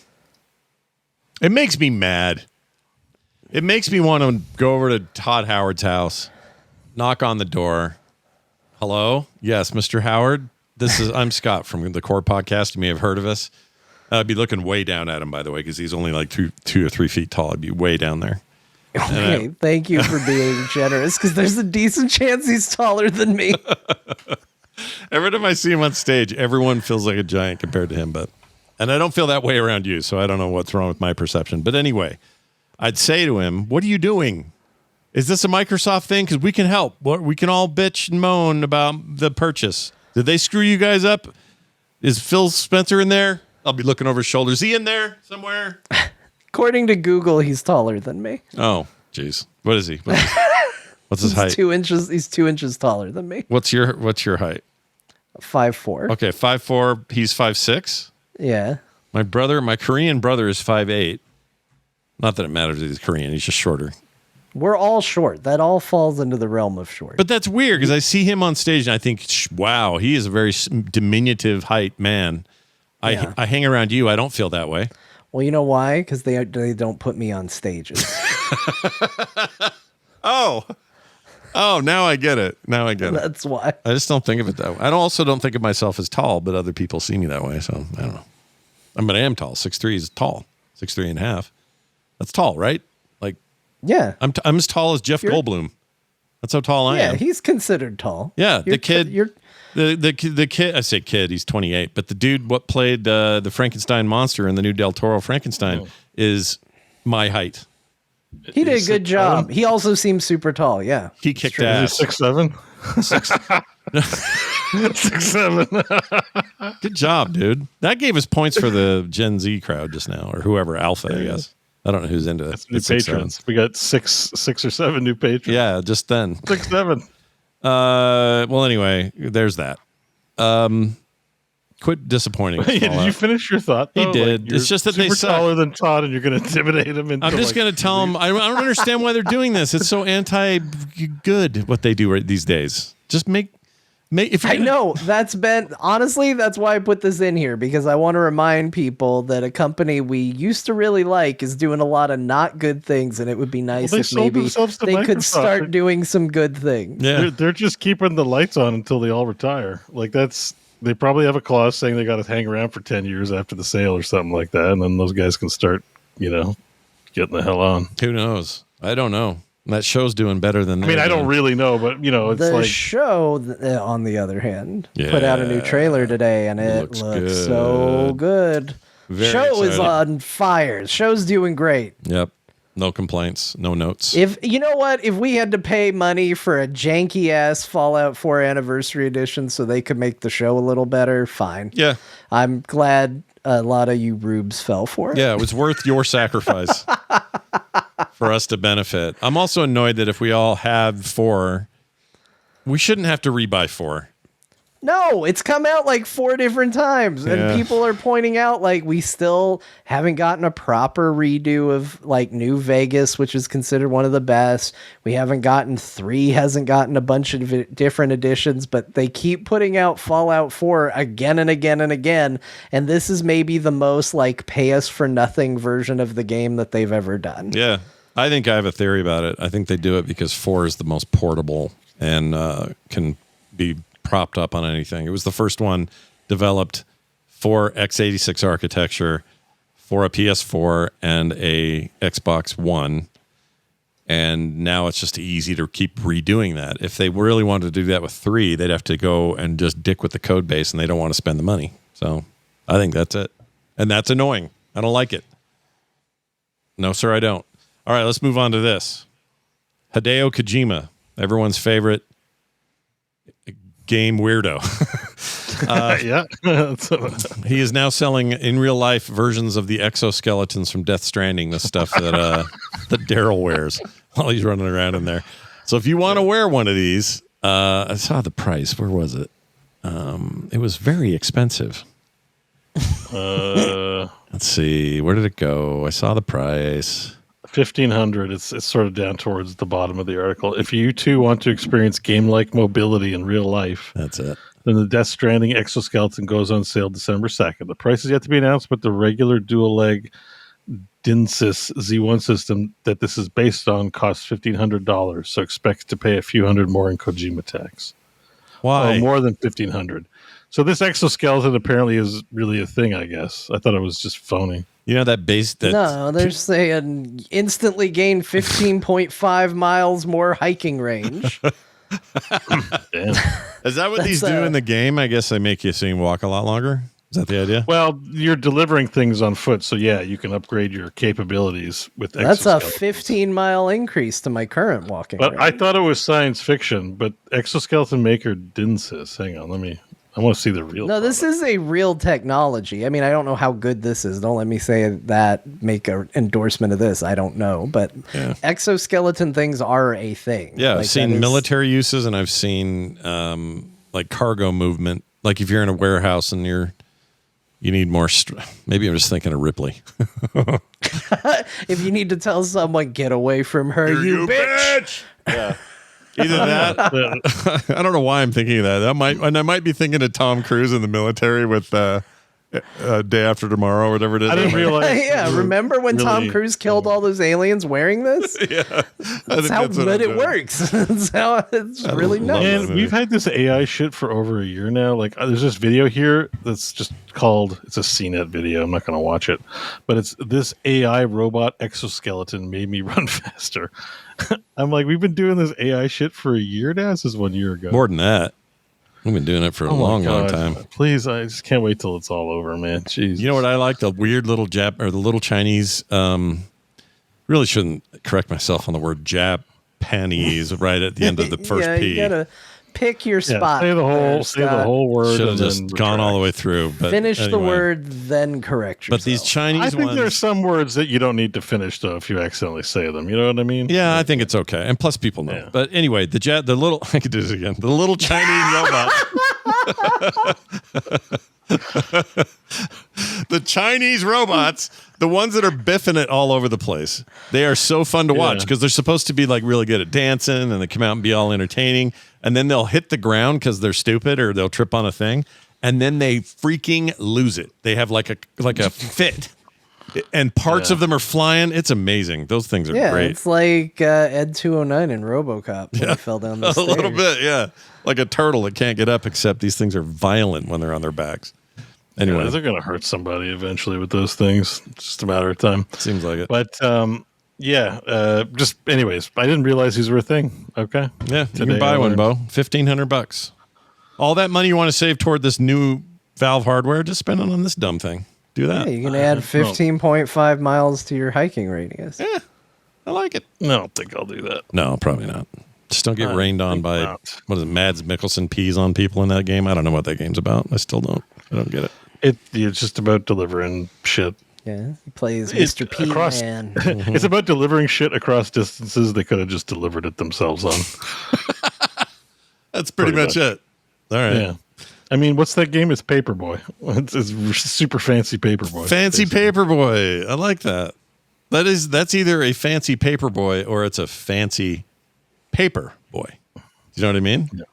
It makes me mad. It makes me want to go over to Todd Howard's house, knock on the door. Hello? Yes, Mr. Howard. I'm Scott from the Core Podcast. You may have heard of us. I'd be looking way down at him, by the way, because he's only like 2 or 3 feet tall. I'd be way down there. Okay, thank you for being generous, because there's a decent chance he's taller than me. Every time I see him on stage, everyone feels like a giant compared to him, and I don't feel that way around you, so I don't know what's wrong with my perception. But anyway, I'd say to him, what are you doing? Is this a Microsoft thing? Because we can help. We can all bitch and moan about the purchase. Did they screw you guys up? Is Phil Spencer in there? I'll be looking over his shoulder. Is he in there somewhere? According to Google, he's taller than me. Oh, jeez. What is he? What's his height? 2 inches. He's 2 inches taller than me. What's your height? 5'4". Okay, 5'4". He's 5'6". Yeah. My Korean brother is 5'8". Not that it matters that he's Korean. He's just shorter. We're all short. That all falls into the realm of short. But that's weird because I see him on stage and I think, wow, he is a very diminutive height man. Yeah. I hang around you. I don't feel that way. Well, you know why? Because they don't put me on stages. Oh, now I get it. That's why. I just don't think of it that way. I also don't think of myself as tall, but other people see me that way. So I don't know. I am tall. 6'3" is tall. 6'3 and a half. That's tall, right? Like, yeah. I'm as tall as Jeff Goldblum. That's how tall I am. Yeah, he's considered tall. Yeah, the kid. The kid. I say kid. He's 28, but the dude what played the Frankenstein monster in the new Del Toro Frankenstein is my height. He did a good job. He also seems super tall. Yeah, he kicked ass. Is he 6'7"? 6'7". Good job, dude. That gave us points for the Gen Z crowd just now, or whoever Alpha, I guess. I don't know who's into it. New patrons. We got six or seven new patrons. Yeah, just then. 6, 7. Well, anyway, there's that. Quit disappointing. Did you finish your thought? Though? He did. Like, it's just that they suck. Taller than Todd, and you're going to intimidate him. I'm just going to tell him. I don't understand why they're doing this. It's so anti-good what they do these days. Just make. If I know that's why I put this in here, because I want to remind people that a company we used to really like is doing a lot of not good things, and it would be nice if maybe they could start doing some good things. Yeah, they're just keeping the lights on until they all retire. Like they probably have a clause saying they got to hang around for 10 years after the sale or something like that, and then those guys can start, getting the hell on. Who knows? I don't know. That show's doing better than. I don't really know, but it's the like show. On the other hand, put out a new trailer today, and it looks so good. Show is on fire. Show's doing great. Yep. No complaints. No notes. If we had to pay money for a janky ass Fallout 4 Anniversary Edition so they could make the show a little better, fine. Yeah. I'm glad a lot of you rubes fell for it. Yeah, it was worth your sacrifice for us to benefit. I'm also annoyed that if we all have 4, we shouldn't have to rebuy 4. No, it's come out like 4 different times, and people are pointing out like we still haven't gotten a proper redo of like New Vegas, which is considered one of the best. We haven't gotten 3, hasn't gotten a bunch of different editions, but they keep putting out Fallout 4 again and again and again, and this is maybe the most like pay us for nothing version of the game that they've ever done. Yeah, I think I have a theory about it. I think they do it because 4 is the most portable and can be propped up on anything. It was the first one developed for x86 architecture for a PS4 and a Xbox One, and now it's just easy to keep redoing that. If they really wanted to do that with 3, they'd have to go and just dick with the code base, and they don't want to spend the money. So I think that's it, and that's annoying. I don't like it. No, sir, I don't. All right, let's move on to this. Hideo Kojima, everyone's favorite game weirdo. Yeah. He is now selling in real life versions of the exoskeletons from Death Stranding, the stuff that Daryl wears while he's running around in there. So if you want to wear one of these, I saw the price. Where was it? It was very expensive. Let's see. Where did it go? I saw the price. 1,500. It's sort of down towards the bottom of the article. If you too want to experience game-like mobility in real life, that's it. Then the Death Stranding exoskeleton goes on sale December 2nd. The price is yet to be announced, but the regular dual-leg Dinsys Z1 system that this is based on costs $1,500. So expect to pay a few hundred more in Kojima tax. Why? Oh, more than $1,500. So this exoskeleton apparently is really a thing, I guess. I thought it was just phony. You know that base? No, they're saying instantly gain 15.5 miles more hiking range. Damn. Is that what these do in the game? I guess they make you see him walk a lot longer. Is that the idea? Well, you're delivering things on foot, so yeah, you can upgrade your capabilities with That's a 15-mile increase to my current walking But range. I thought it was science fiction, but exoskeleton maker Dinsys. Hang on, let me I want to see the real. No, product. this is a real technology. I mean, I don't know how good this is. Don't let me say that. Make an endorsement of this. I don't know, but exoskeleton things are a thing. Yeah, I've seen military uses, and I've seen like cargo movement. Like if you're in a warehouse and you need more. Maybe I'm just thinking of Ripley. If you need to tell someone, get away from her, you bitch. Yeah. Either that. I don't know why I'm thinking of that. And I might be thinking of Tom Cruise in the military with Day After Tomorrow or whatever it is. I didn't realize. Yeah, remember when Tom Cruise killed all those aliens wearing this? Yeah, that's how good it works. That's how it's really nice. And we've had this AI shit for over a year now. Like, there's this video here that's just called. It's a CNET video. I'm not going to watch it, but it's this AI robot exoskeleton made me run faster. I'm like, we've been doing this AI shit for a year now. This is 1 year ago. More than that. We've been doing it for a long time. Please, I just can't wait till it's all over, man. Jeez. You know what I like? The weird little the little Chinese. Really shouldn't correct myself on the word Japanese right at the end of the first P. You gotta pick your spot. Say the whole word. Should have just gone all the way through. But finish the word, then correct yourself. But these Chinese ones. I think there's some words that you don't need to finish though if you accidentally say them. You know what I mean? Yeah, I think it's okay. And plus, people know. Yeah. But anyway, the little I could do this again. The little Chinese robot. The Chinese robots, the ones that are biffing it all over the place. They are so fun to watch because they're supposed to be like really good at dancing and they come out and be all entertaining. And then they'll hit the ground because they're stupid or they'll trip on a thing. And then they freaking lose it. They have like a fit. And parts of them are flying. It's amazing. Those things are great. It's like Ed 209 in RoboCop when he fell down the stairs. A little bit, yeah. Like a turtle that can't get up, except these things are violent when they're on their backs. Anyway. They're going to hurt somebody eventually with those things. It's just a matter of time. Seems like it. But, just anyways, I didn't realize these were a thing. Okay. Yeah, you can buy one, Bo. $1,500. All that money you want to save toward this new Valve hardware, just spend it on this dumb thing. Do that. Yeah, you can add 15.5 miles to your hiking radius. Yeah, I like it. No, I don't think I'll do that. No, probably not. Just don't get rained on by, what is it, Mads Mikkelsen pees on people in that game. I don't know what that game's about. I still don't. I don't get it. It's just about delivering shit. Yeah, he plays Mr. P Man. It's about delivering shit across distances they could have just delivered it themselves on. That's pretty much it. All right. Yeah. I mean, what's that game? It's Paperboy. It's super fancy Paperboy. Fancy Paperboy. I like that. That's either a fancy Paperboy or it's a fancy paper boy. You know what I mean? Yeah.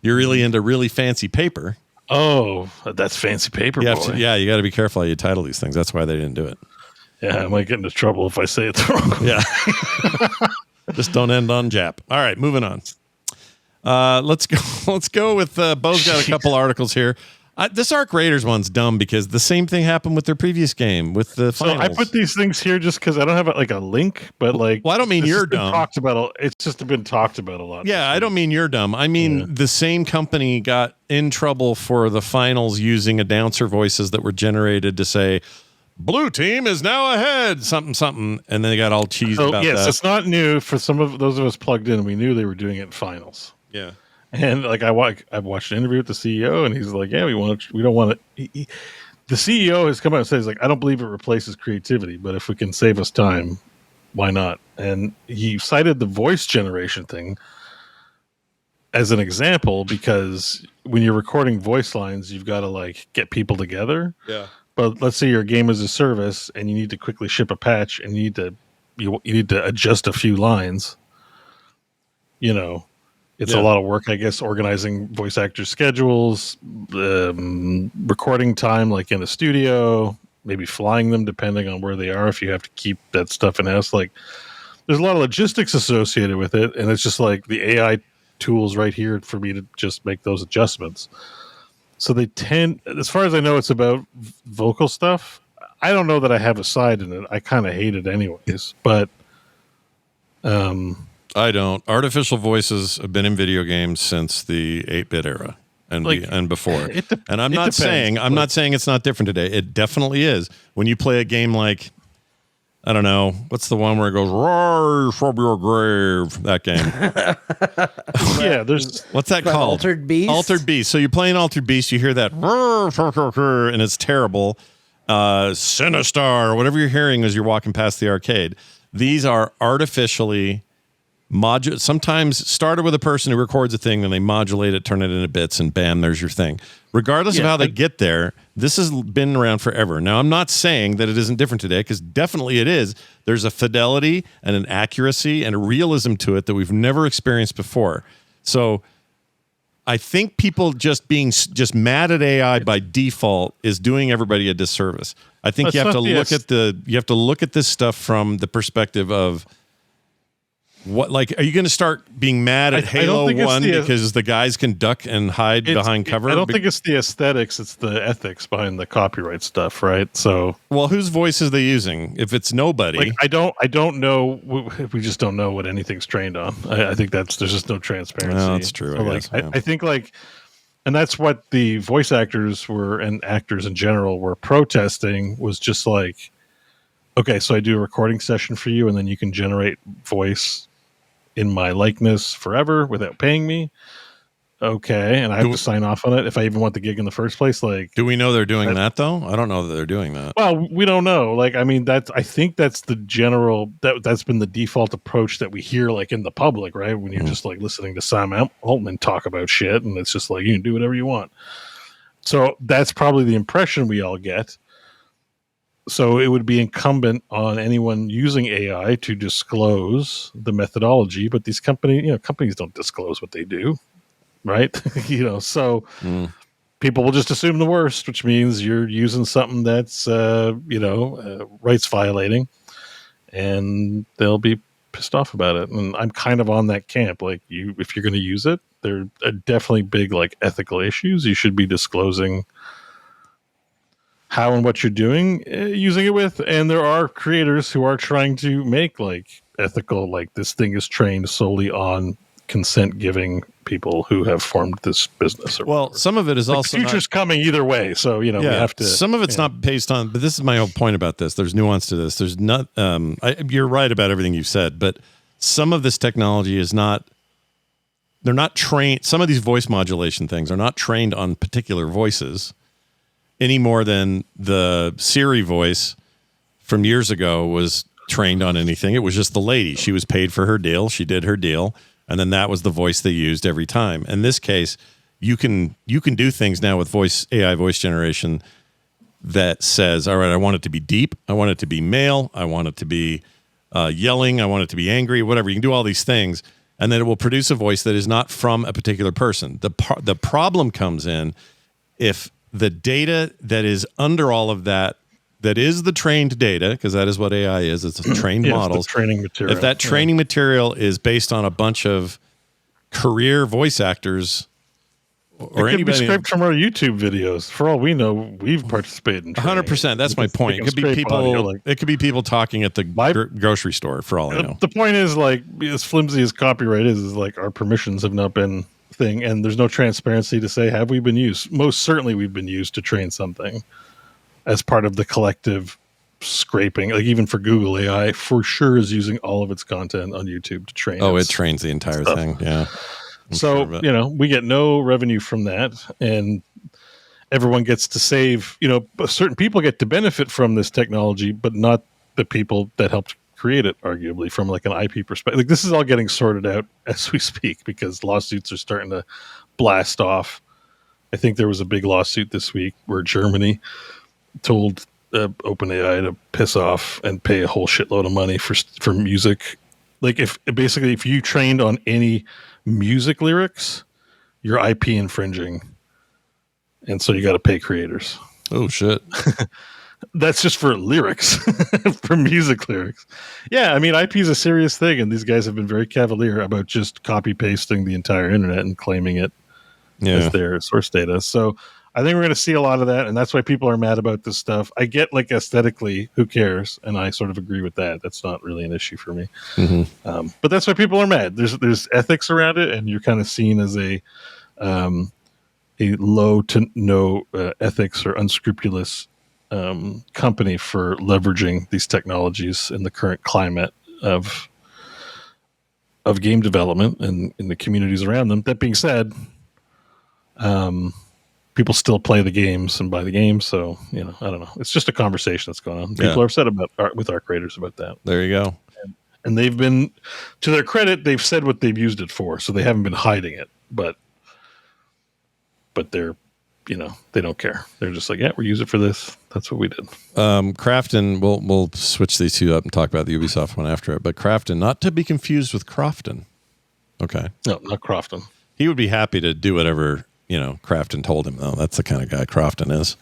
You're really into really fancy paper. Oh, that's fancy Paperboy. You got to be careful how you title these things. That's why they didn't do it. Yeah, I might get into trouble if I say it the wrong way. Yeah. Just don't end on Jap. All right, moving on. Let's go with Bo's got a couple articles here. This Arc Raiders one's dumb because the same thing happened with their previous game with the finals. So I put these things here just because I don't have a link, but well, I don't mean you're dumb. It's just been talked about a lot. Yeah, I don't mean you're dumb. I mean the same company got in trouble for the finals using announcer voices that were generated to say, "Blue team is now ahead," something, and then they got all cheesed about that. Yes, it's not new for some of those of us plugged in. We knew they were doing it in finals. Yeah. And I've watched an interview with the CEO, and he's like, "Yeah, we don't want it." The CEO has come out and says, "I don't believe it replaces creativity, but if we can save us time, why not?" And he cited the voice generation thing as an example because when you're recording voice lines, you've got to get people together. Yeah. But let's say your game is a service, and you need to quickly ship a patch, and you need to adjust a few lines. It's a lot of work, I guess, organizing voice actors' schedules, recording time, like in a studio, maybe flying them depending on where they are. If you have to keep that stuff in house, there's a lot of logistics associated with it, and it's just the AI tools right here for me to just make those adjustments. So they tend, as far as I know, it's about vocal stuff. I don't know that I have a side in it. I kind of hate it anyways, but I don't. Artificial voices have been in video games since the 8-bit era and before. And I'm not saying it's not different today. It definitely is. When you play a game like I don't know. What's the one where it goes, "Rise from your grave"? That game. Yeah, there's... What's that called? Altered Beast? Altered Beast. So you're playing Altered Beast, you hear that, and it's terrible. Sinister, or whatever you're hearing as you're walking past the arcade. These are artificially sometimes started with a person who records a thing, then they modulate it, turn it into bits, and bam, there's your thing. Regardless of how they get there, this has been around forever. Now, I'm not saying that it isn't different today, because definitely it is. There's a fidelity and an accuracy and a realism to it that we've never experienced before. So I think people just being just mad at AI by default is doing everybody a disservice. I think you have to look at this stuff from the perspective of, what, like, are you going to start being mad at Halo 1 because the guys can duck and hide behind cover? I don't think it's the aesthetics, it's the ethics behind the copyright stuff, right? So, well, whose voice is they using? If it's nobody, like, I don't know. We just don't know what anything's trained on. I think there's just no transparency. No, that's true. So, I think, like, and that's what the voice actors were, and actors in general were protesting, was just like, okay, so I do a recording session for you, and then you can generate voice in my likeness forever without paying me. Okay, and I have to sign off on it if I even want the gig in the first place. Like, do we know they're doing that though? I don't know that they're doing that. Well, we don't know. Like, I mean, I think that's the general, that's been the default approach that we hear, like, in the public, right? When you're just like listening to Sam Altman talk about shit, and it's just like, you can do whatever you want. So that's probably the impression we all get. So it would be incumbent on anyone using AI to disclose the methodology, but these companies don't disclose what they do, right? So people will just assume the worst, which means you're using something that's rights violating, and they'll be pissed off about it. And I'm kind of on that camp. Like, if you're going to use it, there are definitely big, like, ethical issues. You should be disclosing how and what you're doing, using it with. And there are creators who are trying to make, like, ethical, like, this thing is trained solely on consent giving people who have formed this business. Well, some of it is, like, also the future's coming either way. So, we have to. Some of it's not based on, but this is my whole point about this. There's nuance to this. There's not, you're right about everything you've said, but some of this technology is not, they're not trained. Some of these voice modulation things are not trained on particular voices any more than the Siri voice from years ago was trained on anything. It was just the lady. She was paid for her deal. She did her deal. And then that was the voice they used every time. In this case, you can do things now with AI voice generation that says, all right, I want it to be deep. I want it to be male. I want it to be yelling. I want it to be angry, whatever. You can do all these things. And then it will produce a voice that is not from a particular person. The problem comes in if the data that is under all of that is the trained data, because that is what AI is. It's a trained models. The training material. If that training material is based on a bunch of career voice actors, or it could be scraped from our YouTube videos. For all we know, we've participated in 100%. That's my point. It could be people. Audio, it could be people talking at the grocery store. For all I know, the point is, like, as flimsy as copyright is like, our permissions have not been thing, and there's no transparency to say, have we been used? Most certainly we've been used to train something as part of the collective scraping. Like, even for Google, AI for sure is using all of its content on YouTube to train. It trains the entire thing. Yeah. So, we get no revenue from that, and everyone gets to save, certain people get to benefit from this technology, but not the people that helped create it, arguably, from, like, an IP perspective. Like, this is all getting sorted out as we speak, because lawsuits are starting to blast off. I think there was a big lawsuit this week where Germany told OpenAI to piss off and pay a whole shitload of money for music. Like, if you trained on any music lyrics, you're IP infringing, and so you got to pay creators. Oh shit. That's just for lyrics, for music lyrics. Yeah, I mean, IP is a serious thing, and these guys have been very cavalier about just copy pasting the entire internet and claiming it as their source data. So I think we're going to see a lot of that, and that's why people are mad about this stuff. I get, like, aesthetically, who cares? And I sort of agree with that. That's not really an issue for me. Mm-hmm. But that's why people are mad. There's ethics around it, and you're kind of seen as a low to no ethics or unscrupulous company for leveraging these technologies in the current climate of game development and in the communities around them. That being said, people still play the games and buy the games. So, I don't know. It's just a conversation that's going on. People are upset with our creators about that. There you go. And they've been, to their credit, they've said what they've used it for. So they haven't been hiding it, but they're, they don't care. They're just like, yeah, we use it for this. That's what we did. Krafton, we'll switch these two up and talk about the Ubisoft one after it. But Krafton, not to be confused with Krafton. Okay. No, not Krafton. He would be happy to do whatever, Krafton told him, though. That's the kind of guy Krafton is.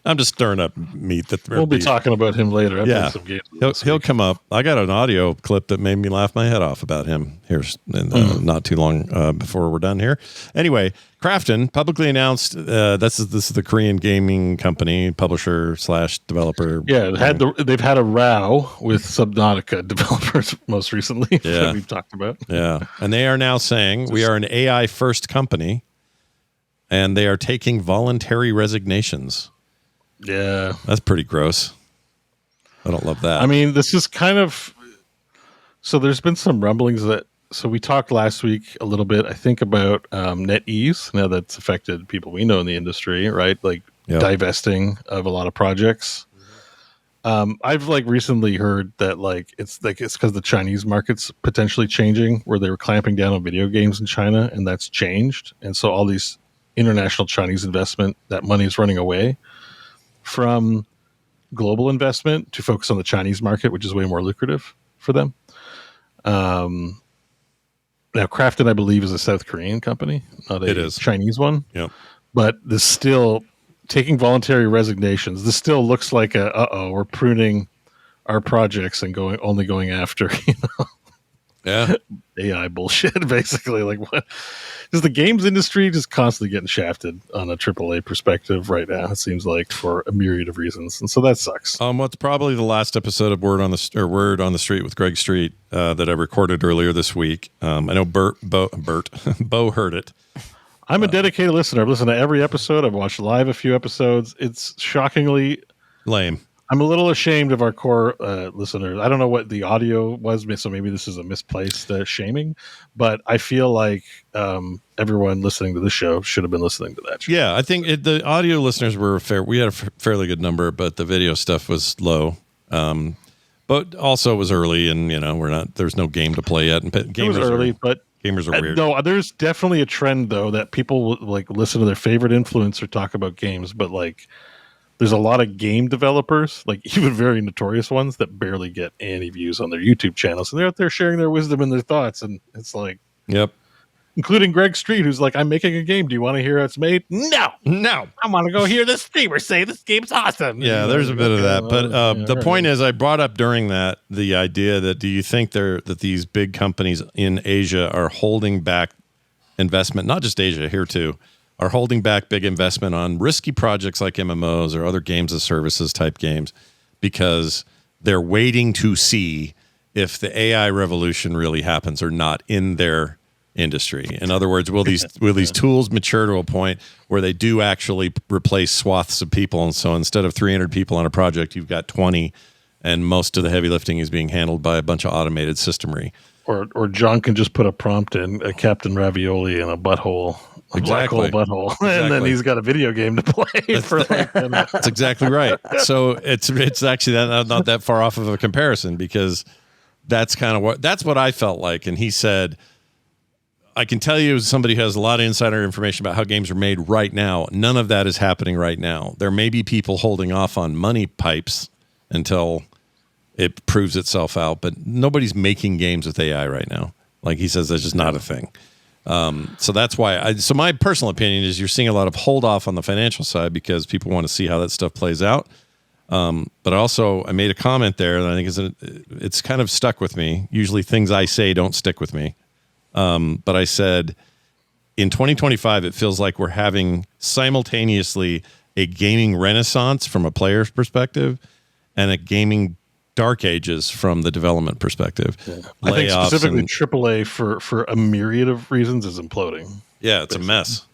I'm just stirring up meat. We'll be talking about him later. Yeah, some games he'll come up. I got an audio clip that made me laugh my head off about him here not too long before we're done here. Anyway, Krafton publicly announced this is the Korean gaming company, publisher / developer. Yeah, they've had a row with Subnautica developers most recently that we've talked about. Yeah, and they are now saying we are an AI first company, and they are taking voluntary resignations. Yeah. That's pretty gross. I don't love that. I mean, this is kind of... So there's been some rumblings that... So we talked last week a little bit, I think, about NetEase. Now that's affected people we know in the industry, right? Like divesting of a lot of projects. I've recently heard that it's because the Chinese market's potentially changing, where they were clamping down on video games in China, and that's changed. And so all these international Chinese investment, that money is running away from global investment to focus on the Chinese market, which is way more lucrative for them. Now, Krafton, I believe, is a South Korean company, not a Chinese one. Yeah. But this still taking voluntary resignations. This still looks like we're pruning our projects and only going after AI bullshit. Basically, what? Is the games industry just constantly getting shafted on a AAA perspective right now? It seems like for a myriad of reasons, and so that sucks. What's probably the last episode of Word on the Street with Greg Street that I recorded earlier this week. I know Bo heard it. I'm a dedicated listener. I've listened to every episode. I've watched live a few episodes. It's shockingly lame. I'm a little ashamed of our core listeners. I don't know what the audio was, so maybe this is a misplaced shaming, but I feel like everyone listening to this show should have been listening to that show. Yeah, I think the audio listeners were fair. We had a fairly good number, but the video stuff was low. But also it was early, and there's no game to play yet. And it was early, but gamers are weird. No, there's definitely a trend though that people listen to their favorite influencer talk about games, but there's a lot of game developers, even very notorious ones, that barely get any views on their YouTube channels. And they're out there sharing their wisdom and their thoughts. And it's yep. Including Greg Street, who's I'm making a game. Do you want to hear how it's made? No. I want to go hear this streamer say this game's awesome. Yeah, there's a bit of that. But the point is, I brought up during that the idea that do you think that these big companies in Asia are holding back investment, not just Asia, here too, are holding back big investment on risky projects like MMOs or other games as services type games because they're waiting to see if the AI revolution really happens or not in their industry. In other words, will these tools mature to a point where they do actually replace swaths of people? And so instead of 300 people on a project, you've got 20, and most of the heavy lifting is being handled by a bunch of automated systemry. Or John can just put a prompt in a Captain Ravioli in a butthole. Black hole butthole, and then he's got a video game to play. That's exactly right. So it's actually not that far off of a comparison, because that's what I felt like. And he said, I can tell you, as somebody who has a lot of insider information about how games are made right now, none of that is happening right now. There may be people holding off on money pipes until it proves itself out, but nobody's making games with AI right now. He says, that's just not a thing. So that's why so my personal opinion is you're seeing a lot of hold off on the financial side because people want to see how that stuff plays out. But also I made a comment there that I think it's kind of stuck with me. Usually things I say don't stick with me. But I said in 2025, it feels like we're having simultaneously a gaming renaissance from a player's perspective and a gaming dark ages from the development perspective. Yeah. I think specifically AAA for a myriad of reasons is imploding. Yeah, it's basically a mess.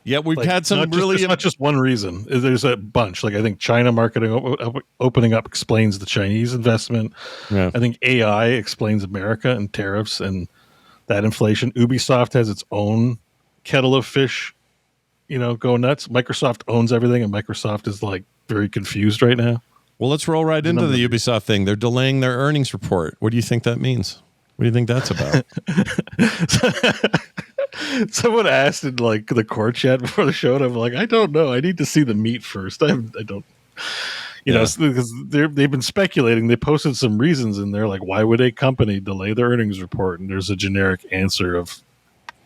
Yeah, we've had some really... It's not just one reason. There's a bunch. Like, I think China marketing opening up explains the Chinese investment. Yeah. I think AI explains America and tariffs and that inflation. Ubisoft has its own kettle of fish, go nuts. Microsoft owns everything, and Microsoft is like very confused right now. Well, let's roll right into the Ubisoft thing. They're delaying their earnings report. What do you think that means? What do you think that's about? Someone asked in like the court chat before the show, and I'm like, I don't know. I need to see the meat first. I don't, because they've been speculating. They posted some reasons in there, like why would a company delay their earnings report? And there's a generic answer of,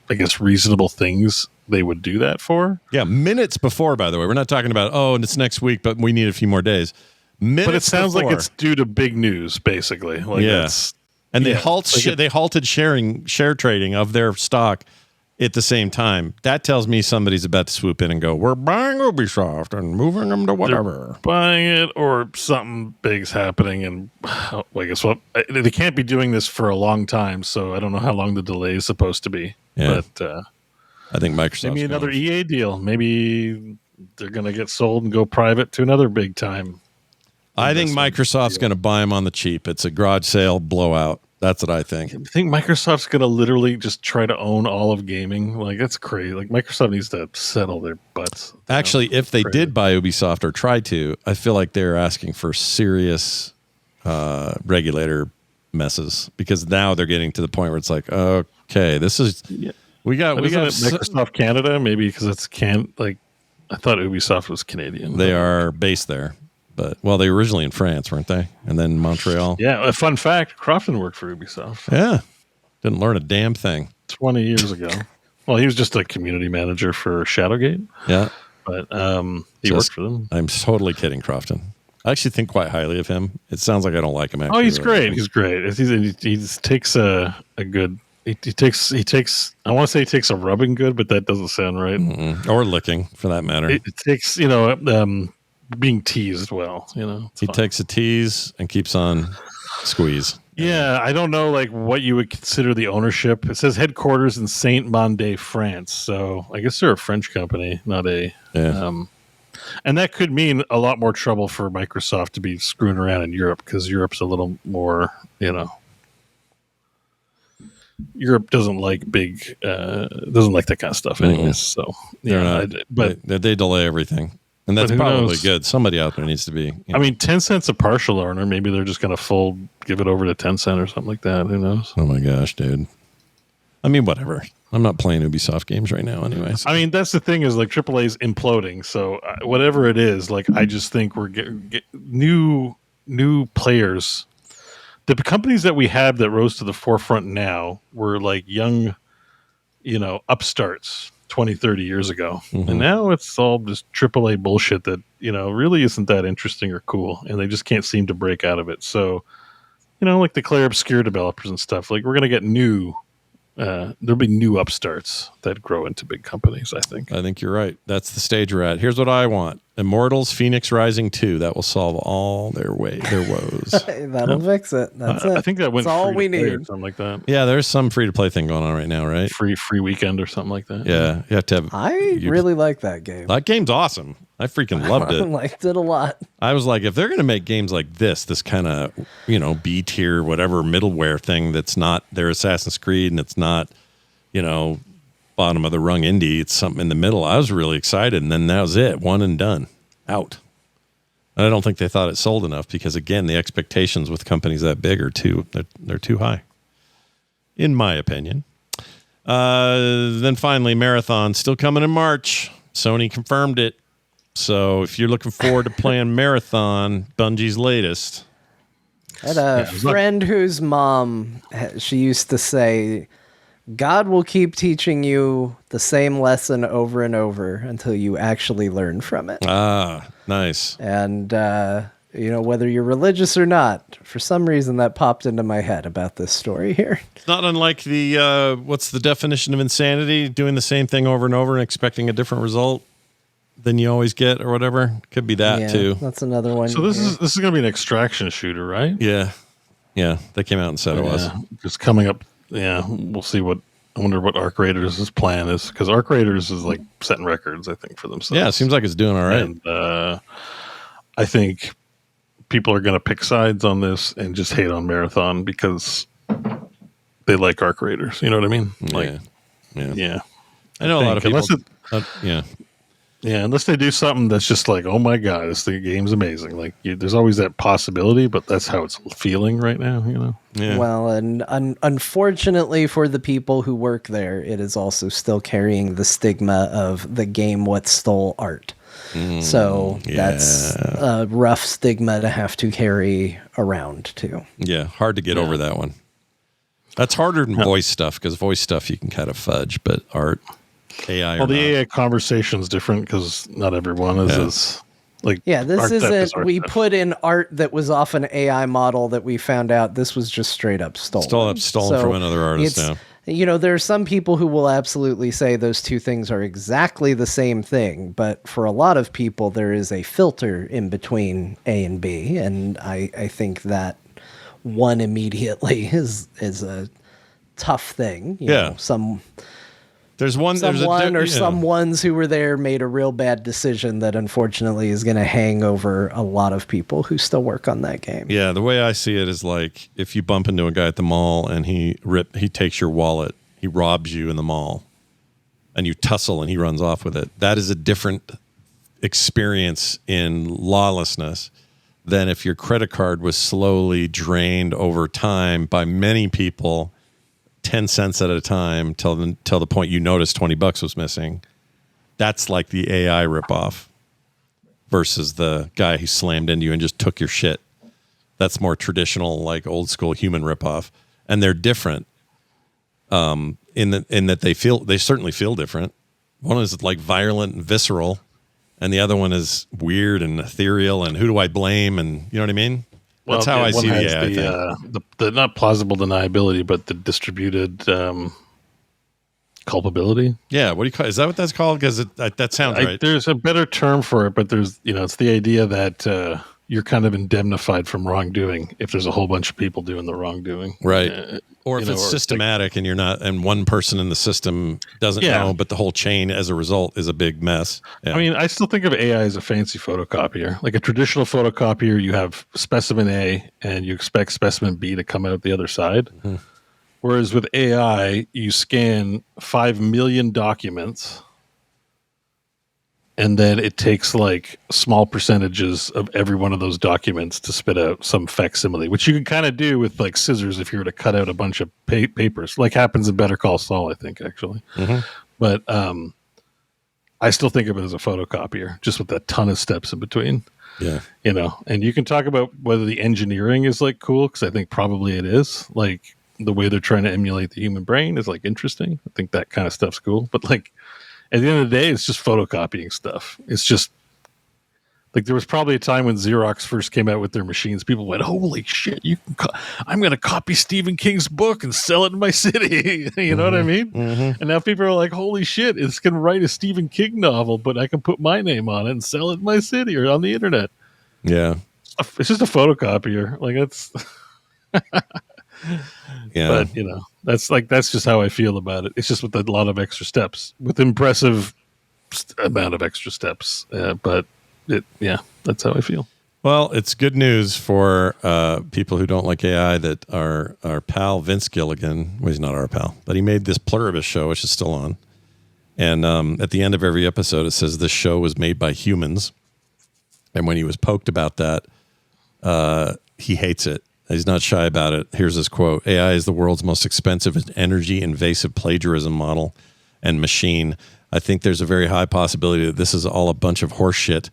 I guess, reasonable things they would do that for. Yeah, minutes before, by the way. We're not talking about, it's next week, but we need a few more days. But it sounds like it's due to big news, basically. Like and they halted share trading of their stock at the same time. That tells me somebody's about to swoop in and go, we're buying Ubisoft and moving them to whatever. They're buying it, or something big's happening. And I guess they can't be doing this for a long time, so I don't know how long the delay is supposed to be. Yeah. But I think Microsoft. Maybe another EA deal. Maybe they're going to get sold and go private to another big time. I think Microsoft's going to buy them on the cheap. It's a garage sale blowout. That's what I think. I think Microsoft's going to literally just try to own all of gaming. Like, that's crazy. Like, Microsoft needs to settle their butts. Actually, if they did buy Ubisoft or try to, I feel like they're asking for serious regulator messes, because now they're getting to the point where it's like, okay, this is we got Microsoft Canada, maybe because it's I thought Ubisoft was Canadian. They are based there. But, they were originally in France, weren't they? And then Montreal. Yeah, a fun fact, Krafton worked for Ubisoft. Yeah. Didn't learn a damn thing. 20 years ago. Well, he was just a community manager for Shadowgate. Yeah. But he worked for them. I'm totally kidding, Krafton. I actually think quite highly of him. It sounds like I don't like him, actually. Oh, he's great. He's great. He takes a good... He takes. I want to say he takes a rubbing good, but that doesn't sound right. Mm-mm. Or licking, for that matter. It takes, being teased well, he takes a tease and keeps on squeeze. Yeah, I don't know what you would consider the ownership. It says headquarters in Saint-Mandé, France, so I guess they're a French company, not a and that could mean a lot more trouble for Microsoft to be screwing around in Europe, because Europe's a little more, Europe doesn't like doesn't like that kind of stuff anyways. So they delay everything. And that's probably good. Somebody out there needs to be. I mean, Tencent's a partial owner. Maybe they're just going to give it over to Tencent or something like that. Who knows? Oh my gosh, dude. I mean, whatever. I'm not playing Ubisoft games right now anyways. I mean, that's the thing is AAA's imploding. So whatever it is, I just think we're getting new players. The companies that we have that rose to the forefront now were young, upstarts 20, 30 years ago. Mm-hmm. And now it's all just AAA bullshit that, really isn't that interesting or cool. And they just can't seem to break out of it. So, the Claire Obscure developers and stuff, we're going to get there'll be new upstarts that grow into big companies, I think. I think you're right. That's the stage we're at. Here's what I want. Immortals Phoenix Rising 2. That will solve all their woes. That'll fix it. That's it. I think that went That's all we need. Or something like that. Yeah, there's some free-to-play thing going on right now, right? Free weekend or something like that. Yeah, you have to have... I really like that game. That game's awesome. I freaking loved it. I liked it a lot. I was like, if they're going to make games like this kind of, B-tier, whatever, middleware thing that's not their Assassin's Creed and it's not, bottom of the rung indie, it's something in the middle. I was really excited, and then that was it. One and done. Out. And I don't think they thought it sold enough because, again, the expectations with companies that big are they're too high, in my opinion. Then finally, Marathon, still coming in March. Sony confirmed it. So if you're looking forward to playing Marathon, Bungie's latest. I had a friend whose mom, she used to say, God will keep teaching you the same lesson over and over until you actually learn from it. Ah, nice. And, whether you're religious or not, for some reason that popped into my head about this story here. It's not unlike the, what's the definition of insanity? Doing the same thing over and over and expecting a different result than you always get or whatever. Could be that too. That's another one. So this is going to be an extraction shooter, right? Yeah. Yeah. They came out and said it was. Just coming up. Yeah. We'll see what I wonder what Arc Raiders' plan is, because Arc Raiders is like setting records, I think, for themselves. Yeah, it seems like it's doing all right. And I think people are going to pick sides on this and just hate on Marathon because they like Arc Raiders. You know what I mean? Yeah. I know a lot of people. Yeah, unless they do something that's just like, oh my god, the game's amazing. Like, there's always that possibility, but that's how it's feeling right now. You know. Yeah. Well, and unfortunately for the people who work there, it is also still carrying the stigma of the game what stole art. So that's a rough stigma to have to carry around too. Yeah, hard to get over that one. That's harder than voice stuff, because voice stuff you can kind of fudge, but art, AI. Well, the AI conversation is different because not everyone is as like. Yeah, this isn't. We put in art that was off an AI model that we found out this was just straight up stolen. Stolen from another artist now. You know, there are some people who will absolutely say those two things are exactly the same thing, but for a lot of people, there is a filter in between A and B, and I think that one immediately is a tough thing. You know, some ones who were there made a real bad decision that unfortunately is going to hang over a lot of people who still work on that game. Yeah, the way I see it is like if you bump into a guy at the mall and he takes your wallet, he robs you in the mall, and you tussle and he runs off with it. That is a different experience in lawlessness than if your credit card was slowly drained over time by many people, 10 cents at a time till the point you noticed $20 was missing. That's like the AI ripoff versus the guy who slammed into you and just took your shit. That's more traditional, like old school human ripoff, and they're different. In that they certainly feel different. One is like violent and visceral, and the other one is weird and ethereal. And who do I blame? And you know what I mean? That's how I see the AI thing. The not plausible deniability, but the distributed culpability. Yeah, what do you call? Is that what that's called? Because that sounds right. There's a better term for it, but it's the idea that you're kind of indemnified from wrongdoing if there's a whole bunch of people doing the wrongdoing, right? Or if it's systematic and you're not, and one person in the system doesn't know, but the whole chain as a result is a big mess. Yeah. I mean, I still think of AI as a fancy photocopier. Like a traditional photocopier, you have specimen A and you expect specimen B to come out the other side. Mm-hmm. Whereas with AI, you scan 5 million documents, and then it takes like small percentages of every one of those documents to spit out some facsimile, which you can kind of do with like scissors if you were to cut out a bunch of papers, like happens in Better Call Saul, I think, actually. Mm-hmm. But I still think of it as a photocopier, just with a ton of steps in between. Yeah. You know, and you can talk about whether the engineering is like cool, because I think probably it is. Like the way they're trying to emulate the human brain is like interesting. I think that kind of stuff's cool. But like, at the end of the day, it's just photocopying stuff. It's just like there was probably a time when Xerox first came out with their machines. People went, "Holy shit! I'm going to copy Stephen King's book and sell it in my city." You know what I mean? Mm-hmm. And now people are like, "Holy shit! It's going to write a Stephen King novel, but I can put my name on it and sell it in my city or on the internet." Yeah, it's just a photocopier. Like that's. Yeah, but that's just how I feel about it. It's just with a lot of extra steps, with impressive amount of extra steps. But that's how I feel. Well, it's good news for people who don't like AI that our pal Vince Gilligan, well, he's not our pal, but he made this Pluribus show, which is still on. And at the end of every episode, it says this show was made by humans. And when he was poked about that, he hates it. He's not shy about it. Here's his quote. AI is the world's most expensive and energy-invasive plagiarism model and machine. I think there's a very high possibility that this is all a bunch of horse shit.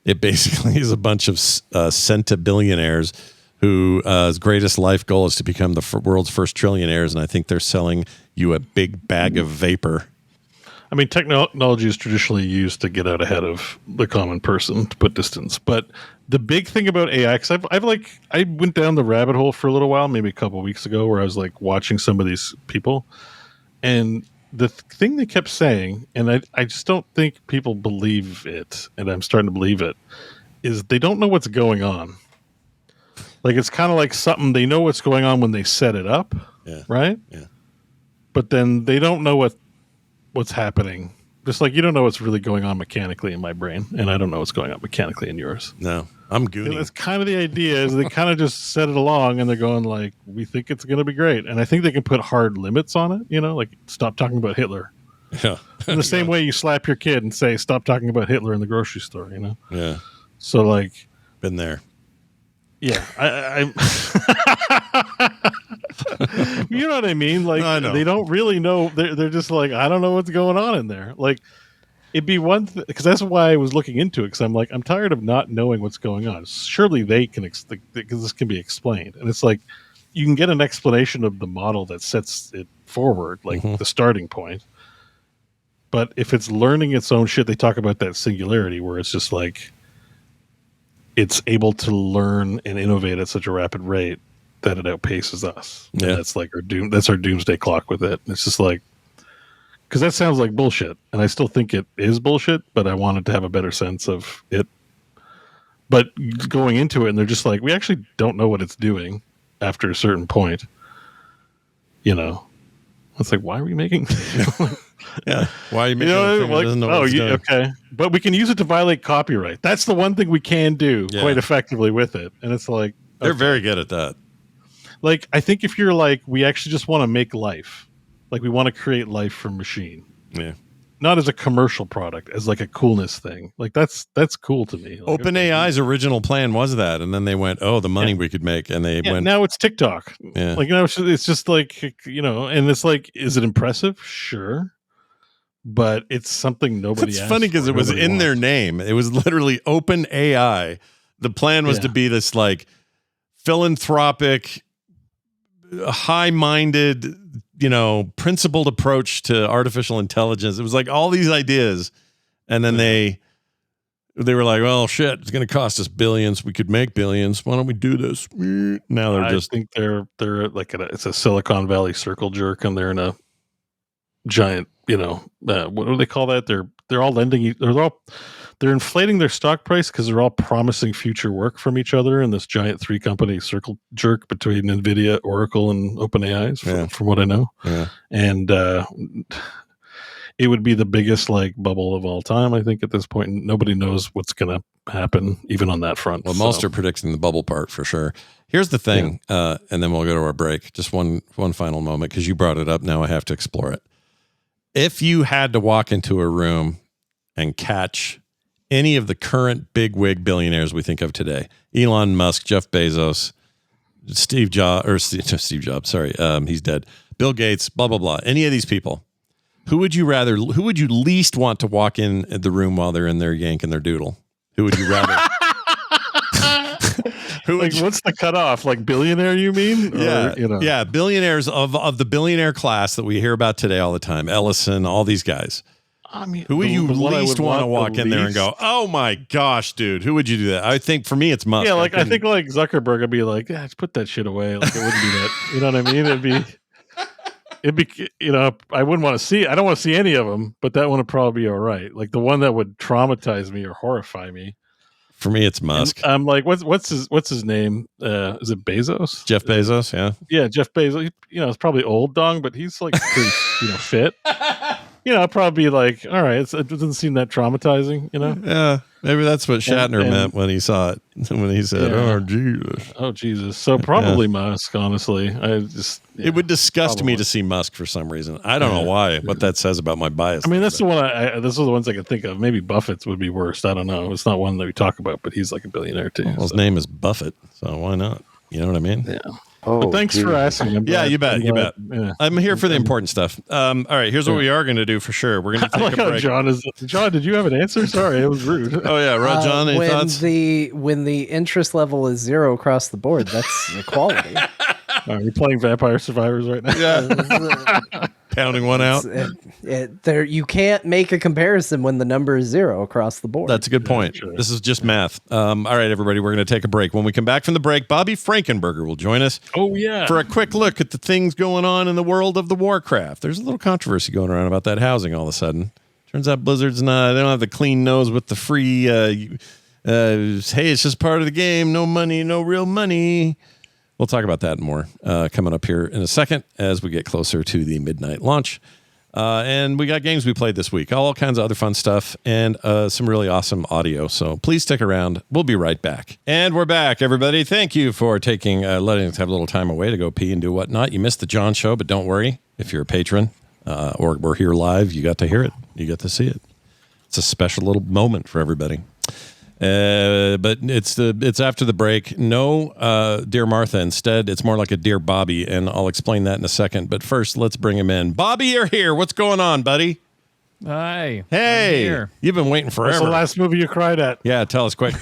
It basically is a bunch of centibillionaires whose greatest life goal is to become the world's first trillionaires, and I think they're selling you a big bag of vapor. I mean, technology is traditionally used to get out ahead of the common person, to put distance. But the big thing about AI, because I went down the rabbit hole for a little while, maybe a couple of weeks ago, where I was like watching some of these people, and the thing they kept saying, and I just don't think people believe it, and I'm starting to believe it, is they don't know what's going on. Like it's kind of like something, they know what's going on when they set it up, right? Yeah. but then they don't know what's happening. Just like you don't know what's really going on mechanically in my brain, and I don't know what's going on mechanically in yours. No, I'm gooning. That's kind of the idea. Is they kind of just set it along, and they're going like, "We think it's going to be great," and I think they can put hard limits on it. You know, like stop talking about Hitler. Yeah. In the same way you slap your kid and say, "Stop talking about Hitler in the grocery store." You know. Yeah. So like, been there. Yeah, I you know what I mean? Like, they don't really know. They're just like, I don't know what's going on in there. Like, it'd be one thing, because that's why I was looking into it, because I'm like, I'm tired of not knowing what's going on. Surely they can, because this can be explained. And it's like, you can get an explanation of the model that sets it forward, like the starting point. But if it's learning its own shit, they talk about that singularity where it's just like, it's able to learn and innovate at such a rapid rate that it outpaces us. Yeah. And that's like that's our doomsday clock with it. It's just like, because that sounds like bullshit, and I still think it is bullshit, but I wanted to have a better sense of it. But going into it, and they're just like, we actually don't know what it's doing after a certain point. You know, it's like, why are we making? Yeah, why are you making? Okay, but we can use it to violate copyright. That's the one thing we can do quite effectively with it, and it's like they're very good at that. Like, I think if you're like, we actually just want to make life, like we want to create life from machine, not as a commercial product, as like a coolness thing. Like that's cool to me. Like, OpenAI's original plan was that, and then they went, "Oh, the money we could make," and they went. Now it's TikTok. Yeah, like now it's just like, you know, and it's like, is it impressive? Sure. But it's something nobody. It's funny because it was in their name. It was literally OpenAI. The plan was to be this like philanthropic, high-minded, you know, principled approach to artificial intelligence. It was like all these ideas, and then they were like, "Well, shit, it's going to cost us billions. We could make billions. Why don't we do this?" Now I think they're like it's a Silicon Valley circle jerk, and they're in a giant, you know, what do they call that? They're all lending. They're inflating their stock price because they're all promising future work from each other in this giant 3-company circle jerk between NVIDIA, Oracle, and OpenAI, from what I know. Yeah. And it would be the biggest like bubble of all time, I think, at this point. Nobody knows what's going to happen, even on that front. Well, most are predicting the bubble part for sure. Here's the thing, and then we'll go to our break. Just one final moment, because you brought it up. Now I have to explore it. If you had to walk into a room and catch any of the current bigwig billionaires we think of today, Elon Musk, Jeff Bezos, Steve Jobs, sorry, he's dead, Bill Gates, blah, blah, blah, any of these people, who would you least want to walk in the room while they're in there yanking their doodle? Who would you rather? What's the cutoff? Like billionaire, you mean? Yeah, or, you know. Yeah, billionaires of the billionaire class that we hear about today all the time. Ellison, all these guys. I mean, who would you least want to walk in there and go, "Oh my gosh, dude"? Who would you do that? I think for me, it's Musk. Yeah, like I think like Zuckerberg would be like, "Yeah, just put that shit away." Like it wouldn't be that. You know what I mean? It'd be, you know, I wouldn't want to see. I don't want to see any of them, but that one would probably be all right. Like the one that would traumatize me or horrify me. For me, it's Musk. And I'm like, what's his name? Is it Bezos? Jeff Bezos, yeah. Yeah, Jeff Bezos. You know, it's probably old dong, but he's like pretty, you know, fit. You know, I'd probably be like, all right, it doesn't seem that traumatizing, you know? Yeah, maybe that's what Shatner meant when he saw it, when he said, "Oh, Jesus." Oh, Jesus. So probably Musk, honestly. It would disgust me to see Musk for some reason. I don't know why, what that says about my bias. I mean, that's the one those are the ones I can think of. Maybe Buffett's would be worst. I don't know. It's not one that we talk about, but he's like a billionaire too. Well, his name is Buffett, so why not? You know what I mean? Yeah. But thanks for asking. Yeah, you bet. Yeah. I'm here for the important stuff. All right, here's what we are going to do for sure. We're going to take a break. John, did you have an answer? Sorry, it was rude. Oh yeah, right, John. Any thoughts? When the interest level is 0 across the board, that's equality. Are you playing Vampire Survivors right now? Yeah. Pounding one out. There, you can't make a comparison when the number is 0 across the board. That's a good point. Sure. This is just math. All right, everybody, we're going to take a break. When we come back from the break, Bobby Frankenberger will join us. Oh, yeah. For a quick look at the things going on in the world of the Warcraft. There's a little controversy going around about that housing all of a sudden. Turns out Blizzard's they don't have the clean nose with the free, hey, it's just part of the game. No money, no real money. we'll talk about that more coming up here in a second as we get closer to the midnight launch. And we got games we played this week, all kinds of other fun stuff, and some really awesome audio. So please stick around. We'll be right back. And we're back, everybody. Thank you for letting us have a little time away to go pee and do whatnot. You missed the John show, but don't worry. If you're a patron or we're here live, you got to hear it. You got to see it. It's a special little moment for everybody. But it's after the break. No, Dear Martha. Instead, it's more like a Dear Bobby, and I'll explain that in a second. But first, let's bring him in. Bobby, you're here. What's going on, buddy? Hi. Hey. I'm here. You've been waiting forever. What's the last movie you cried at? Yeah, tell us quick.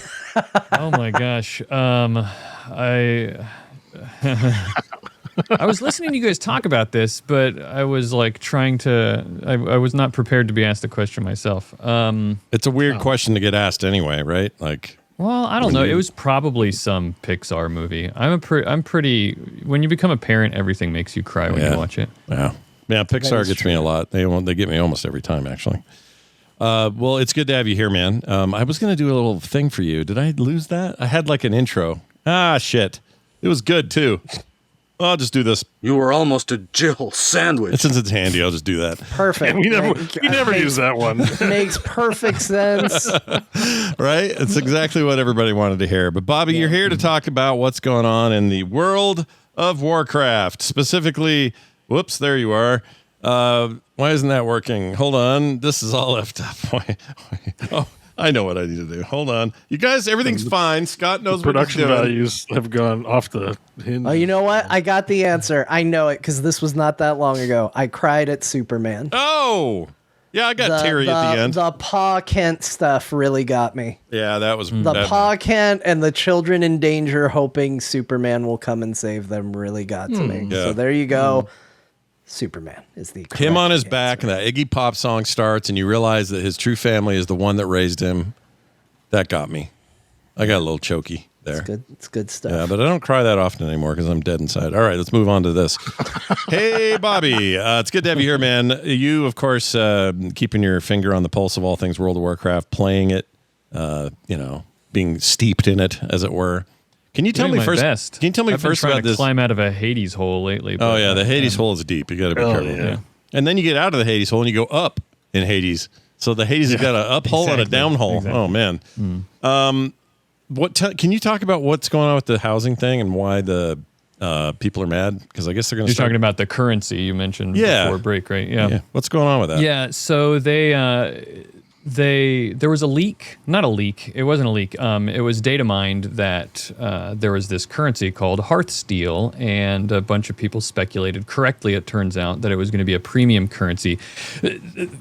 Oh my gosh. I was listening to you guys talk about this, but I was like trying to. I was not prepared to be asked the question myself. It's a weird question to get asked anyway, right? Like, well, I don't know. It was probably some Pixar movie. I'm pretty. When you become a parent, everything makes you cry when you watch it. Yeah, Pixar gets me a lot. They get me almost every time, actually. Well, it's good to have you here, man. I was going to do a little thing for you. Did I lose that? I had like an intro. Ah, shit. It was good too. I'll just do this. You were almost a Jill sandwich. Since it's handy, I'll just do that. Perfect. We never use that one. Makes perfect sense. Right? It's exactly what everybody wanted to hear. But Bobby, you're here to talk about what's going on in the world of Warcraft. Specifically, whoops, there you are. Why isn't that working? Hold on. This is all left up. Oh, I know what I need to do. Hold on. You guys, everything's fine. Scott knows what he's doing. Production values have gone off the hinge. Oh, you know what? I got the answer. I know it because this was not that long ago. I cried at Superman. Oh! Yeah, I got teary at the end. The Pa Kent stuff really got me. Yeah, that was... Pa Kent and the children in danger hoping Superman will come and save them really got to me. Yeah. So there you go. Superman is the correct him on his answer. back, and that Iggy Pop song starts, and you realize that his true family is the one that raised him. That got me. I got a little choky there. It's good stuff. Yeah, but I don't cry that often anymore because I'm dead inside. All right, let's move on to this. Hey, Bobby. It's good to have you here, man. You, of course, keeping your finger on the pulse of all things World of Warcraft, playing it, being steeped in it, as it were. Can you tell me first? Best. Can you tell me I've first been trying about to this? climb out of a Hades hole lately. Oh yeah, the Hades hole is deep. You got to be careful. Yeah. And then you get out of the Hades hole and you go up in Hades. So the Hades has got an up hole and a down hole. Exactly. Oh man. Can you talk about what's going on with the housing thing and why the people are mad? Because I guess they're going to. You're talking about the currency you mentioned before break, right? Yeah. What's going on with that? Yeah. So there was a leak. Not a leak. It wasn't a leak. It was data mined that there was this currency called Hearthsteel, and a bunch of people speculated correctly. It turns out that it was going to be a premium currency.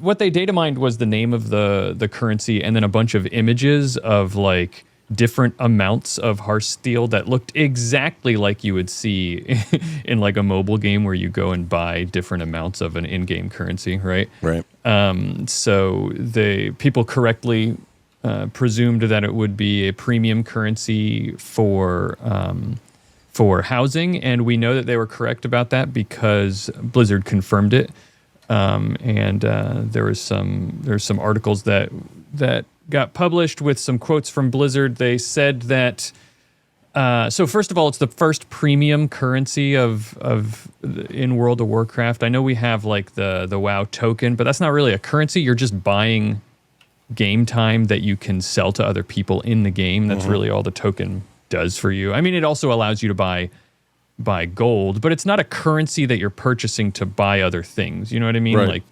What they data mined was the name of the currency, and then a bunch of images of like different amounts of Hearthsteel that looked exactly like you would see in like a mobile game where you go and buy different amounts of an in-game currency, right? Right. So the people correctly presumed that it would be a premium currency for housing, and we know that they were correct about that because Blizzard confirmed it. There's some articles that got published with some quotes from Blizzard. They said that. So first of all, it's the first premium currency of in World of Warcraft. I know we have like the WoW token, but that's not really a currency. You're just buying game time that you can sell to other people in the game. That's really all the token does for you. I mean, it also allows you to buy gold, but it's not a currency that you're purchasing to buy other things. You know what I mean? Right.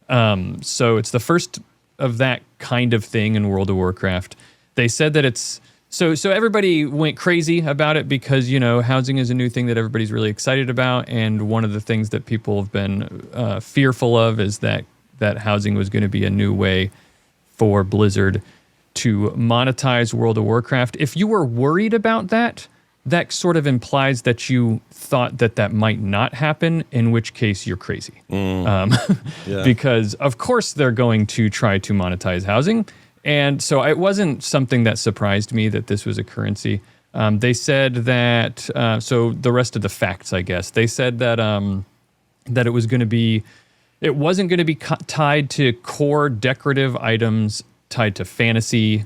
Like, so it's the first of that kind of thing in World of Warcraft. They said that it's so everybody went crazy about it because, you know, housing is a new thing that everybody's really excited about, and one of the things that people have been fearful of is that housing was going to be a new way for Blizzard to monetize World of Warcraft. If you were worried about that sort of implies that you thought that might not happen, in which case you're crazy. Because, of course, they're going to try to monetize housing. And so it wasn't something that surprised me that this was a currency. They said that, so the rest of the facts, I guess, they said that that it wasn't going to be tied to core decorative items tied to fantasy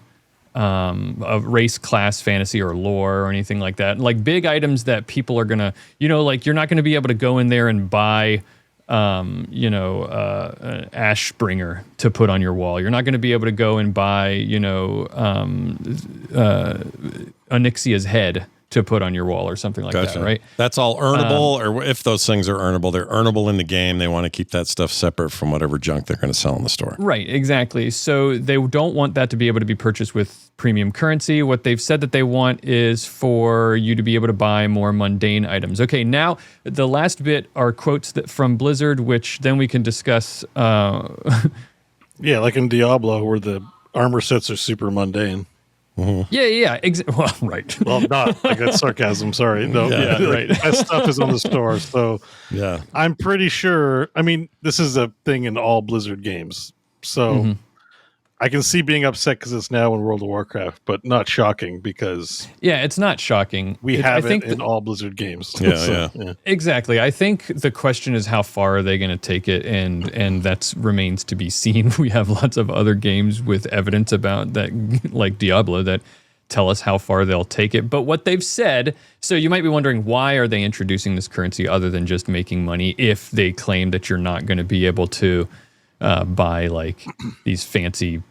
of race, class, fantasy, or lore, or anything like that. Like big items that people are gonna, like you're not gonna be able to go in there and buy, an Ashbringer to put on your wall. You're not gonna be able to go and buy, Onyxia's head to put on your wall or something like that, right? That's all earnable, or if those things are earnable, they're earnable in the game. They want to keep that stuff separate from whatever junk they're going to sell in the store. Right, exactly. So they don't want that to be able to be purchased with premium currency. What they've said that they want is for you to be able to buy more mundane items. Okay, now the last bit are quotes from Blizzard, which then we can discuss. Yeah, like in Diablo, where the armor sets are super mundane. Mm-hmm. Yeah. Well, right. Well, not like that's sarcasm. Sorry. No. Yeah, right. That stuff is on the store, so yeah, I'm pretty sure. I mean, this is a thing in all Blizzard games, so I can see being upset because it's now in World of Warcraft, but not shocking because it's not shocking. We have it in all Blizzard games. Yeah. Exactly. I think the question is how far are they going to take it, and that remains to be seen. We have lots of other games with evidence about that, like Diablo, that tell us how far they'll take it. But what they've said, so you might be wondering, why are they introducing this currency other than just making money if they claim that you're not going to be able to buy like these fancy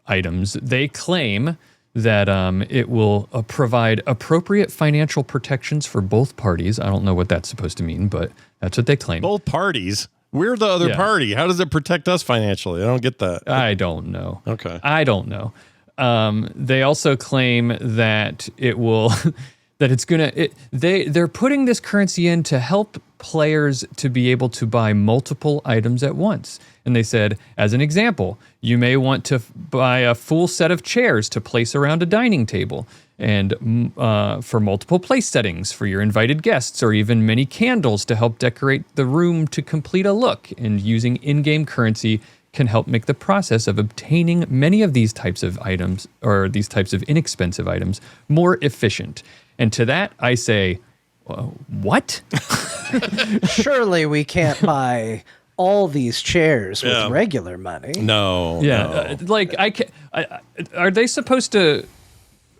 items? They claim that it will provide appropriate financial protections for both parties. I don't know what that's supposed to mean, but that's what they claim. Both parties? We're the other party. How does it protect us financially? I don't get that. I don't know. Okay. I don't know. They also claim that it will, that it's going to, they're putting this currency in to help players to be able to buy multiple items at once. And they said, as an example, you may want to buy a full set of chairs to place around a dining table, and for multiple place settings for your invited guests, or even many candles to help decorate the room to complete a look. And using in-game currency can help make the process of obtaining many of these types of items, or these types of inexpensive items, more efficient. And to that, I say, what? Surely we can't buy all these chairs with regular money. No. Yeah. Like, are they supposed to,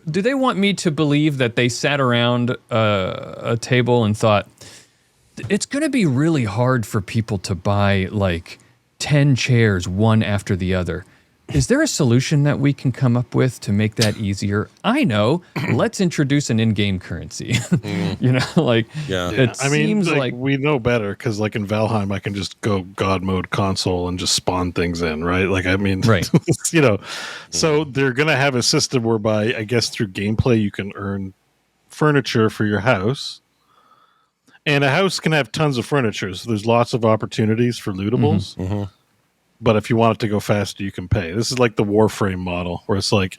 do they want me to believe that they sat around a table and thought, it's going to be really hard for people to buy like 10 chairs one after the other. Is there a solution that we can come up with to make that easier? I know. Let's introduce an in-game currency. It seems like we know better because, like in Valheim, I can just go God mode console and just spawn things in, right? Like, I mean, right. So they're gonna have a system whereby, I guess, through gameplay, you can earn furniture for your house, and a house can have tons of furniture. So there's lots of opportunities for lootables. Mm-hmm. But if you want it to go faster, you can pay. This is like the Warframe model, where it's like,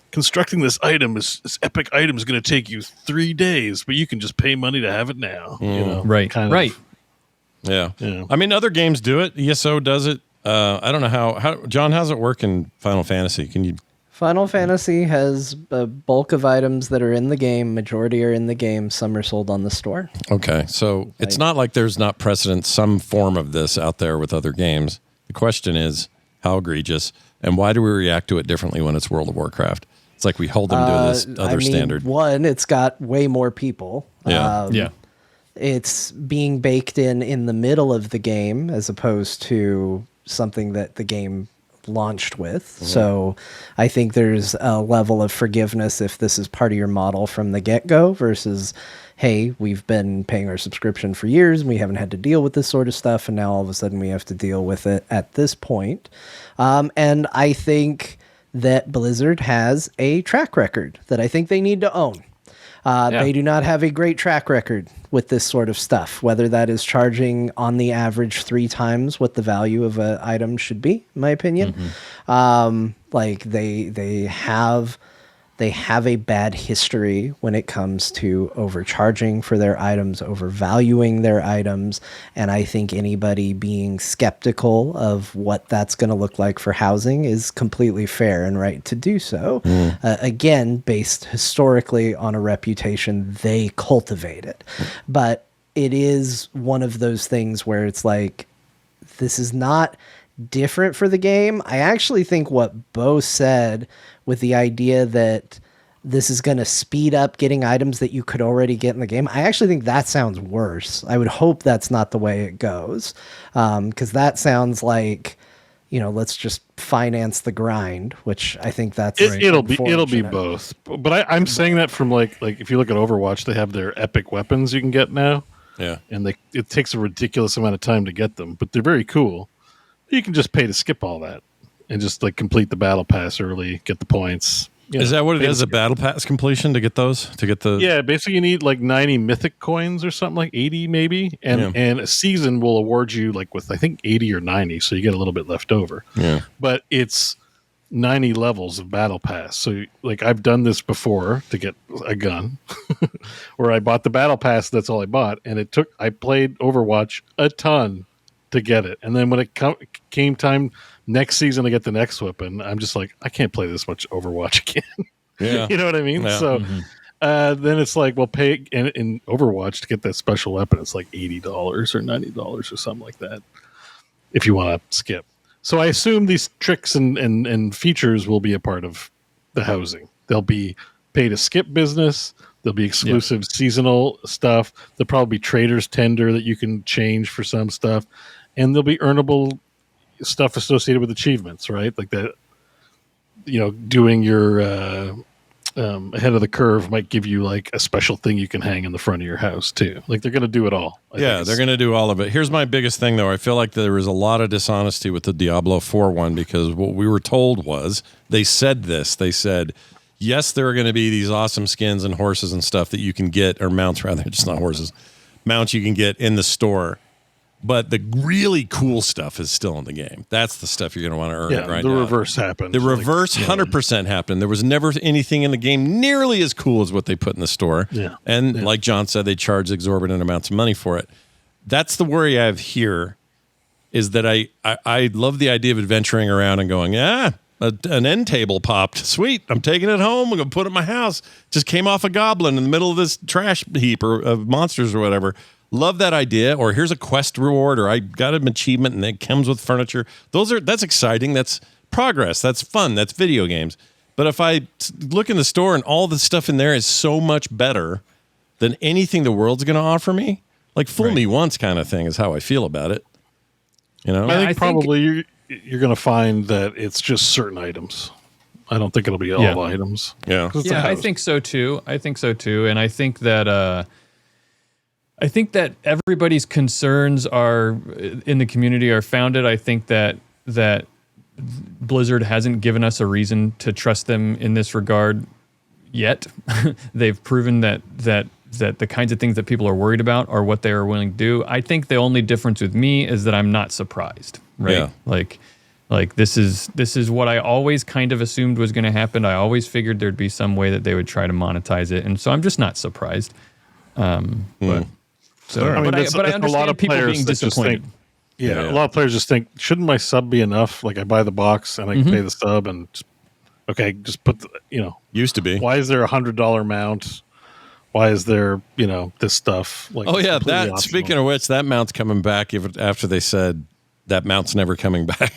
constructing this item, this epic item is going to take you 3 days, but you can just pay money to have it now. Right. Yeah. I mean, other games do it. ESO does it. I don't know how John, how's it work in Final Fantasy? Final Fantasy has a bulk of items that are in the game. Majority are in the game. Some are sold on the store. Okay. So it's not like there's not precedent, some form of this out there with other games. The question is, how egregious, and why do we react to it differently when it's World of Warcraft? It's like we hold them to this other standard. One, it's got way more people. Yeah. It's being baked in the middle of the game as opposed to something that the game launched with. Mm-hmm. So I think there's a level of forgiveness if this is part of your model from the get-go versus, hey, we've been paying our subscription for years and we haven't had to deal with this sort of stuff, and now all of a sudden we have to deal with it at this point. And I think that Blizzard has a track record that I think they need to own. They do not have a great track record with this sort of stuff, whether that is charging on the average 3 times what the value of an item should be, in my opinion. Mm-hmm. Like they have a bad history when it comes to overcharging for their items, overvaluing their items, and I think anybody being skeptical of what that's going to look like for housing is completely fair and right to do so. Again, based historically on a reputation they cultivated. But it is one of those things where it's like, this is not different for the game. I actually think what Bo said with the idea that this is going to speed up getting items that you could already get in the game. I actually think that sounds worse. I would hope that's not the way it goes, because that sounds like, let's just finance the grind, which I think that's it'll be both. But I'm saying that from like if you look at Overwatch, they have their epic weapons you can get now. Yeah, and it takes a ridiculous amount of time to get them, but they're very cool. You can just pay to skip all that and just like complete the battle pass early, get the points. Is that what it is? A battle pass completion to get those? Yeah, basically you need like 90 mythic coins or something, like 80 maybe, and a season will award you like with I think 80 or 90, so you get a little bit left over. Yeah, but it's 90 levels of battle pass. So like I've done this before to get a gun, where I bought the battle pass. That's all I bought, and I played Overwatch a ton to get it, and then when it came time next season to get the next weapon, I'm just like, I can't play this much Overwatch again. Yeah. You know what I mean? Yeah. So then it's like, well, pay in Overwatch to get that special weapon. It's like $80 or $90 or something like that if you want to skip. So I assume these tricks and features will be a part of the housing. They'll be pay to skip business. There'll be exclusive seasonal stuff. There'll probably be trader's tender that you can change for some stuff. And there'll be earnable stuff associated with achievements, right? Like that, doing your ahead of the curve might give you like a special thing you can hang in the front of your house too. Like they're going to do it all. They're going to do all of it. Here's my biggest thing though. I feel like there was a lot of dishonesty with the Diablo 4 one, because what we were told was they said, yes, there are going to be these awesome skins and horses and stuff that you can get, or mounts rather, just not horses, mounts you can get in the store. But the really cool stuff is still in the game. That's the stuff you're going to want to earn right now. The reverse happened. The reverse 100% happened. There was never anything in the game nearly as cool as what they put in the store. Yeah. And like John said, they charge exorbitant amounts of money for it. That's the worry I have here, is that I love the idea of adventuring around and going, an end table popped. Sweet. I'm taking it home. I'm going to put it in my house. Just came off a goblin in the middle of this trash heap of monsters or whatever. Love that idea. Or here's a quest reward, or I got an achievement and it comes with furniture. That's exciting. That's progress. That's fun. That's video games. But if I look in the store and all the stuff in there is so much better than anything the world's going to offer me, like fool me once kind of thing is how I feel about it. I think probably you're going to find that it's just certain items. I don't think it'll be all items. Yeah. I think so too. And I think that everybody's concerns are in the community are founded. I think that Blizzard hasn't given us a reason to trust them in this regard yet. They've proven that the kinds of things that people are worried about are what they are willing to do. I think the only difference with me is that I'm not surprised, right? Yeah. Like this is what I always kind of assumed was going to happen. I always figured there'd be some way that they would try to monetize it, and so I'm just not surprised. But I understand people being disappointed. A lot of players just think, shouldn't my sub be enough? Like I buy the box and I pay the sub and just put used to be. Why is there $100 mount? Why is there this stuff? Like that. Optional. Speaking of which, that mount's coming back after they said that mount's never coming back.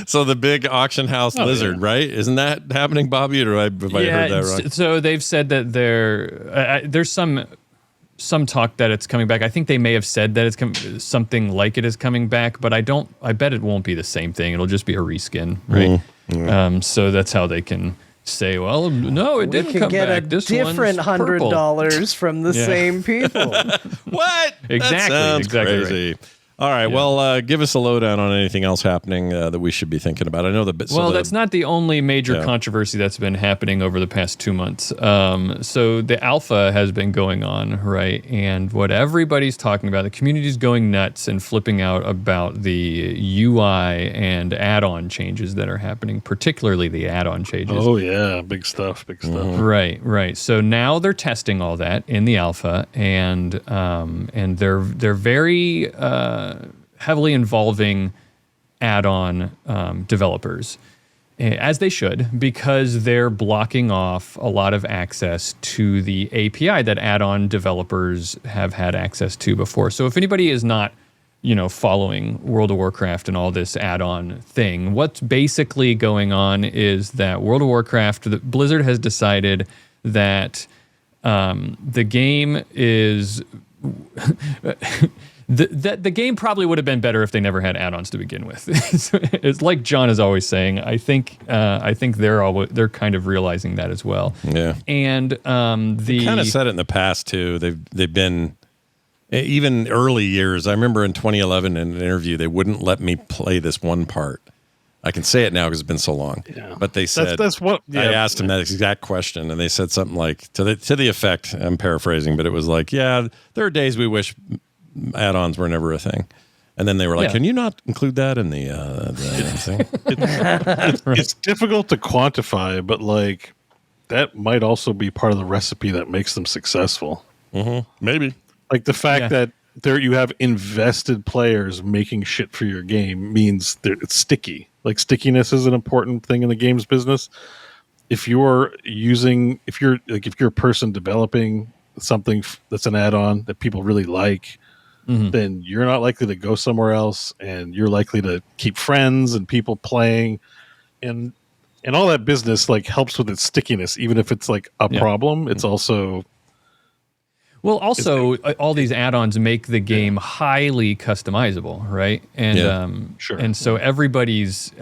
So the big auction house lizard, right? Isn't that happening, Bobby? Or have I heard that wrong? So they've said that there's some talk that it's coming back. I think they may have said that it's something like it is coming back, but I bet it won't be the same thing. It'll just be a reskin, right? So that's how they can say, well, no, it didn't come back. This different $100 from the same people. What? Exactly. That sounds crazy. Right. All right. Yeah. Well, give us a lowdown on anything else happening that we should be thinking about. I know that's not the only major controversy that's been happening over the past 2 months. So the alpha has been going on, right? And what everybody's talking about, the community's going nuts and flipping out about the UI and add-on changes that are happening, particularly the add-on changes. Oh yeah, big stuff. Mm-hmm. Right. So now they're testing all that in the alpha, and they're very heavily involving add-on developers, as they should, because they're blocking off a lot of access to the API that add-on developers have had access to before. So if anybody is not following World of Warcraft and all this add-on thing. What's basically going on is that World of Warcraft, Blizzard has decided that the game is the game probably would have been better if they never had add-ons to begin with. It's like John is always saying. I think they're kind of realizing that as well. Yeah, and they kind of said it in the past too. They've been. Even early years, I remember in 2011 in an interview, they wouldn't let me play this one part. I can say it now because it's been so long. Yeah. But they said, I asked them that exact question, and they said something like, to the effect, I'm paraphrasing, but it was like, yeah, there are days we wish add-ons were never a thing. And then they were like, can you not include that in the thing? It's difficult to quantify, but like that might also be part of the recipe that makes them successful. Mm-hmm. Maybe. Like the fact that you have invested players making shit for your game means that it's sticky. Like stickiness is an important thing in the games business. If you're a person developing something that's an add-on that people really like, then you're not likely to go somewhere else, and you're likely to keep friends and people playing, and all that business like helps with its stickiness. Even if it's like a problem, it's also. Well, also, all these add-ons make the game highly customizable, right? And sure. And so everybody's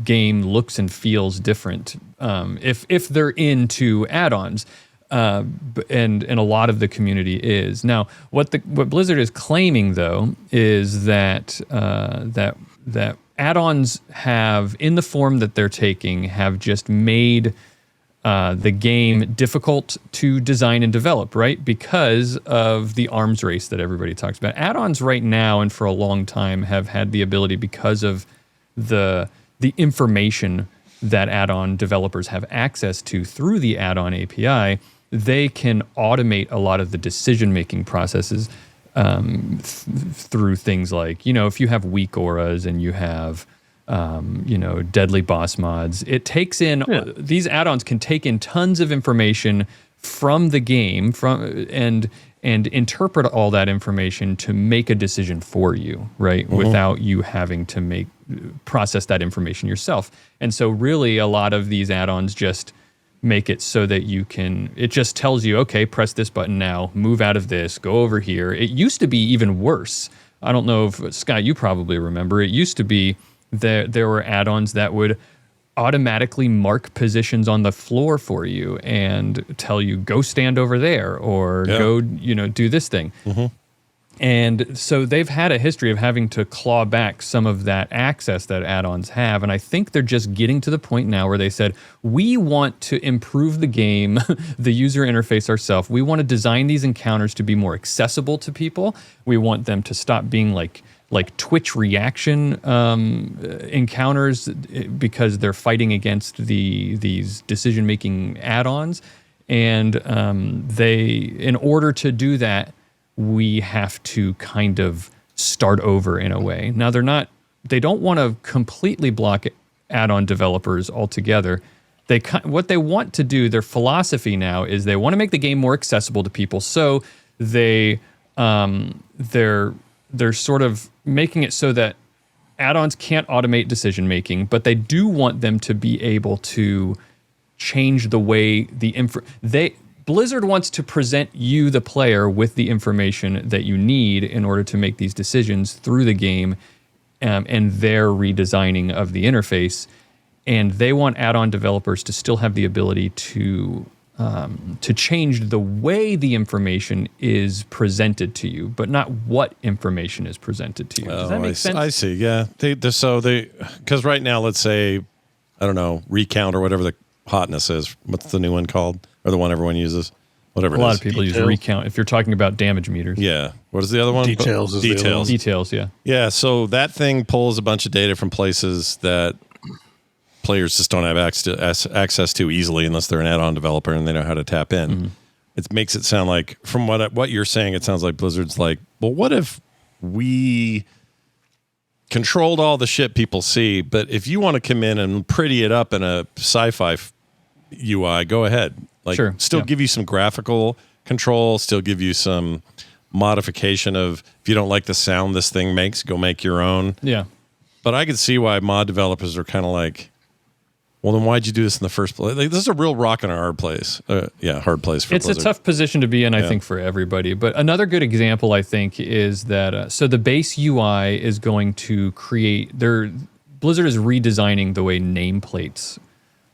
game looks and feels different if they're into add-ons, and a lot of the community is. Now, what Blizzard is claiming though is that that add-ons have, in the form that they're taking, have just made the game difficult to design and develop, right? Because of the arms race that everybody talks about. Add-ons right now and for a long time have had the ability, because of the information that add-on developers have access to through the add-on API, they can automate a lot of the decision-making processes through things like, if you have weak auras and you have deadly boss mods. It takes in these add-ons can take in tons of information from the game and interpret all that information to make a decision for you, right? Mm-hmm. Without you having to process that information yourself. And so really a lot of these add-ons just make it so that it just tells you, okay, press this button now, move out of this, go over here. It used to be even worse. I don't know if, Scott, you probably remember, it used to be there were add-ons that would automatically mark positions on the floor for you and tell you, go stand over there, or go, do this thing. Mm-hmm. And so they've had a history of having to claw back some of that access that add-ons have. And I think they're just getting to the point now where they said, we want to improve the game, the user interface ourselves. We want to design these encounters to be more accessible to people. We want them to stop being like Twitch reaction encounters, because they're fighting against these decision-making add-ons. And in order to do that, we have to kind of start over in a way. Now, they don't want to completely block add-on developers altogether. What they want to do, their philosophy now, is they want to make the game more accessible to people. So they're sort of making it so that add-ons can't automate decision making, but they do want them to be able to change the way Blizzard wants to present you, the player, with the information that you need in order to make these decisions through the game, and their redesigning of the interface. And they want add-on developers to still have the ability to change the way the information is presented to you, but not what information is presented to you. Does that make sense? I see. Yeah. Because right now, let's say, I don't know, recount or whatever the hotness is. What's the new one called? Or the one everyone uses? Whatever. A lot of people use recount if you're talking about damage meters. Yeah. What is the other one? Details. Details. Yeah. Yeah. So that thing pulls a bunch of data from places that players just don't have access to easily unless they're an add-on developer and they know how to tap in. Mm-hmm. It makes it sound like, from what you're saying, it sounds like Blizzard's like, well, what if we controlled all the shit people see, but if you want to come in and pretty it up in a sci-fi UI, go ahead. Like, sure. Still give you some graphical control, still give you some modification of, if you don't like the sound this thing makes, go make your own. Yeah. But I could see why mod developers are kind of like, well, then why'd you do this in the first place? Like, this is a real rock and a hard place. Hard place for Blizzard. It's a tough position to be in, I think, for everybody. But another good example, I think, is that so the base UI is going to create Blizzard is redesigning the way nameplates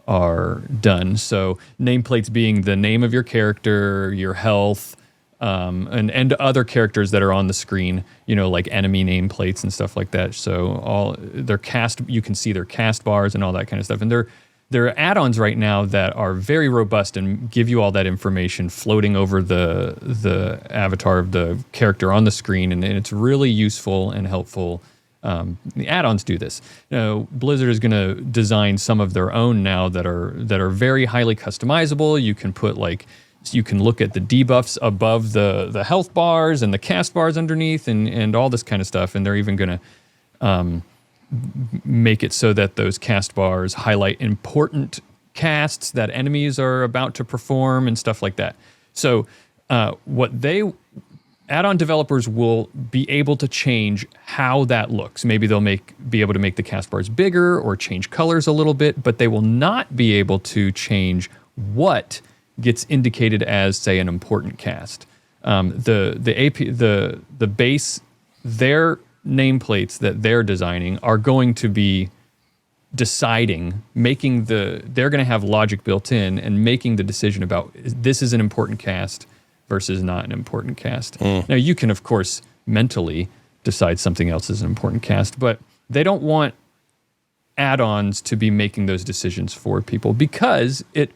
are done. So nameplates being the name of your character, your health, and other characters that are on the screen, like enemy nameplates and stuff like that. So all their cast, you can see their cast bars and all that kind of stuff. And there are add-ons right now that are very robust and give you all that information floating over the avatar of the character on the screen, and it's really useful and helpful. The add-ons do this. Blizzard is going to design some of their own now that are very highly customizable. You can put you can look at the debuffs above the health bars and the cast bars underneath and all this kind of stuff. And they're even going to make it so that those cast bars highlight important casts that enemies are about to perform and stuff like that. So add-on developers will be able to change how that looks. Maybe they'll be able to make the cast bars bigger or change colors a little bit, but they will not be able to change what gets indicated as, say, an important cast. The base, their nameplates that they're designing are going to be deciding, they're going to have logic built in and making the decision about this is an important cast versus not an important cast. Now, you can, of course, mentally decide something else is an important cast, but they don't want add-ons to be making those decisions for people because it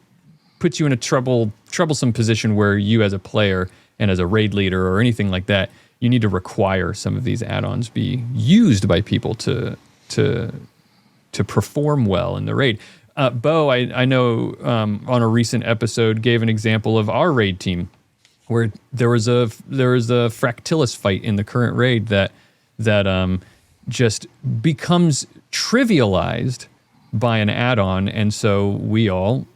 puts you in a troublesome position where you as a player and as a raid leader or anything like that, you need to require some of these add-ons be used by people to perform well in the raid. Bo, I know on a recent episode gave an example of our raid team where there was a Fractilis fight in the current raid that just becomes trivialized by an add-on, and so we all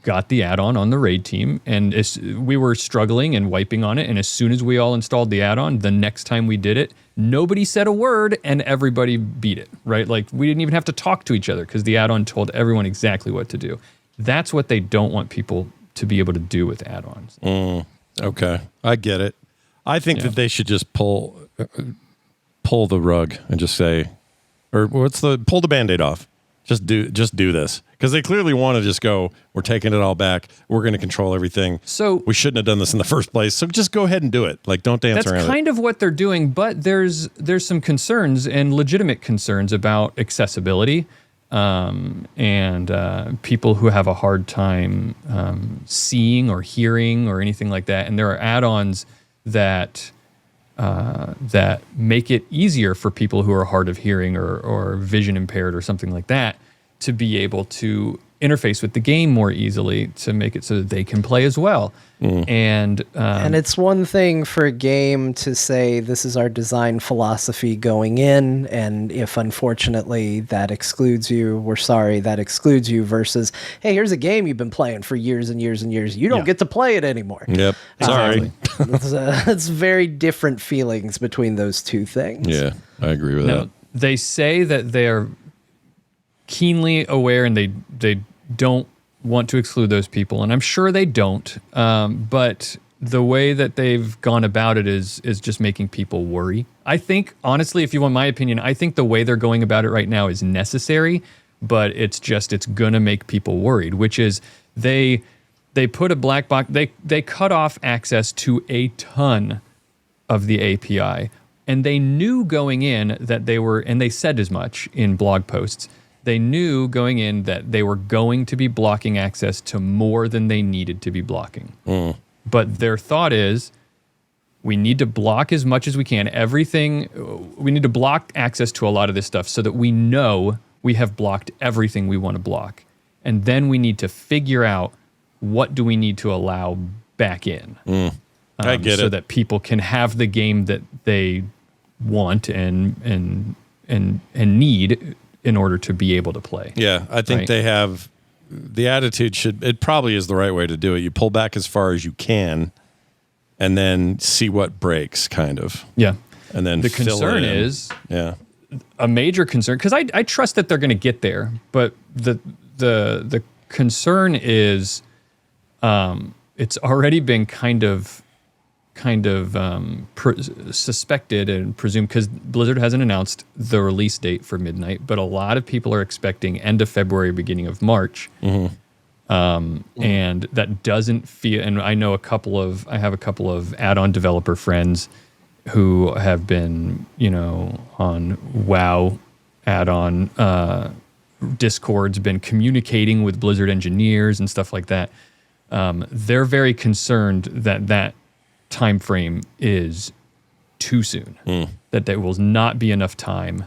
got the add-on on the raid team, and we were struggling and wiping on it, and as soon as we all installed the add-on, the next time we did it, nobody said a word, and everybody beat it, right? Like, we didn't even have to talk to each other because the add-on told everyone exactly what to do. That's what they don't want people to be able to do with add-ons. Okay, I get it. I think that they should just pull the rug and just say, or pull the Band-Aid off. Just do this, because they clearly want to just go, we're taking it all back. We're going to control everything. So we shouldn't have done this in the first place. So just go ahead and do it. Like, don't dance around it. That's kind of what they're doing, but there's some concerns and legitimate concerns about accessibility and people who have a hard time seeing or hearing or anything like that. And there are add-ons that make it easier for people who are hard of hearing or vision impaired or something like that to be able to interface with the game more easily to make it so that they can play as well. And it's one thing for a game to say this is our design philosophy going in, and if unfortunately that excludes you, we're sorry that excludes you, versus, hey, here's a game you've been playing for years and years and years. You don't get to play it anymore. Yep. Sorry. It's very different feelings between those two things. Yeah, I agree with that. They say that they are keenly aware and they don't want to exclude those people, and I'm sure they don't, but the way that they've gone about it is just making people worry. I think, honestly, if you want my opinion, I think the way they're going about it right now is necessary, but it's gonna make people worried, which is they put a black box, they cut off access to a ton of the API, and they knew going in that and they said as much in blog posts, they knew going in that they were going to be blocking access to more than they needed to be blocking. But their thought is, we need to block as much as we can. We need to block access to a lot of this stuff so that we know we have blocked everything we want to block. And then we need to figure out what do we need to allow back in. I get it. So that people can have the game that they want and need in order to be able to play. Yeah, I think they have the attitude it probably is the right way to do it. You pull back as far as you can and then see what breaks, kind of. Yeah. And then the concern is a major concern, because I trust that they're going to get there, but the concern is it's already been kind of suspected and presumed, because Blizzard hasn't announced the release date for Midnight, but a lot of people are expecting end of February, beginning of March. And that doesn't feel, and I have a couple of add-on developer friends who have been, on WoW add-on Discord's been communicating with Blizzard engineers and stuff like that. They're very concerned that time frame is too soon, that there will not be enough time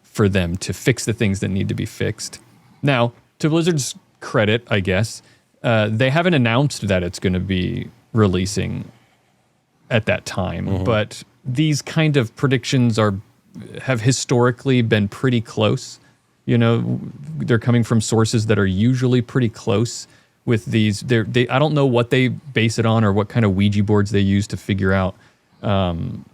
for them to fix the things that need to be fixed. Now, to Blizzard's credit, I guess, they haven't announced that it's going to be releasing at that time, but these kind of predictions have historically been pretty close. They're coming from sources that are usually pretty close with these. I don't know what they base it on or what kind of Ouija boards they use to figure out when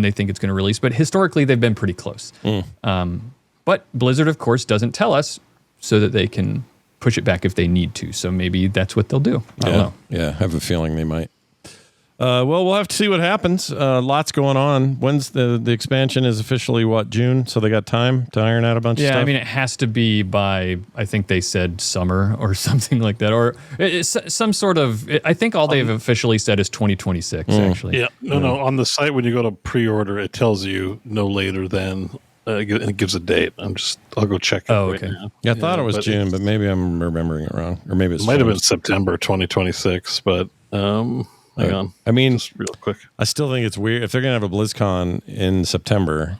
they think it's going to release, but historically they've been pretty close. But Blizzard, of course, doesn't tell us so that they can push it back if they need to. So maybe that's what they'll do. I don't know. Yeah, I have a feeling they might. Well, we'll have to see what happens. Lots going on. When's the expansion is officially, June? So they got time to iron out a bunch of stuff? Yeah, I mean, it has to be by, I think they said summer or something like that. Or it's some sort of, I think all they've officially said is 2026, actually. Yeah, no. On the site, when you go to pre-order, it tells you no later than, and it gives a date. I'll go check it right now. Yeah, I thought it was June, but maybe I'm remembering it wrong. Or maybe it might have been September 2026, but hang on. I mean, just real quick. I still think it's weird. If they're going to have a BlizzCon in September,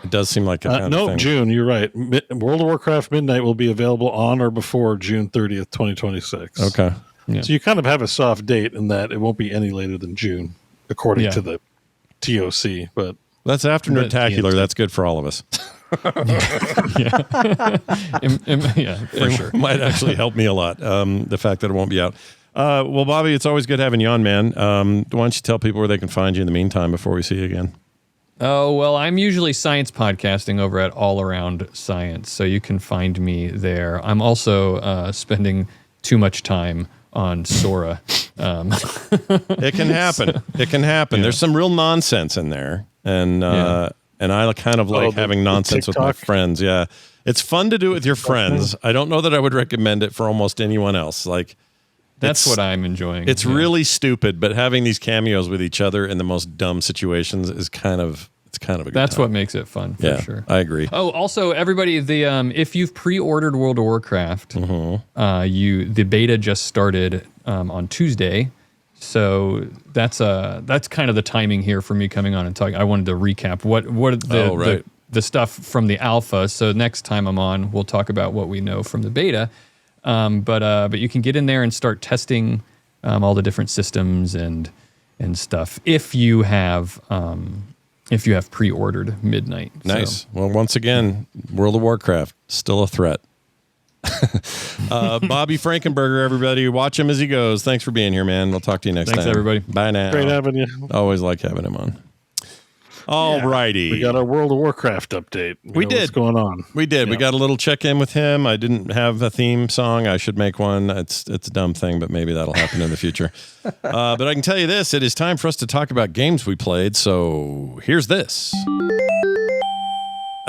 it does seem like a kind of thing. June, you're right. World of Warcraft Midnight will be available on or before June 30th, 2026. Okay. Yeah. So you kind of have a soft date in that it won't be any later than June, according to the TOC, but... That's after Nerdtacular. That's good for all of us. For sure. Might actually help me a lot, the fact that it won't be out. Well, Bobby, it's always good having you on, man. Why don't you tell people where they can find you in the meantime before we see you again? Oh, well, I'm usually science podcasting over at All Around Science, so you can find me there. I'm also spending too much time on Sora. It can happen. It can happen. There's some real nonsense in there. And I kind of like having nonsense with my friends. Yeah. It's fun to do it with your friends. I don't know that I would recommend it for almost anyone else. Like, that's what I'm enjoying. It's really stupid, but having these cameos with each other in the most dumb situations is kind of a good That's time. what makes it fun, for sure. I agree. Oh, also, everybody, if you've pre-ordered World of Warcraft, the beta just started on Tuesday. So that's kind of the timing here for me coming on and talking. I wanted to recap what the stuff from the alpha. So next time I'm on, we'll talk about what we know from the beta. But you can get in there and start testing all the different systems and stuff if you have pre-ordered Midnight. Nice. So. Well, once again, World of Warcraft still a threat. Bobby Frankenberger, everybody, watch him as he goes. Thanks for being here, man. We'll talk to you next time. Thanks, everybody. Bye now. Great having you. Always like having him on. All righty. We got our World of Warcraft update. We did. What's going on? We did. Yeah. We got a little check-in with him. I didn't have a theme song. I should make one. It's a dumb thing, but maybe that'll happen in the future. But I can tell you this. It is time for us to talk about games we played. So here's this.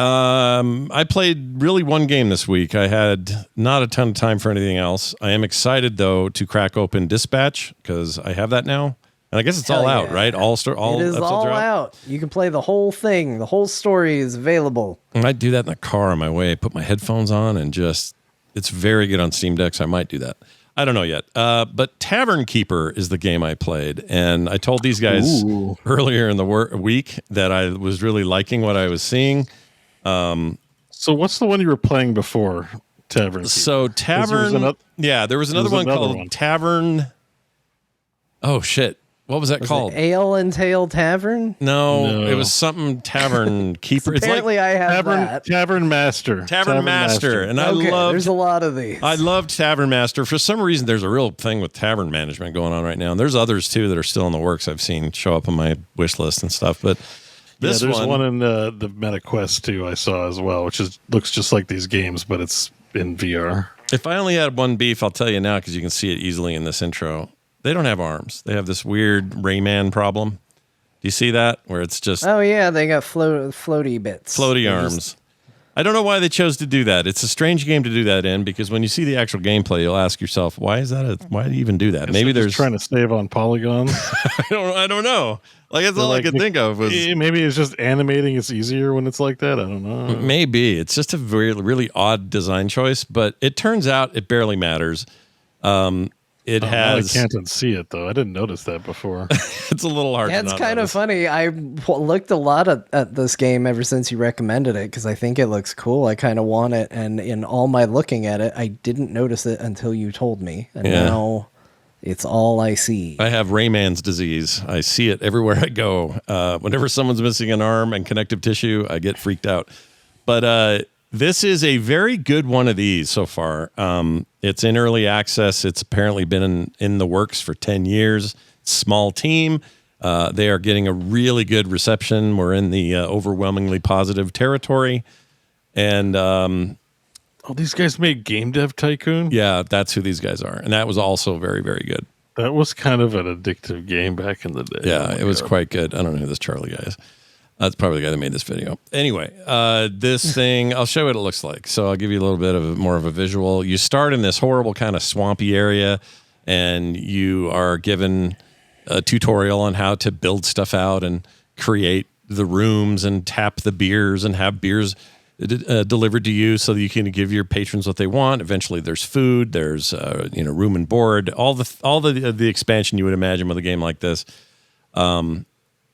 I played really one game this week. I had not a ton of time for anything else. I am excited, though, to crack open Dispatch because I have that now. And I guess it's all out, right? All it is all out. You can play the whole thing. The whole story is available. I might do that in the car on my way. Put my headphones on and it's very good on Steam Deck, so I might do that. I don't know yet. But Tavern Keeper is the game I played. And I told these guys earlier in the week that I was really liking what I was seeing. So what's the one you were playing before Tavern Keeper? So Tavern, there was another one called Tavern. Oh shit! What was that called? Ale and Tail Tavern? No, it was something Tavern Keeper. Apparently, I have that. Tavern Master. Tavern Master. And there's a lot of these. I loved Tavern Master. For some reason, there's a real thing with tavern management going on right now. And there's others, too, that are still in the works. I've seen show up on my wish list and stuff. But there's one in the MetaQuest, too, I saw as well, which looks just like these games, but it's in VR. If I only had one beef, I'll tell you now, because you can see it easily in this intro. They don't have arms. They have this weird Rayman problem. Do you see that? Where it's just... Oh, yeah, they got floaty bits. Floaty arms. I don't know why they chose to do that. It's a strange game to do that in, because when you see the actual gameplay, you'll ask yourself, why do you even do that? Maybe they're trying to save on polygons. I don't know. Like, that's all I could think of was... Maybe it's just animating. It's easier when it's like that. I don't know. Maybe. It's just a really odd design choice, but it turns out it barely matters. It has. I can't unsee it though. I didn't notice that before. It's a little hard. It's kind of funny. I looked a lot at this game ever since you recommended it because I think it looks cool. I kind of want it, and in all my looking at it, I didn't notice it until you told me, and now it's all I see. I have Rayman's disease. I see it everywhere I go. Whenever someone's missing an arm and connective tissue, I get freaked out. But this is a very good one of these so far. It's in early access. It's apparently been in the works for 10 years. Small team. They are getting a really good reception. We're in the overwhelmingly positive territory. And these guys made Game Dev Tycoon? Yeah, that's who these guys are. And that was also very, very good. That was kind of an addictive game back in the day. Yeah, it was quite good. I don't know who this Charlie guy is. That's probably the guy that made this video. Anyway, this thing, I'll show you what it looks like. So I'll give you a little bit of more of a visual. You start in this horrible kind of swampy area, and you are given a tutorial on how to build stuff out and create the rooms and tap the beers and have beers delivered to you so that you can give your patrons what they want. Eventually, there's food, there's room and board, all the expansion you would imagine with a game like this.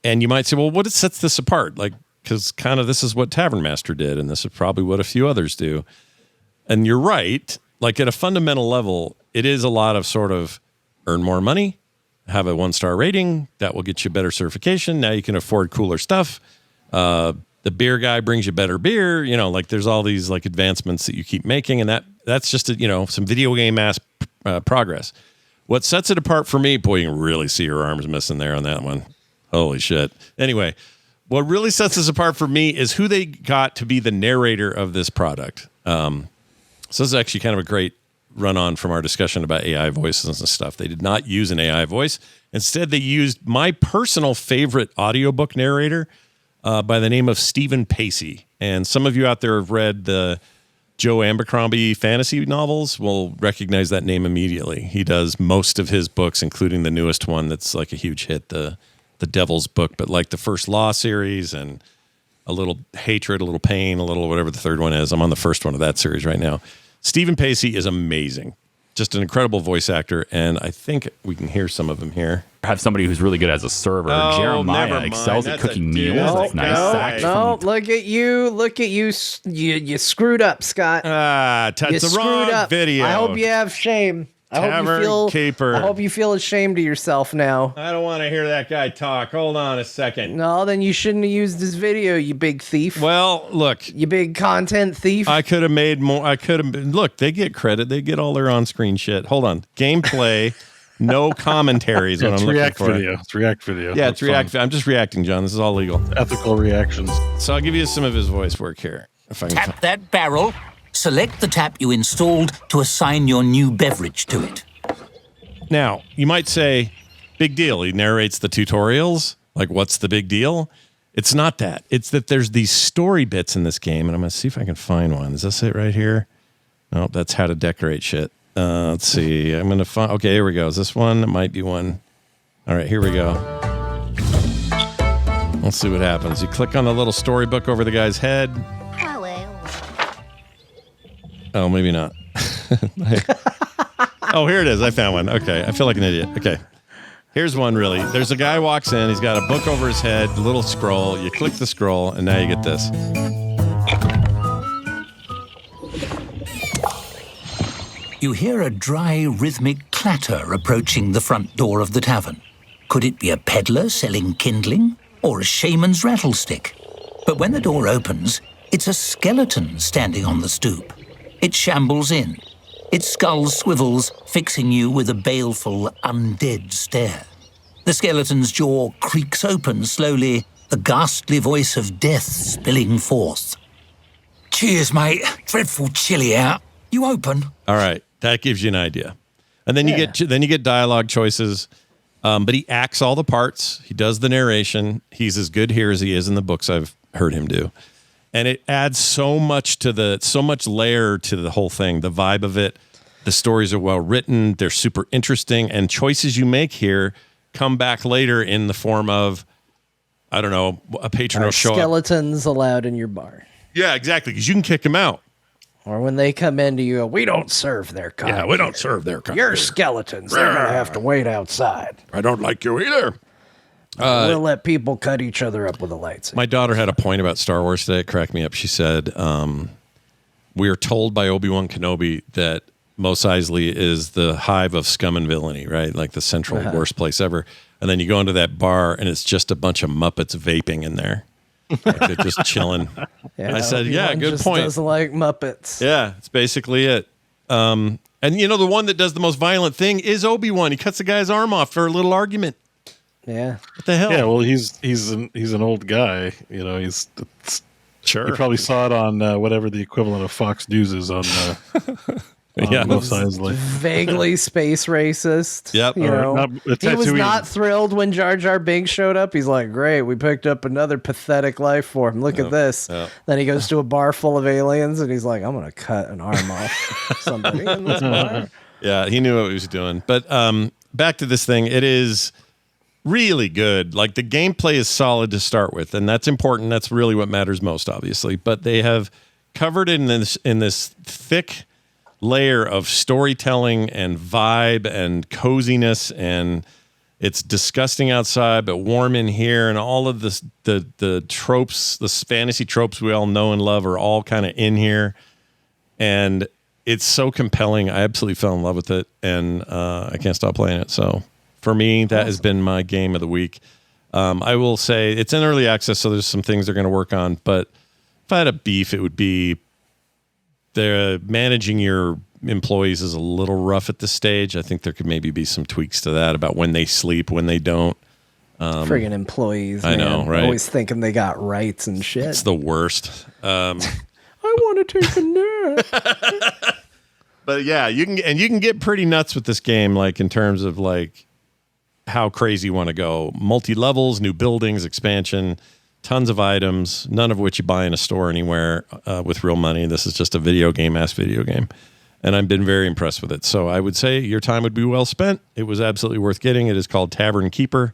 And you might say, well, what sets this apart? Like, because kind of this is what Tavern Master did, and this is probably what a few others do. And you're right. Like, at a fundamental level, it is a lot of sort of earn more money, have a 1-star rating. That will get you better certification. Now you can afford cooler stuff. The beer guy brings you better beer. Like there's all these like advancements that you keep making, and that's just some video game ass progress. What sets it apart for me, boy, you can really see your arms missing there on that one. Holy shit. Anyway, what really sets this apart for me is who they got to be the narrator of this product. So this is actually kind of a great run-on from our discussion about AI voices and stuff. They did not use an AI voice. Instead, they used my personal favorite audiobook narrator by the name of Stephen Pacey. And some of you out there have read the Joe Abercrombie fantasy novels will recognize that name immediately. He does most of his books, including the newest one that's like a huge hit, the Devil's Book, but like the First Law series and a little Hatred, a little Pain, a little whatever the third one is. I'm on the first one of that series right now. Stephen Pacey is amazing. Just an incredible voice actor, and I think we can hear some of him here. Have somebody who's really good as a server. Jeremiah excels at cooking meals. That's nice. Look at you. You screwed up, Scott. It's the wrong video. I hope you have shame. Tavern Keeper. I hope you feel ashamed of yourself now. I don't want to hear that guy talk. Hold on a second. No, then you shouldn't have used this video, you big thief. Well, look. You big content thief. I could have made more. Look, they get credit. They get all their on-screen shit. Hold on. Gameplay, no commentaries. What I'm looking for. It's React video. Yeah, it's React. I'm just reacting, John. This is all legal. Ethical reactions. So I'll give you some of his voice work here. If I can tap that barrel. Select the tap you installed to assign your new beverage to it. Now, you might say, big deal. He narrates the tutorials. Like, what's the big deal? It's not that. It's that there's these story bits in this game, and I'm going to see if I can find one. Is this it right here? Nope, that's how to decorate shit. Let's see. I'm going to find... Okay, here we go. Is this one? It might be one. All right, here we go. Let's see what happens. You click on the little storybook over the guy's head. Oh, maybe not. Oh, here it is. I found one. Okay. I feel like an idiot. Okay. Here's one, really. There's a guy walks in. He's got a book over his head, a little scroll. You click the scroll, and now you get this. You hear a dry, rhythmic clatter approaching the front door of the tavern. Could it be a peddler selling kindling or a shaman's rattlestick? But when the door opens, it's a skeleton standing on the stoop. It shambles in. Its skull swivels, fixing you with a baleful, undead stare. The skeleton's jaw creaks open slowly, the ghastly voice of death spilling forth. Cheers, mate. Dreadful chilly out. You open? All right, that gives you an idea. And then you get dialogue choices. But he acts all the parts. He does the narration. He's as good here as he is in the books I've heard him do. And it adds so much layer to the whole thing, the vibe of it. The stories are well written. They're super interesting. And choices you make here come back later in the form of, I don't know, a patron will show up. Skeletons allowed in your bar. Yeah, exactly. Because you can kick them out. Or when they come into you, we don't serve their kind. Yeah, we don't serve their kind. You're skeletons. They're going to have to wait outside. I don't like you either. We'll let people cut each other up with a lightsaber. My daughter had a point about Star Wars today. It cracked me up. She said, we are told by Obi-Wan Kenobi that Mos Eisley is the hive of scum and villainy, right? Like the central worst place ever. And then you go into that bar and it's just a bunch of Muppets vaping in there. Like they're just chilling. Yeah, I said, Obi-Wan good just point. Doesn't like Muppets. Yeah, it's basically it. And the one that does the most violent thing is Obi-Wan. He cuts the guy's arm off for a little argument. Yeah. What the hell? Yeah, well, he's an old guy. Sure. You probably saw it on whatever the equivalent of Fox News is on. Mos Eisley. Vaguely space racist. Yep. He was not thrilled when Jar Jar Binks showed up. He's like, great, we picked up another pathetic life form. Look at this. Yep. Then he goes to a bar full of aliens and he's like, I'm going to cut an arm off somebody in this bar. Yeah, he knew what he was doing. But back to this thing. It is really good. Like the gameplay is solid to start with, and that's important. That's really what matters most, obviously. But they have covered in this thick layer of storytelling and vibe and coziness, and it's disgusting outside but warm in here, and all of this the tropes, the fantasy tropes we all know and love are all kind of in here, and it's so compelling. I absolutely fell in love with it, and I can't stop playing it. So for me, that has been my game of the week. I will say it's in early access, so there's some things they're going to work on, but if I had a beef, it would be they're managing your employees is a little rough at this stage. I think there could maybe be some tweaks to that about when they sleep, when they don't. Friggin' employees. I know, right? Always thinking they got rights and shit. It's the worst. I want to take a nap. But yeah, you can get pretty nuts with this game, like in terms of like how crazy you want to go. Multi-levels, new buildings, expansion. Tons of items, none of which you buy in a store anywhere with real money. This is just a video game. And I've been very impressed with it. So I would say your time would be well spent. It was absolutely worth getting. It is called Tavern Keeper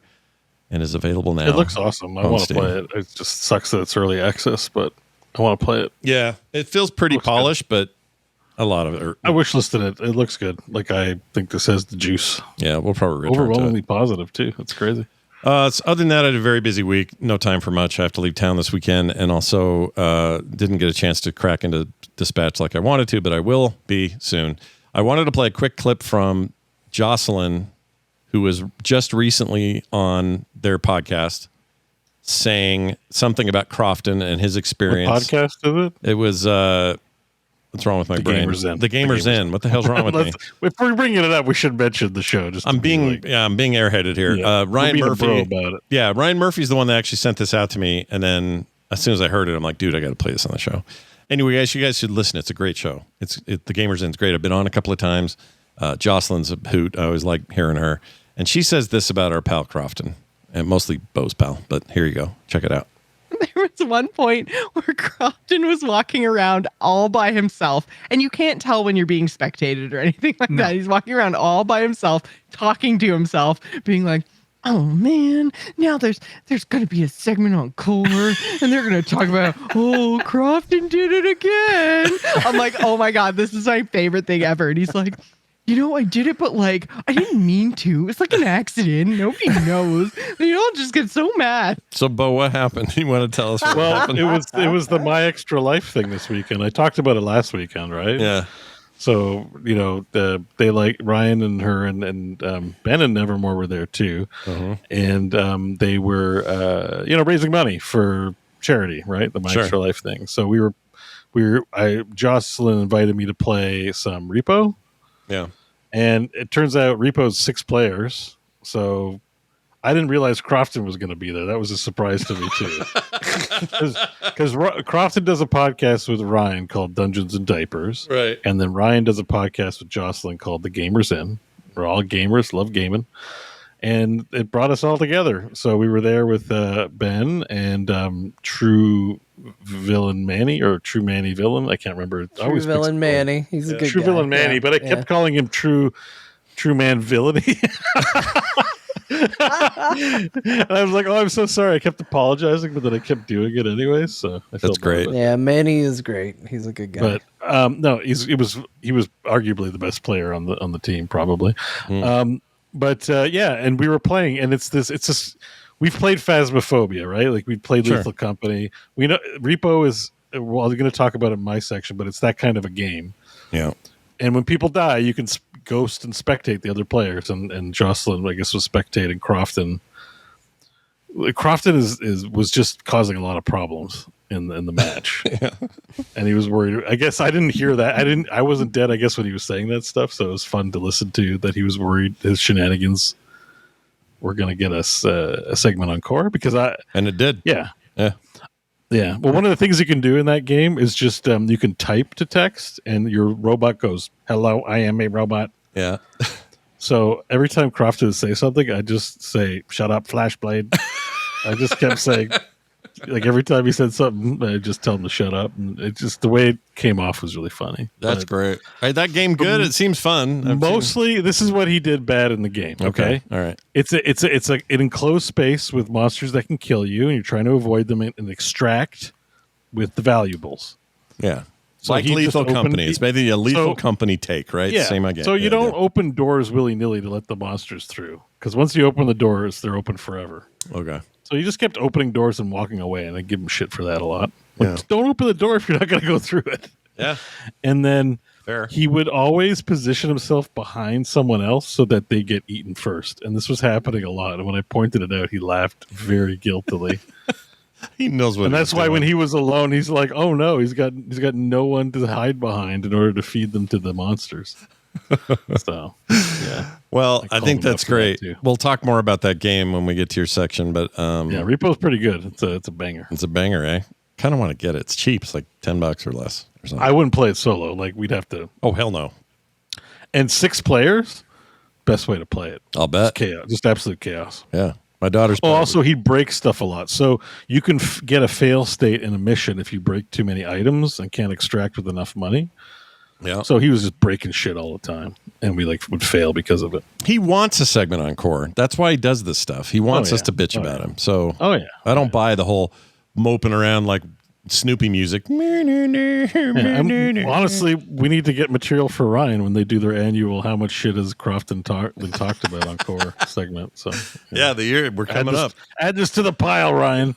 and is available now. It looks awesome. I want to play it. It just sucks that it's early access, but I want to play it. Yeah, it feels pretty polished, but a lot of it. I wish listed it. It looks good. Like I think this has the juice. Yeah, we'll probably return overwhelmingly to it. Positive too. That's crazy. Other than that, I had a very busy week. No time for much. I have to leave town this weekend, and also didn't get a chance to crack into Dispatch like I wanted to, but I will be soon. I wanted to play a quick clip from Jocelyn, who was just recently on their podcast, saying something about Krafton and his experience. What podcast is it? It was... what's wrong with my brain? The Gamer's In. What the hell's wrong with me? If we're bringing it up, we should mention the show. I'm being airheaded here. Yeah, Ryan Murphy about it. Yeah, Ryan Murphy's the one that actually sent this out to me, and then as soon as I heard it, I'm like, dude, I got to play this on the show. Anyway, guys, you guys should listen. It's a great show. The Gamer's In's great. I've been on a couple of times. Jocelyn's a hoot. I always like hearing her, and she says this about our pal Krafton, and mostly Bo's pal. But here you go. Check it out. There was one point where Krafton was walking around all by himself, and you can't tell when you're being spectated or anything like that. He's walking around all by himself, talking to himself, being like, oh man, now there's going to be a segment on Core, and they're going to talk about, oh, Krafton did it again. I'm like, oh my God, this is my favorite thing ever. And he's like, I did it, but like, I didn't mean to. It's like an accident. Nobody knows. You all just get so mad. So, Bo, what happened? You want to tell us what happened? It was the My Extra Life thing this weekend. I talked about it last weekend, right? Yeah. So, they like Ryan and her and Ben and Nevermore were there too. And they were, raising money for charity, right? The My Extra Life thing. So Jocelyn invited me to play some Repo. Yeah. And it turns out Repo's 6 players. So I didn't realize Krafton was going to be there. That was a surprise to me too. Because Krafton does a podcast with Ryan called Dungeons and Diapers. Right. And then Ryan does a podcast with Jocelyn called The Gamers In. We're all gamers, love gaming. And it brought us all together. So we were there with Ben and True Villain Manny, or True Manny Villain. I can't remember. True Villain Manny. He's a good True guy. Villain Manny, but I kept calling him True Man Villainy. And I was like, "Oh, I'm so sorry." I kept apologizing, but then I kept doing it anyways. So that's great. Yeah, Manny is great. He's a good guy. But no, he was arguably the best player on the team, probably. But and we were playing, and it's this. We've played Phasmophobia, right? Like we played Lethal Company. We know Repo is. Well, I'm going to talk about it in my section, but it's that kind of a game. Yeah. And when people die, you can ghost and spectate the other players. And Jocelyn, I guess, was spectating Krafton. Krafton was just causing a lot of problems in the match. And he was worried. I guess I didn't hear that. I wasn't dead, I guess, when he was saying that stuff. So it was fun to listen to that he was worried his shenanigans were going to get us a segment on core and it did. Yeah. Well, one of the things you can do in that game is just you can type to text and your robot goes, "Hello, I am a robot." Yeah. So every time Krafton would say something, I just say, "Shut up, Flashblade." I just kept saying, like every time he said something, I just tell him to shut up. And it just, the way it came off was really funny. That's great. Hey, that game good. It seems fun. This is what he did bad in the game. Okay. All right. It's an enclosed space with monsters that can kill you, and you're trying to avoid them and extract with the valuables. Yeah. So like Lethal Company. It's basically a Lethal Company take, right? Yeah. Same again. So you don't open doors willy-nilly to let the monsters through. Because once you open the doors, they're open forever. Okay. So you just kept opening doors and walking away, and I give him shit for that a lot. Like, don't open the door if you're not going to go through it. Yeah. And then Fair. He would always position himself behind someone else so that they get eaten first. And this was happening a lot. And when I pointed it out, he laughed very guiltily. He knows what. And that's why when he was alone, he's like, "Oh no, he's got no one to hide behind in order to feed them to the monsters." So, yeah. Well, I think that's great. We'll talk more about that game when we get to your section. But yeah, Repo's pretty good. It's a banger. It's a banger, eh? Kind of want to get it. It's cheap. It's like $10 or less. Or something. I wouldn't play it solo. Like we'd have to. Oh hell no. And 6 players, best way to play it. I'll bet. Just chaos, just absolute chaos. Yeah. My daughter's. Oh, also, he breaks stuff a lot. So you can get a fail state in a mission if you break too many items and can't extract with enough money. Yeah. So he was just breaking shit all the time, and we would fail because of it. He wants a segment on Core. That's why he does this stuff. He wants us to bitch about him. So I don't buy the whole moping around like Snoopy music. Honestly, we need to get material for Ryan when they do their annual "How much shit has Krafton been talked about on Core" segment. So yeah, the year we're coming up. Add this to the pile, Ryan.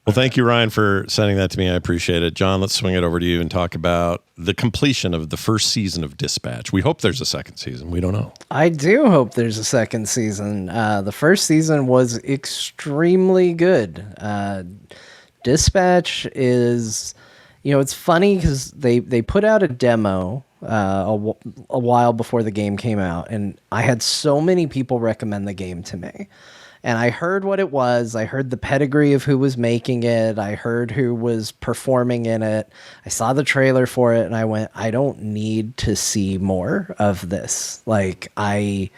Well, thank you, Ryan, for sending that to me. I appreciate it. John, let's swing it over to you and talk about the completion of the first season of Dispatch. We hope there's a second season. We don't know. I do hope there's a second season. The first season was extremely good. Dispatch is, it's funny because they put out a demo a while before the game came out, and I had so many people recommend the game to me. And I heard what it was. I heard the pedigree of who was making it. I heard who was performing in it. I saw the trailer for it, and I went, I don't need to see more of this. Like, I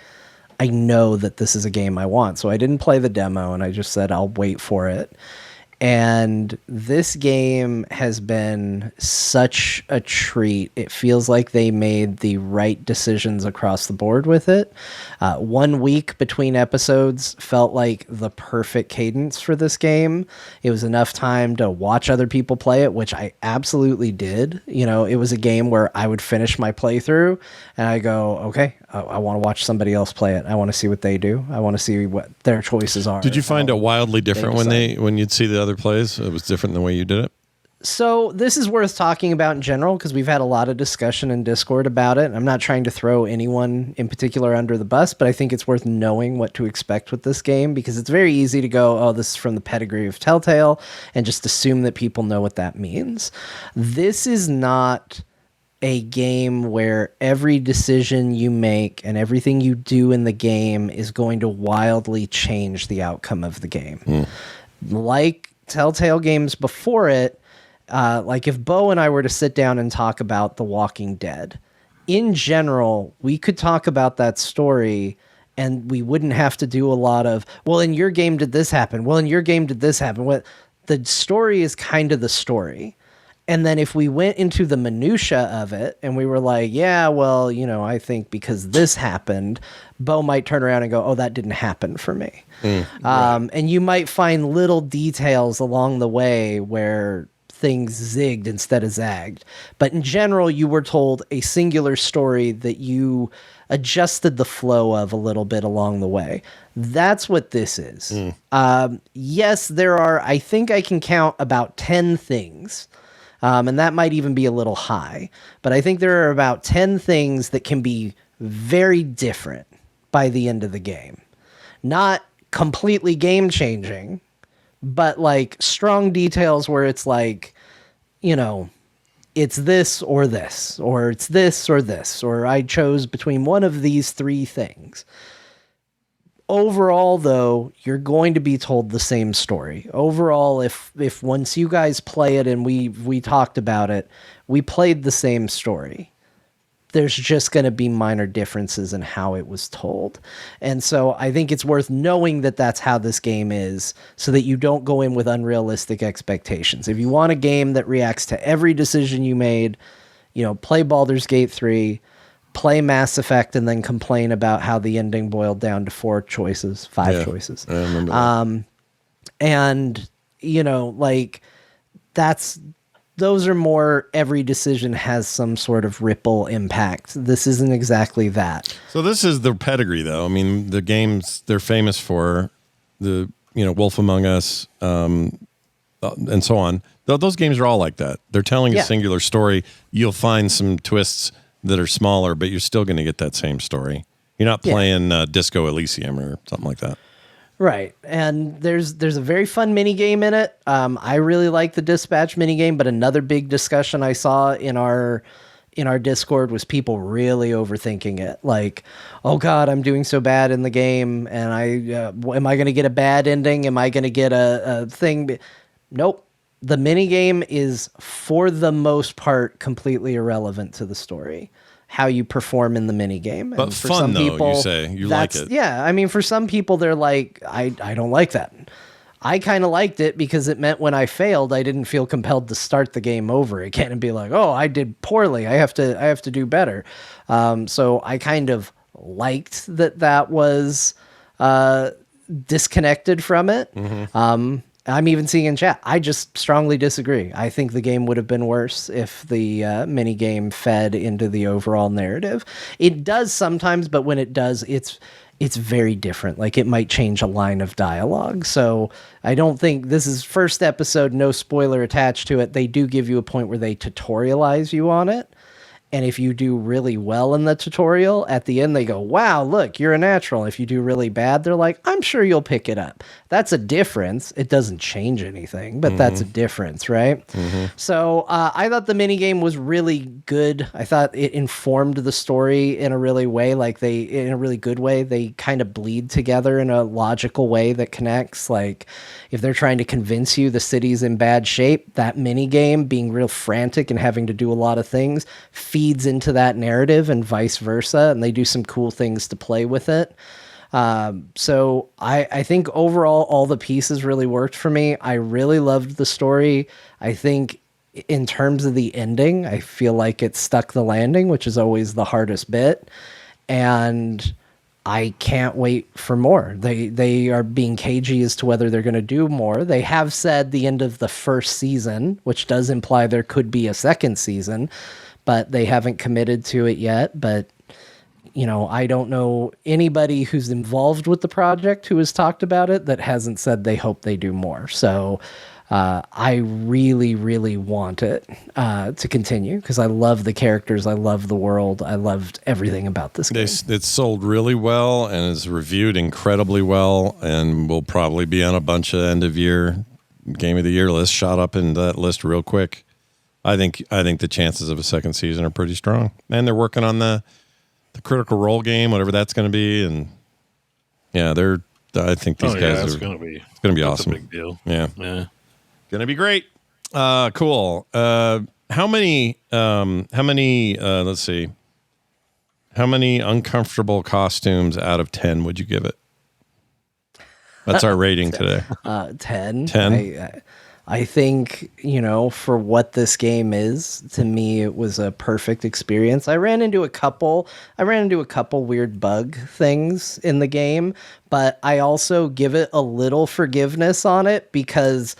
know that this is a game I want. So I didn't play the demo, and I just said I'll wait for it. And this game has been such a treat. It feels like they made the right decisions across the board with it. 1 week between episodes felt like the perfect cadence for this game. It was enough time to watch other people play it, which I absolutely did. It was a game where I would finish my playthrough and I go, okay, I want to watch somebody else play it. I want to see what they do. I want to see what their choices are. Did you find it wildly different when you'd see the other plays? It was different than the way you did it? So this is worth talking about in general because we've had a lot of discussion in Discord about it. I'm not trying to throw anyone in particular under the bus, but I think it's worth knowing what to expect with this game because it's very easy to go, oh, this is from the pedigree of Telltale, and just assume that people know what that means. This is not a game where every decision you make and everything you do in the game is going to wildly change the outcome of the game. Like Telltale games before it, like if Bo and I were to sit down and talk about The Walking Dead, in general, we could talk about that story and we wouldn't have to do a lot of, well, in your game did this happen? Well, in your game did this happen? What the story is kind of the story. And then if we went into the minutia of it and we were like, yeah, well, you know, I think because this happened, Bo might turn around and go, oh, that didn't happen for me. Right. And you might find little details along the way where things zigged instead of zagged. But in general, you were told a singular story that you adjusted the flow of a little bit along the way. That's what this is. Yes, there are, I think I can count about 10 things. And that might even be a little high. But I think there are about 10 things that can be very different by the end of the game. Not completely game-changing, but like strong details where it's like, you know, it's this, or it's this, or I chose between one of these three things. Overall, though, you're going to be told the same story. Overall, if once you guys play it and we talked about it, we played the same story. There's just going to be minor differences in how it was told. And so I think it's worth knowing that that's how this game is so that you don't go in with unrealistic expectations. If you want a game that reacts to every decision you made, you know, play Baldur's Gate 3, play Mass Effect, and then complain about how the ending boiled down to five choices. I remember that. And, you know, like those are more every decision has some sort of ripple impact. This isn't exactly that. So this is the pedigree, though. I mean, the games they're famous for, the, you know, Wolf Among Us, and so on. Those games are all like that. They're telling a singular story. You'll find some twists that are smaller, but you're still going to get that same story. You're not playing Disco Elysium or something like that. Right. And there's a very fun mini game in it. I really like the dispatch mini game, but another big discussion I saw in our Discord was people really overthinking it. Like, oh God, I'm doing so bad in the game, and am I going to get a bad ending? Am I going to get a thing? Nope. The mini game is, for the most part, completely irrelevant to the story. How you perform in the mini game. But for fun, some people, you say you like it. Yeah, I mean, for some people, they're like, I don't like that. I kind of liked it because it meant when I failed, I didn't feel compelled to start the game over again and be like, oh, I did poorly. I have to do better. So I kind of liked that was disconnected from it. Mm-hmm. I'm even seeing in chat, I just strongly disagree. I think the game would have been worse if the mini game fed into the overall narrative. It does sometimes, but when it does, it's very different. Like, it might change a line of dialogue. So I don't think this is first episode, no spoiler attached to it. They do give you a point where they tutorialize you on it. And if you do really well in the tutorial, at the end they go, wow, look, you're a natural. If you do really bad, they're like, I'm sure you'll pick it up. That's a difference. It doesn't change anything, but that's a difference, right? Mm-hmm. So I thought the minigame was really good. I thought it informed the story in a really good way. They kind of bleed together in a logical way that connects. Like, if they're trying to convince you the city's in bad shape, that minigame being real frantic and having to do a lot of things feeds into that narrative and vice versa, and they do some cool things to play with it. So I think overall all the pieces really worked for me. I really loved the story. I think in terms of the ending, I feel like it stuck the landing, which is always the hardest bit. And I can't wait for more. They are being cagey as to whether they're going to do more. They have said the end of the first season, which does imply there could be a second season, but they haven't committed to it yet. But, you know, I don't know anybody who's involved with the project who has talked about it that hasn't said they hope they do more. So I really, really want it to continue because I love the characters, I love the world, I loved everything about this game. It's sold really well and is reviewed incredibly well, and will probably be on a bunch of end of year game of the year lists. Shot up in that list real quick. I think the chances of a second season are pretty strong, and they're working on the Critical Role game, whatever that's going to be, and yeah, I think these guys it's are going to be awesome. A big deal. Yeah. Going to be great. Cool. How many? Let's see. How many uncomfortable costumes out of 10 would you give it? That's our rating today. 10. 10. I think, for what this game is, to me, it was a perfect experience. I ran into a couple weird bug things in the game, but I also give it a little forgiveness on it because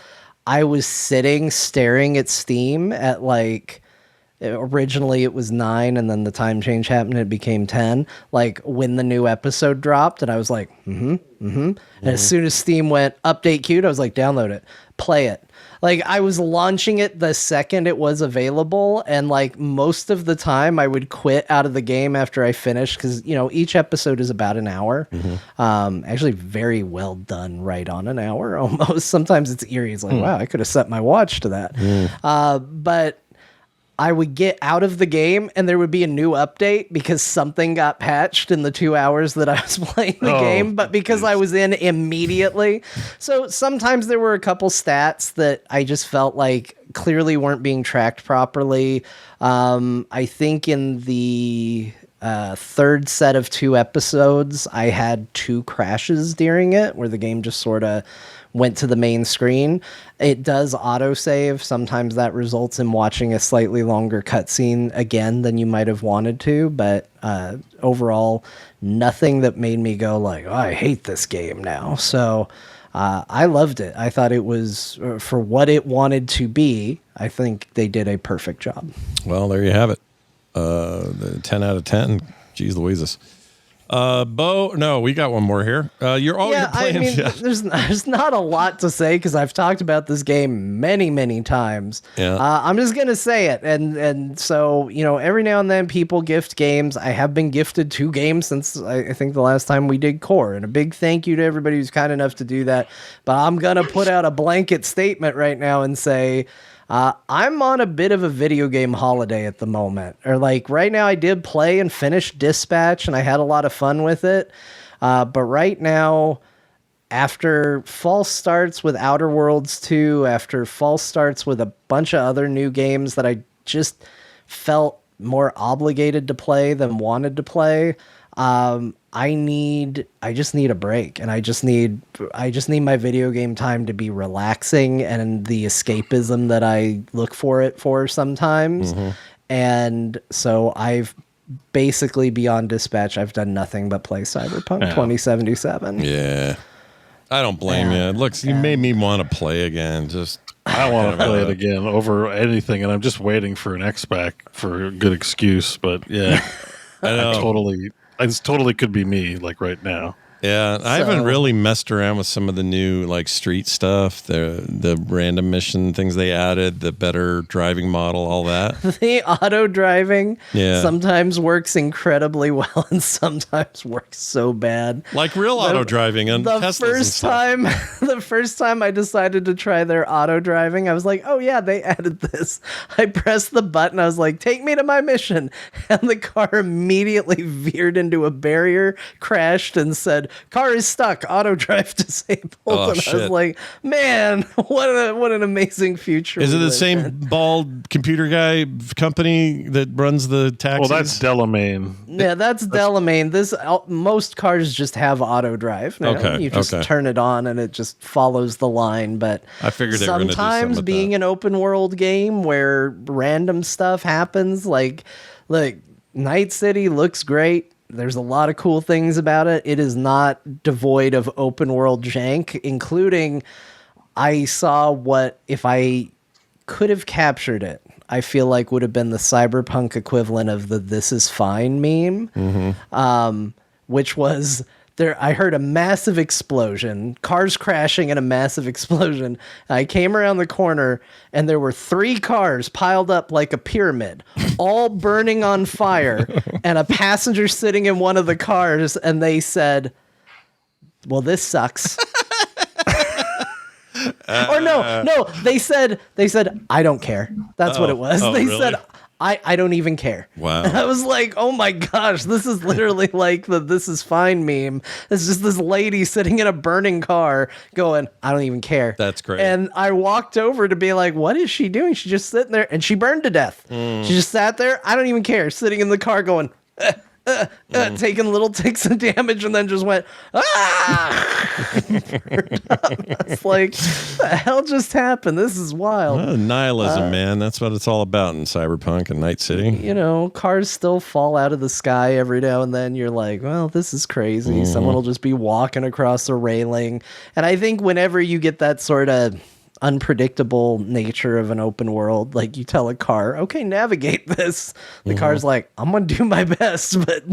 I was sitting staring at Steam at originally it was 9 and then the time change happened and it became 10, when the new episode dropped, and I was like, and as soon as Steam went update queued, I was like, download it, play it. I was launching it the second it was available, and most of the time I would quit out of the game after I finished because each episode is about an hour. Actually very well done, right on an hour almost. Sometimes it's eerie. It's wow, I could have set my watch to that. But I would get out of the game and there would be a new update because something got patched in the 2 hours that I was playing the game, but because I was in immediately. So sometimes there were a couple stats that I just felt like clearly weren't being tracked properly. I think in the third set of 2 episodes, I had 2 crashes during it where the game just sort of went to the main screen. It does autosave. Sometimes that results in watching a slightly longer cutscene again than you might have wanted to, but overall, nothing that made me go oh, I hate this game now. So I loved it. I thought it was, for what it wanted to be, I think they did a perfect job. Well, there you have it. The 10 out of 10. Jeez Louises. Bo, no, we got one more here. You're playing. There's not a lot to say because I've talked about this game many, many times. Yeah. I'm just gonna say it, and so every now and then people gift games. I have been gifted 2 games since I think the last time we did Core, and a big thank you to everybody who's kind enough to do that. But I'm gonna put out a blanket statement right now and say, I'm on a bit of a video game holiday at the moment. Or right now I did play and finish Dispatch and I had a lot of fun with it. But right now, after false starts with Outer Worlds 2, after false starts with a bunch of other new games that I just felt more obligated to play than wanted to play, I just need a break, and I just need my video game time to be relaxing and the escapism that I look for sometimes. And so I've basically, beyond Dispatch, I've done nothing but play Cyberpunk 2077. Yeah. I don't blame you. Look, you made me want to play again. I want to play it again over anything, and I'm just waiting for an X-Pack for a good excuse, but yeah. I know. It totally could be me, right now. Yeah, I haven't really messed around with some of the new street stuff, the random mission things they added, the better driving model, all that. The auto driving sometimes works incredibly well and sometimes works so bad. Like real auto driving and the first time I decided to try their auto driving, I was like, oh yeah, they added this. I pressed the button, I was like, take me to my mission. And the car immediately veered into a barrier, crashed, and said, car is stuck, auto drive disabled. And shit. I was like, man, what an amazing future. Is it the same bald computer guy company that runs the taxis? Well, that's Delamain. Yeah, that's Delamain. Most cars just have auto drive now. Okay, you just turn it on and it just follows the line. But I figured they were gonna do something sometimes with being that. an open world game where random stuff happens, like Night City looks great. There's a lot of cool things about it. It is not devoid of open world jank, including I saw what, if I could have captured it, I feel like would have been the Cyberpunk equivalent of the "This is fine" meme, which was I heard a massive explosion, cars crashing and a massive explosion. I came around the corner and there were 3 cars piled up like a pyramid, all burning on fire, and a passenger sitting in one of the cars, and they said, well, this sucks. Or no, they said, I don't care. That's what it was. They really? said, I don't even care. Wow. And I was like, oh my gosh, this is literally like the "this is fine" meme. It's just this lady sitting in a burning car going, I don't even care. That's great. And I walked over to be like, what is she doing? She's just sitting there, and she burned to death. She just sat there, I don't even care, sitting in the car going, taking little ticks of damage, and then just went, It's like, what the hell just happened? This is wild. Nihilism, man. That's what it's all about in Cyberpunk and Night City. You know, cars still fall out of the sky every now and then. You're like, well, this is crazy. Someone will just be walking across a railing. And I think whenever you get that sort of unpredictable nature of an open world, like you tell a car, okay, navigate this. The car's like, I'm going to do my best, but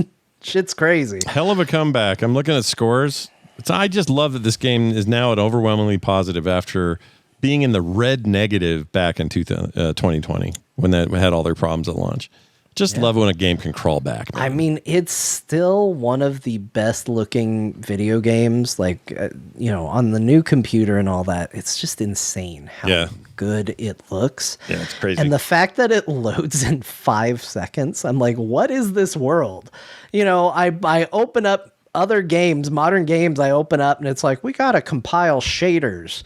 shit's crazy. Hell of a comeback. I'm looking at scores. I just love that this game is now at overwhelmingly positive after being in the red negative back in 2020 when that had all their problems at launch. Just love when a game can crawl back, man. I mean, it's still one of the best looking video games, like, on the new computer and all that. It's just insane how good it looks. Yeah, it's crazy. And the fact that it loads in 5 seconds, I'm like, what is this world? I open up other games, modern games, I open up and it's like, we got to compile shaders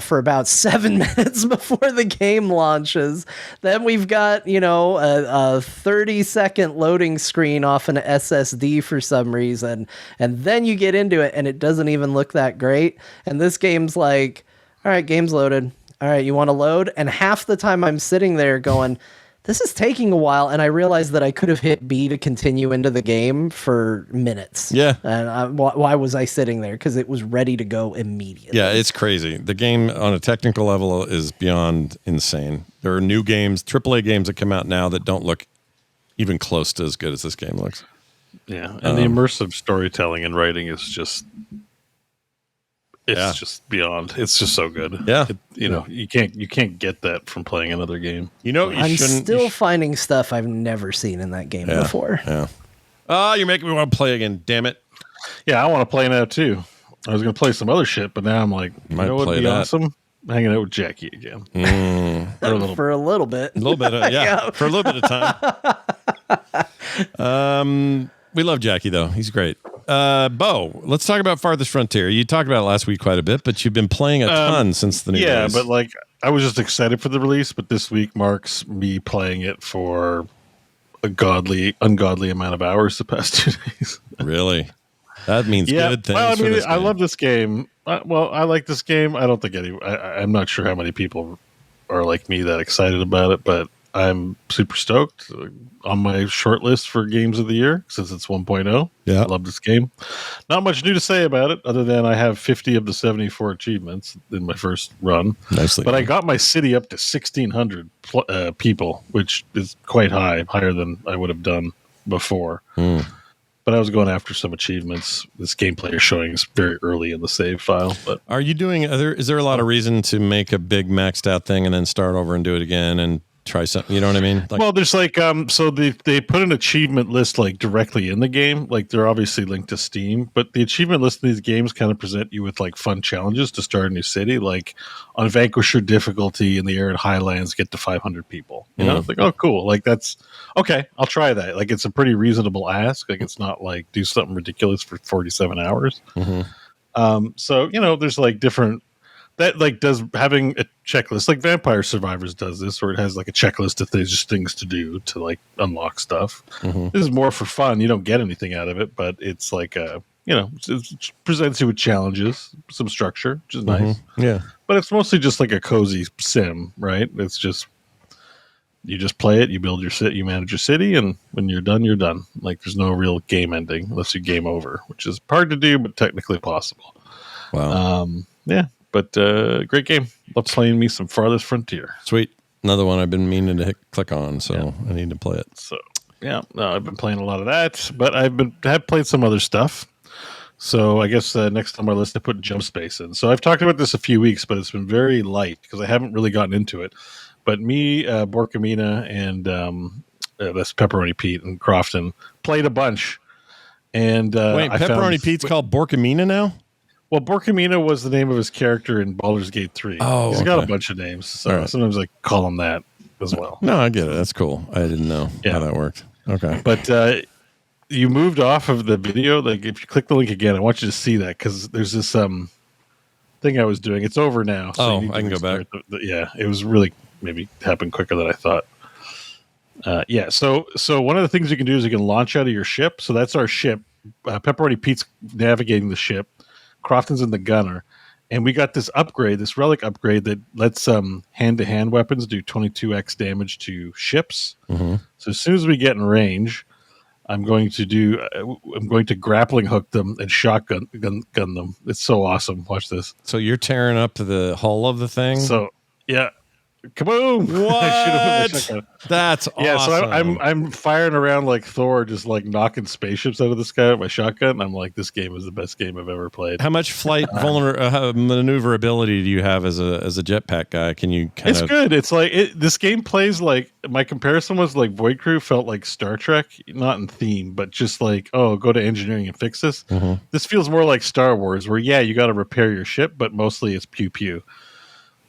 for about 7 minutes before the game launches. Then we've got, a 30-second loading screen off an SSD for some reason. And then you get into it and it doesn't even look that great. And this game's like, all right, game's loaded. All right, you want to load? And half the time I'm sitting there going, this is taking a while, and I realized that I could have hit B to continue into the game for minutes. Yeah. And why was I sitting there? Because it was ready to go immediately. Yeah, it's crazy. The game on a technical level is beyond insane. There are new games, AAA games that come out now that don't look even close to as good as this game looks. Yeah, and the immersive storytelling and writing is just... It's just beyond. It's just so good. Yeah, you can't get that from playing another game. I'm still finding stuff I've never seen in that game before. Yeah. Oh, you're making me want to play again. Damn it. Yeah, I want to play now too. I was going to play some other shit, but now I'm like, what would be awesome? Hanging out with Jackie again For a little bit. A little bit, for a little bit of time. We love Jackie though. He's great. Bo, let's talk about Farthest Frontier. You talked about it last week quite a bit, but you've been playing a ton since the new release. Yeah, but like I was just excited for the release, but this week marks me playing it for a ungodly amount of hours the past 2 days. Really? That means good things. Well, I mean, I love this game. I like this game. I don't think I'm not sure how many people are like me that excited about it, but I'm super stoked. On my short list for games of the year since it's 1.0. Yeah. I love this game. Not much new to say about it other than I have 50 of the 74 achievements in my first run. Nicely. But I got my city up to 1,600 people, which is quite higher than I would have done before. But I was going after some achievements. This gameplay is showing is very early in the save file. But are you doing is there a lot of reason to make a big maxed out thing and then start over and do it again and try something, you know what I mean? Well, there's like so they put an achievement list like directly in the game. Like they're obviously linked to Steam, but the achievement list in these games kind of present you with like fun challenges to start a new city. Like on Vanquisher difficulty in the Arid Highlands, get to 500 people. You know, it's like, oh cool, like that's okay. I'll try that. Like it's a pretty reasonable ask. Like it's not like do something ridiculous for 47 hours. So there's like different. That like does having a checklist like Vampire Survivors does this, where it has like a checklist of things to do to like unlock stuff. This is more for fun. You don't get anything out of it, but it's like it presents you with challenges, some structure, which is nice. Yeah, but it's mostly just like a cozy sim, right? It's just you just play it, you build your city, you manage your city, and when you're done, you're done. Like there's no real game ending unless you game over, which is hard to do, but technically possible. Wow. Yeah. But great game. Love playing me some Farthest Frontier. Sweet. Another one I've been meaning to click on, so I need to play it. So yeah, no, I've been playing a lot of that, but have played some other stuff. So I guess next on my list I put Jump Space in. So I've talked about this a few weeks, but it's been very light because I haven't really gotten into it. But me, Borkamina, and that's Pepperoni Pete and Krafton played a bunch. And wait, Pepperoni Pete's called Borkamina now? Well, Borkamina was the name of his character in Baldur's Gate 3. Oh, he's got a bunch of names, so sometimes I call him that as well. No, I get it. That's cool. I didn't know how that worked. Okay. But you moved off of the video. Like, if you click the link again, I want you to see that because there's this thing I was doing. It's over now. So I can go back. Yeah, it was really maybe happened quicker than I thought. So one of the things you can do is you can launch out of your ship. So that's our ship. Pepperoni Pete's navigating the ship. Krafton's in the gunner. And we got this upgrade, this relic upgrade that lets hand-to-hand weapons do 22x damage to ships. Mm-hmm. So as soon as we get in range, I'm going to grappling hook them and shotgun gun them. It's so awesome. Watch this. So you're tearing up the hull of the thing? So yeah. Kaboom! What? That's awesome. Yeah, so I'm firing around like Thor, just like knocking spaceships out of the sky with my shotgun. I'm like, this game is the best game I've ever played. How much flight maneuverability do you have as a jetpack guy? Can you? It's good. It's like this game plays like my comparison was like Void Crew felt like Star Trek, not in theme, but just like go to engineering and fix this. Mm-hmm. This feels more like Star Wars, where you got to repair your ship, but mostly it's pew pew.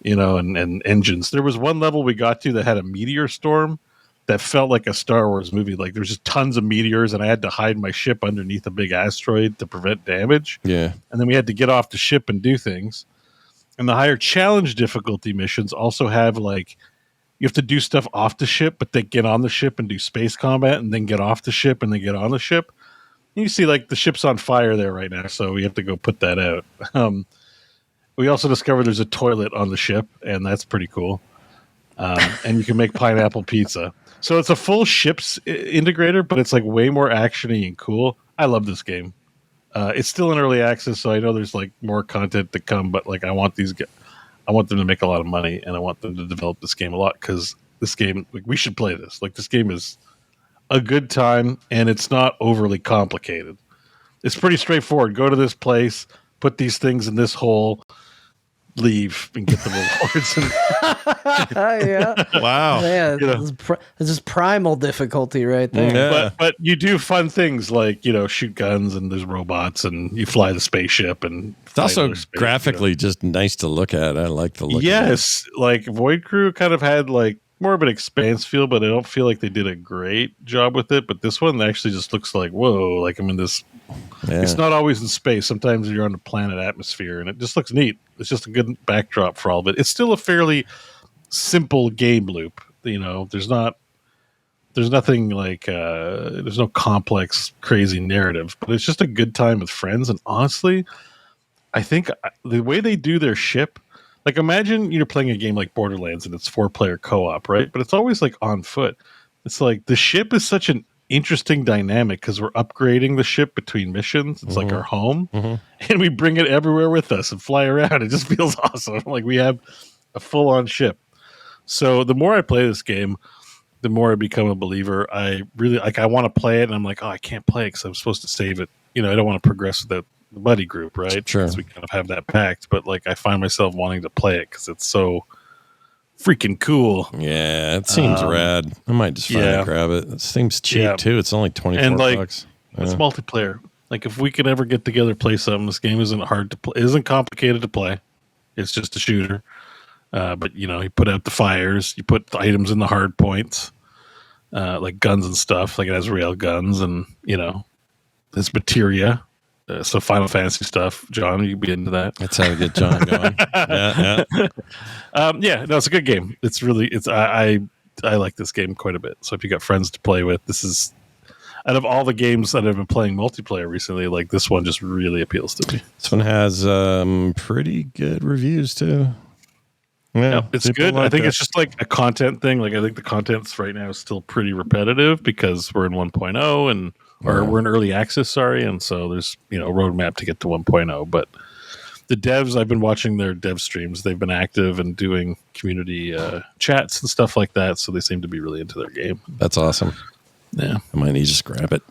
And engines. There was one level we got to that had a meteor storm that felt like a Star Wars movie. Like there was just tons of meteors, and I had to hide my ship underneath a big asteroid to prevent damage. Yeah. And then we had to get off the ship and do things. And the higher challenge difficulty missions also have like you have to do stuff off the ship, but then get on the ship and do space combat, and then get off the ship and then get on the ship. And you see like the ship's on fire there right now, so we have to go put that out. We also discovered there's a toilet on the ship, and that's pretty cool. And you can make pineapple pizza. So it's a full ships integrator, but it's like way more actiony and cool. I love this game. It's still in early access, so I know there's like more content to come. But like, I want them to make a lot of money, and I want them to develop this game a lot because this game, like, we should play this. Like, this game is a good time, and it's not overly complicated. It's pretty straightforward. Go to this place, put these things in this hole. Leave and get the rewards. Yeah. Wow. Yeah, this is primal difficulty right there. Yeah. But you do fun things like shoot guns, and there's robots, and you fly the spaceship, and it's also graphically just nice to look at. I like the look. Yes, like Void Crew kind of had like more of an expanse feel, but I don't feel like they did a great job with it. But this one actually just looks like whoa, like I'm in this. Yeah. It's not always in space. Sometimes you're on a planet atmosphere, and it just looks neat. It's just a good backdrop for all of it. It's still a fairly simple game loop. There's nothing like there's no complex, crazy narrative, but it's just a good time with friends. And honestly, I think the way they do their ship, like imagine you're playing a game like Borderlands and it's 4-player co-op, right? But it's always like on foot. It's like the ship is such an interesting dynamic because we're upgrading the ship between missions. It's like our home, and we bring it everywhere with us and fly around. It just feels awesome. Like we have a full-on ship. So the more I play this game, the more I become a believer. I really I want to play it, and I'm like, I can't play it because I'm supposed to save it. I don't want to progress with the buddy group, right? Sure. Because we kind of have that pact. But like, I find myself wanting to play it because it's so freaking cool. Yeah, it seems rad. I might just finally grab it. It seems cheap too. It's only $24. It's multiplayer. Like if we could ever get together, play something. This game isn't hard to play. It isn't complicated to play. It's just a shooter. But you put out the fires. You put the items in the hard points, like guns and stuff. Like it has rail guns, and there's materia. So Final Fantasy stuff, John, you'd be into that. That's how we get John going. No, it's a good game. I like this game quite a bit. So if you got friends to play with, this is out of all the games that I've been playing multiplayer recently, like this one just really appeals to me. This one has pretty good reviews too. Yeah, it's good. I think it's just like a content thing. Like I think the content's right now is still pretty repetitive because we're in 1.0 and we're in early access, and so there's a roadmap to get to 1.0. But the devs, I've been watching their dev streams. They've been active and doing community chats and stuff like that. So they seem to be really into their game. That's awesome. Yeah, I might need to just grab it.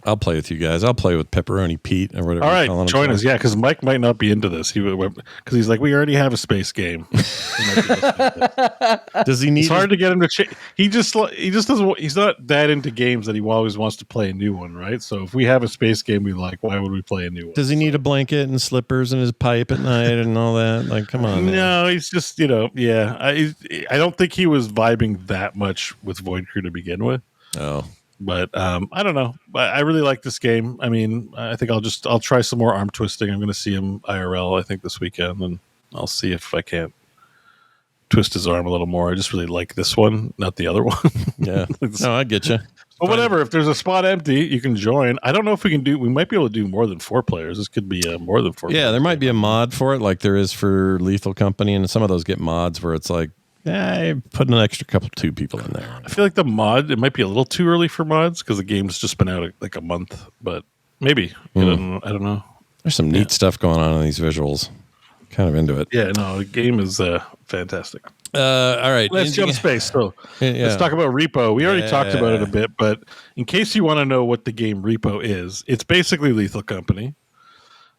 I'll play with you guys. I'll play with Pepperoni Pete or whatever. All right, join us. Yeah, because Mike might not be into this. Because he's like, we already have a space game. Does he need? It's hard to get him to change. He just doesn't. He's not that into games that he always wants to play a new one, right? So if we have a space game, we like. Why would we play a new one? Does he need a blanket and slippers and his pipe at night and all that? Like, come on. No, he's just yeah. I don't think he was vibing that much with Void Crew to begin with. Oh. But I don't know. I really like this game. I mean, I think I'll try some more arm twisting. I'm going to see him IRL, I think, this weekend, and I'll see if I can't twist his arm a little more. I just really like this one, not the other one. Yeah. No, I get you. But whatever. If there's a spot empty, you can join. I don't know if we can do. We might be able to do more than 4 players. This could be more than 4. Yeah, there might be a mod for it, like there is for Lethal Company, and some of those get mods where it's like, put an extra 2 people in there. I feel like the mod, it might be a little too early for mods because the game's just been out like a month, but maybe. I don't know. There's some neat stuff going on in these visuals. Kind of into it. Yeah, no, the game is fantastic. All right. Let's jump space. So let's talk about Repo. We already talked about it a bit, but in case you want to know what the game Repo is, it's basically Lethal Company.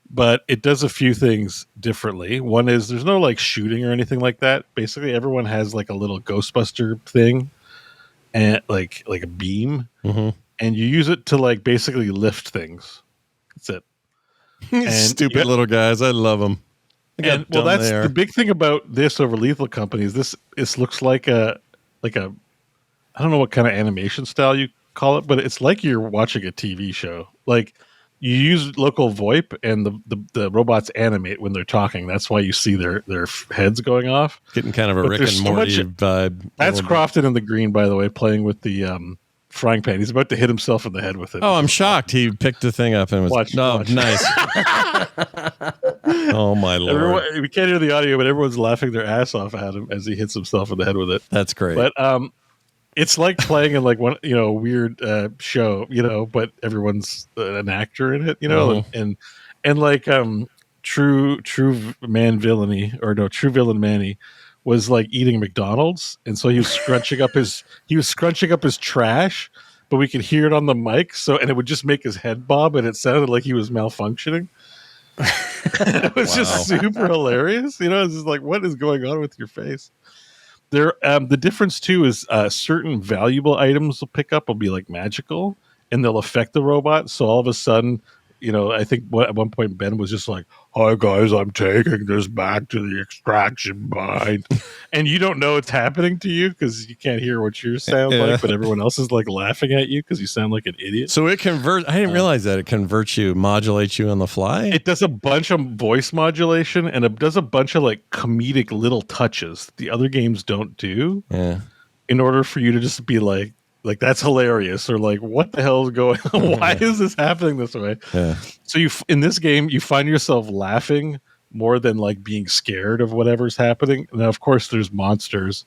But it does a few things differently. One is there's no like shooting or anything like that. Basically, everyone has like a little Ghostbuster thing and like a beam, and you use it to like basically lift things. That's it. Stupid little guys, I love them. And well, that's the big thing about this over Lethal Company is this looks like a I don't know what kind of animation style you call it, but it's like you're watching a TV show. Like, you use local VoIP, and the robots animate when they're talking. That's why you see their heads going off. Getting kind of a Rick and Morty vibe. That's Krafton in the green, by the way, playing with the frying pan. He's about to hit himself in the head with it. Oh, I'm shocked. He picked the thing up and was watch. Nice. Oh my Lord. We can't hear the audio, but everyone's laughing their ass off at him as he hits himself in the head with it. That's great. But it's like playing in like one, weird show, but everyone's an actor in it, and like true villain Manny was like eating McDonald's, and so he was scrunching up his trash, but we could hear it on the mic, and it would just make his head bob, and it sounded like he was malfunctioning. It was just super hilarious, It's just like, what is going on with your face? There, the difference too is certain valuable items will pick up will be like magical, and they'll affect the robot. So all of a sudden, I think at one point Ben was just like, "Hi guys, I'm taking this back to the extraction mine," and you don't know it's happening to you because you can't hear what you sound like, but everyone else is like laughing at you because you sound like an idiot. So it converts. I didn't realize that it converts you, modulates you on the fly. It does a bunch of voice modulation, and it does a bunch of like comedic little touches that the other games don't do. Yeah. In order for you to just be like that's hilarious, or like, what the hell is going on? Why is this happening this way? Yeah. So in this game, you find yourself laughing more than like being scared of whatever's happening. Now, of course, there's monsters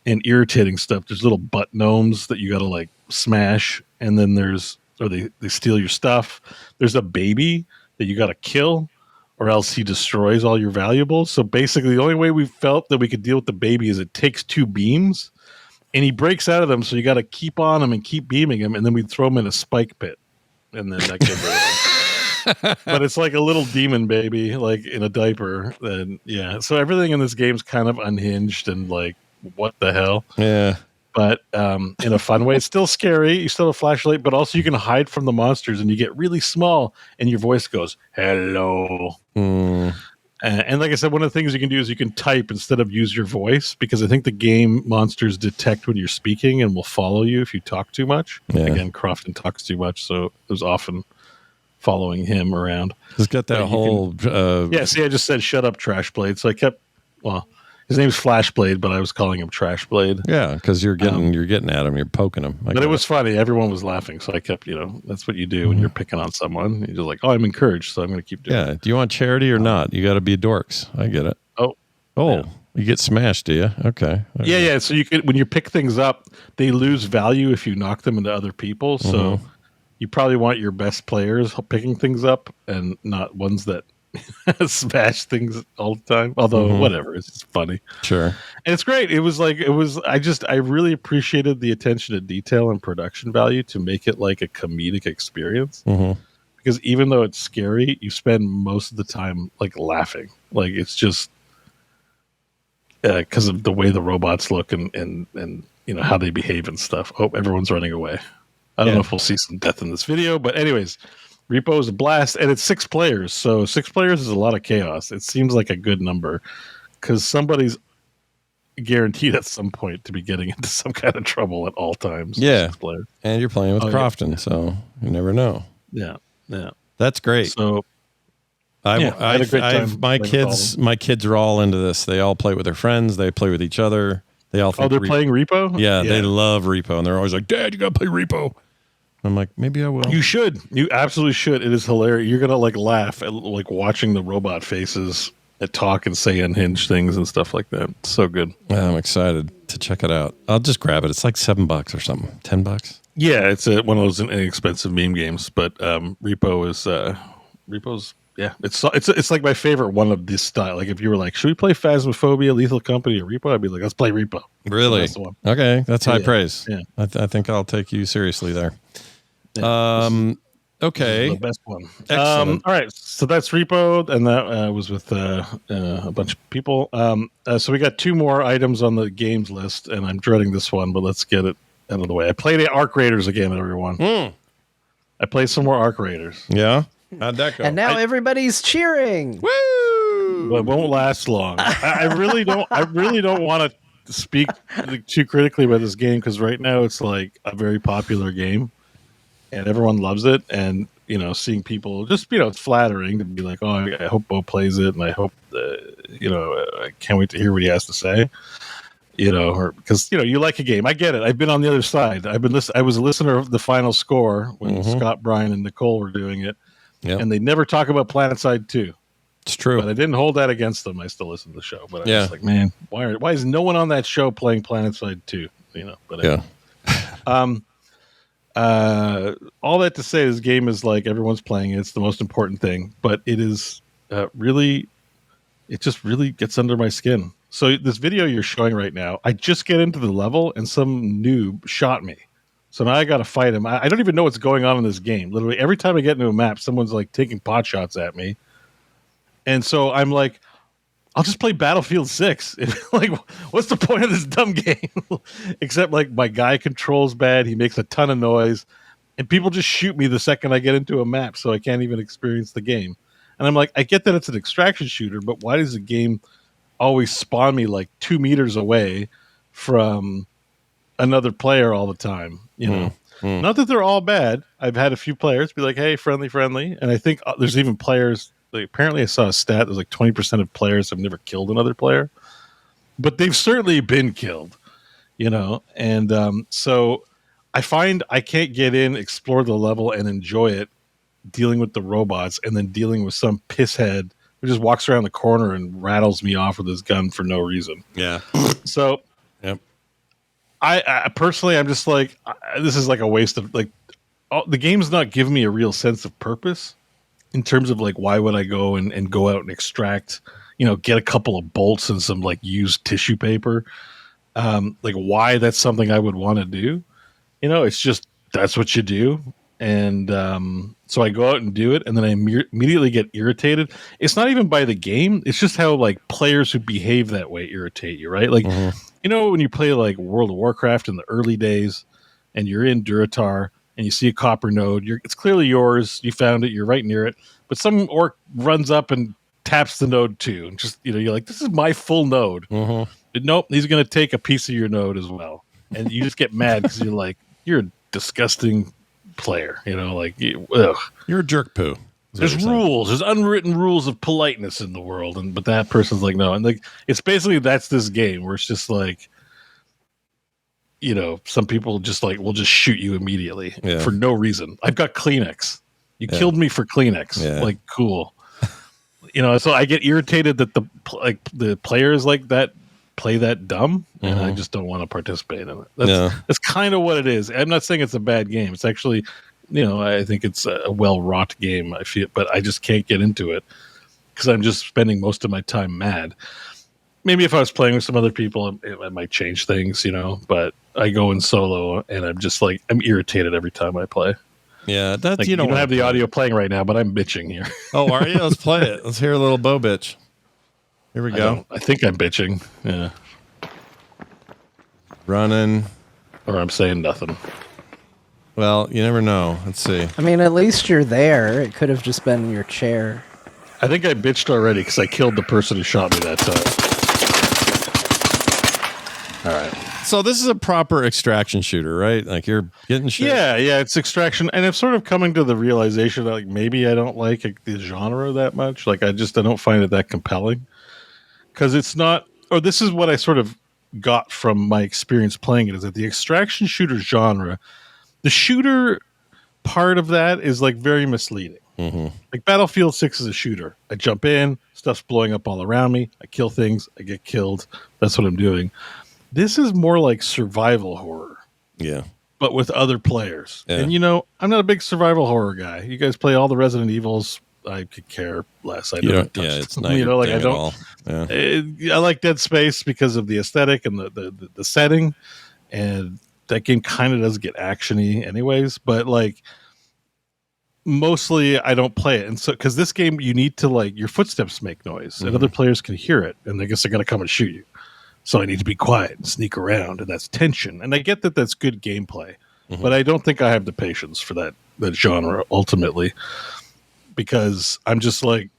and irritating stuff. There's little butt gnomes that you got to like smash, and then they steal your stuff. There's a baby that you got to kill, or else he destroys all your valuables. So basically, the only way we felt that we could deal with the baby is it takes 2 beams. And he breaks out of them, so you got to keep on him and keep beaming him, and then we'd throw him in a spike pit, and then that kid. But it's like a little demon baby, like in a diaper. And yeah, so everything in this game's kind of unhinged and like, what the hell? Yeah. But in a fun way, it's still scary. You still have a flashlight, but also you can hide from the monsters, and you get really small, and your voice goes, "Hello." And like I said, one of the things you can do is you can type instead of use your voice, because I think the game monsters detect when you're speaking and will follow you if you talk too much. Yeah. Again, Krafton talks too much, so it was often following him around. He's got that whole... I just said, "Shut up, Trash Blade." So I kept... Well, his name's Flashblade, but I was calling him Trash Blade. Yeah, because you're getting at him. You're poking him. But it was funny. Everyone was laughing, so I kept, that's what you do when you're picking on someone. You're just like, "Oh, I'm encouraged, so I'm going to keep doing it." Yeah. Do you want charity or not? You got to be dorks. I get it. Oh. Yeah. You get smashed, do you? Okay. Yeah. So you could, when you pick things up, they lose value if you knock them into other people. So you probably want your best players picking things up and not ones that smash things all the time. Although whatever, it's just funny. Sure. And it's great. I really appreciated the attention to detail and production value to make it like a comedic experience. Because even though it's scary, you spend most of the time like laughing. Like it's just because of the way the robots look and you know how they behave and stuff. Oh, everyone's running away. I don't know if we'll see some death in this video, but anyways, Repo is a blast, and it's 6 players. So 6 players is a lot of chaos. It seems like a good number because somebody's guaranteed at some point to be getting into some kind of trouble at all times. Yeah, 6 players. And you're playing with Krafton, so you never know. Yeah, that's great. So I had a great time. My kids are all into this. They all play with their friends. They play with each other. They all think they're playing Repo? Yeah, they love Repo, and they're always like, "Dad, you gotta play Repo." I'm like, maybe I will. You should. You absolutely should. It is hilarious. You're gonna like laugh at like watching the robot faces that talk and say unhinged things and stuff like that. It's so good. I'm excited to check it out. I'll just grab it. It's like $7 or something. $10. Yeah, it's one of those inexpensive meme games. But Repo's yeah, it's like my favorite one of this style. Like if you were like, should we play Phasmophobia, Lethal Company, or Repo? I'd be like, let's play Repo. Really? That's the one. Okay, that's high praise. Yeah, I think I'll take you seriously there. Yeah, okay, the best one. Excellent. All right, so that's Repo, and that was with a bunch of people. So we got 2 more items on the games list, and I'm dreading this one, but let's get it out of the way. I played the Arc Raiders again, everyone. I played some more Arc Raiders. Yeah. How'd that go? And now everybody's cheering. Woo! But it won't last long. I really don't want to speak too critically about this game because right now it's like a very popular game and everyone loves it. And you know, seeing people just it's flattering to be like, oh, I hope Bo plays it, and I hope I can't wait to hear what he has to say. Because you like a game. I get it. I've been on the other side. I was a listener of the final score when Scott, Brian, and Nicole were doing it. Yep. And they never talk about PlanetSide 2. It's true. But I didn't hold that against them. I still listen to the show. But I was like, man, why is no one on that show playing PlanetSide 2? But anyway. All that to say, this game is like everyone's playing it. It's the most important thing. But it is it just really gets under my skin. So this video you're showing right now, I just get into the level and some noob shot me. So now I got to fight him. I don't even know what's going on in this game. Literally, every time I get into a map, someone's like taking pot shots at me. And so I'm like, I'll just play Battlefield 6. Like, what's the point of this dumb game? Except like my guy controls bad. He makes a ton of noise. And people just shoot me the second I get into a map, so I can't even experience the game. And I'm like, I get that it's an extraction shooter, but why does the game always spawn me like 2 meters away from another player all the time? Not that they're all bad. I've had a few players be like, hey, friendly, and I think there's even players like, apparently I saw a stat there's like 20% of players have never killed another player, but they've certainly been killed, and so I find I can't get in, explore the level, and enjoy it dealing with the robots and then dealing with some pisshead who just walks around the corner and rattles me off with his gun for no reason. Yeah. So I personally, I'm just like, this is like a waste of like, the game's not giving me a real sense of purpose in terms of like, why would I go and go out and extract, get a couple of bolts and some like used tissue paper. Like why that's something I would want to do. It's just, that's what you do. And so I go out and do it, and then I immediately get irritated. It's not even by the game. It's just how like players who behave that way irritate you, right? Like, when you play like World of Warcraft in the early days and you're in Duratar and you see a copper node, it's clearly yours. You found it. You're right near it. But some orc runs up and taps the node too. And just, you're like, this is my full node. But nope, he's going to take a piece of your node as well. And you just get mad because you're like, you're a disgusting player, like, ugh. You're a jerk poo. There's rules. There's unwritten rules of politeness in the world, but that person's like, no. And like, it's basically that's this game where it's just like, some people just like will just shoot you immediately for no reason. I've got Kleenex. You killed me for Kleenex. Yeah. Like, cool. So I get irritated that the players like that play that dumb, and I just don't want to participate in it. That's kind of what it is. I'm not saying it's a bad game. It's actually, I think it's a well-wrought game, I feel, but I just can't get into it. because I'm just spending most of my time mad. Maybe if I was playing with some other people, it might change things, but I go in solo and I'm just like, I'm irritated every time I play. Yeah, that's like, you don't have the audio playing right now, but I'm bitching here. Oh, are you? Let's play it. Let's hear a little Bo bitch. Here we go. I think I'm bitching. Yeah. Running. Or I'm saying nothing. Well, you never know. Let's see. I mean, at least you're there. It could have just been your chair. I think I bitched already because I killed the person who shot me that time. All right. So this is a proper extraction shooter, right? Like you're getting shit. Yeah, it's extraction, and I'm sort of coming to the realization that like maybe I don't like the genre that much. Like I don't find it that compelling because it's not. Or this is what I sort of got from my experience playing it: is that the extraction shooter genre, the shooter part of that is like very misleading. Mm-hmm. Like Battlefield 6 is a shooter. I jump in, stuff's blowing up all around me. I kill things. I get killed. That's what I'm doing. This is more like survival horror. Yeah. But with other players. Yeah. And, I'm not a big survival horror guy. You guys play all the Resident Evils. I could care less. I don't touch it's not like I at don't. All. Yeah. I like Dead Space because of the aesthetic and the setting. And that game kind of does get action-y anyways. But, like, mostly I don't play it. And so, because this game, you need to, like, your footsteps make noise. And other players can hear it. And I guess they're going to come and shoot you. So I need to be quiet and sneak around, and that's tension. And I get that that's good gameplay, but I don't think I have the patience for that genre ultimately, because I'm just like,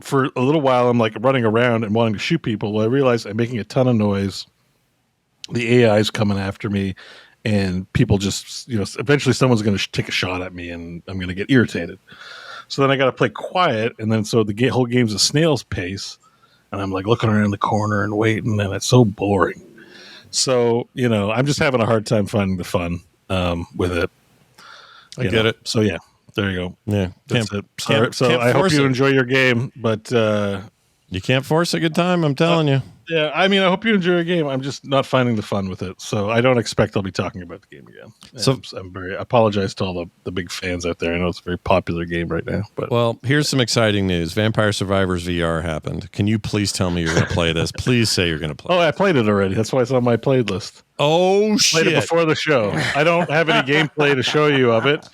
for a little while, I'm like running around and wanting to shoot people. Well, I realize I'm making a ton of noise. The AI is coming after me, and people just, eventually someone's going to take a shot at me, and I'm going to get irritated. So then I got to play quiet, and then so the whole game's a snail's pace. And I'm like looking around the corner and waiting, and it's so boring. So, I'm just having a hard time finding the fun with it. I get it. So, yeah, there you go. Yeah. That's it. Sorry. So I hope you enjoy your game, but you can't force a good time, I'm telling you. Yeah, I mean, I hope you enjoy your game. I'm just not finding the fun with it. So I don't expect I'll be talking about the game again. So I apologize to all the big fans out there. I know it's a very popular game right now. But well, here's some exciting news. Vampire Survivors VR happened. Can you please tell me you're going to play this? Please say you're going to play it. I played it already. That's why it's on my playlist. Oh, shit. Played it before the show. I don't have any gameplay to show you of it.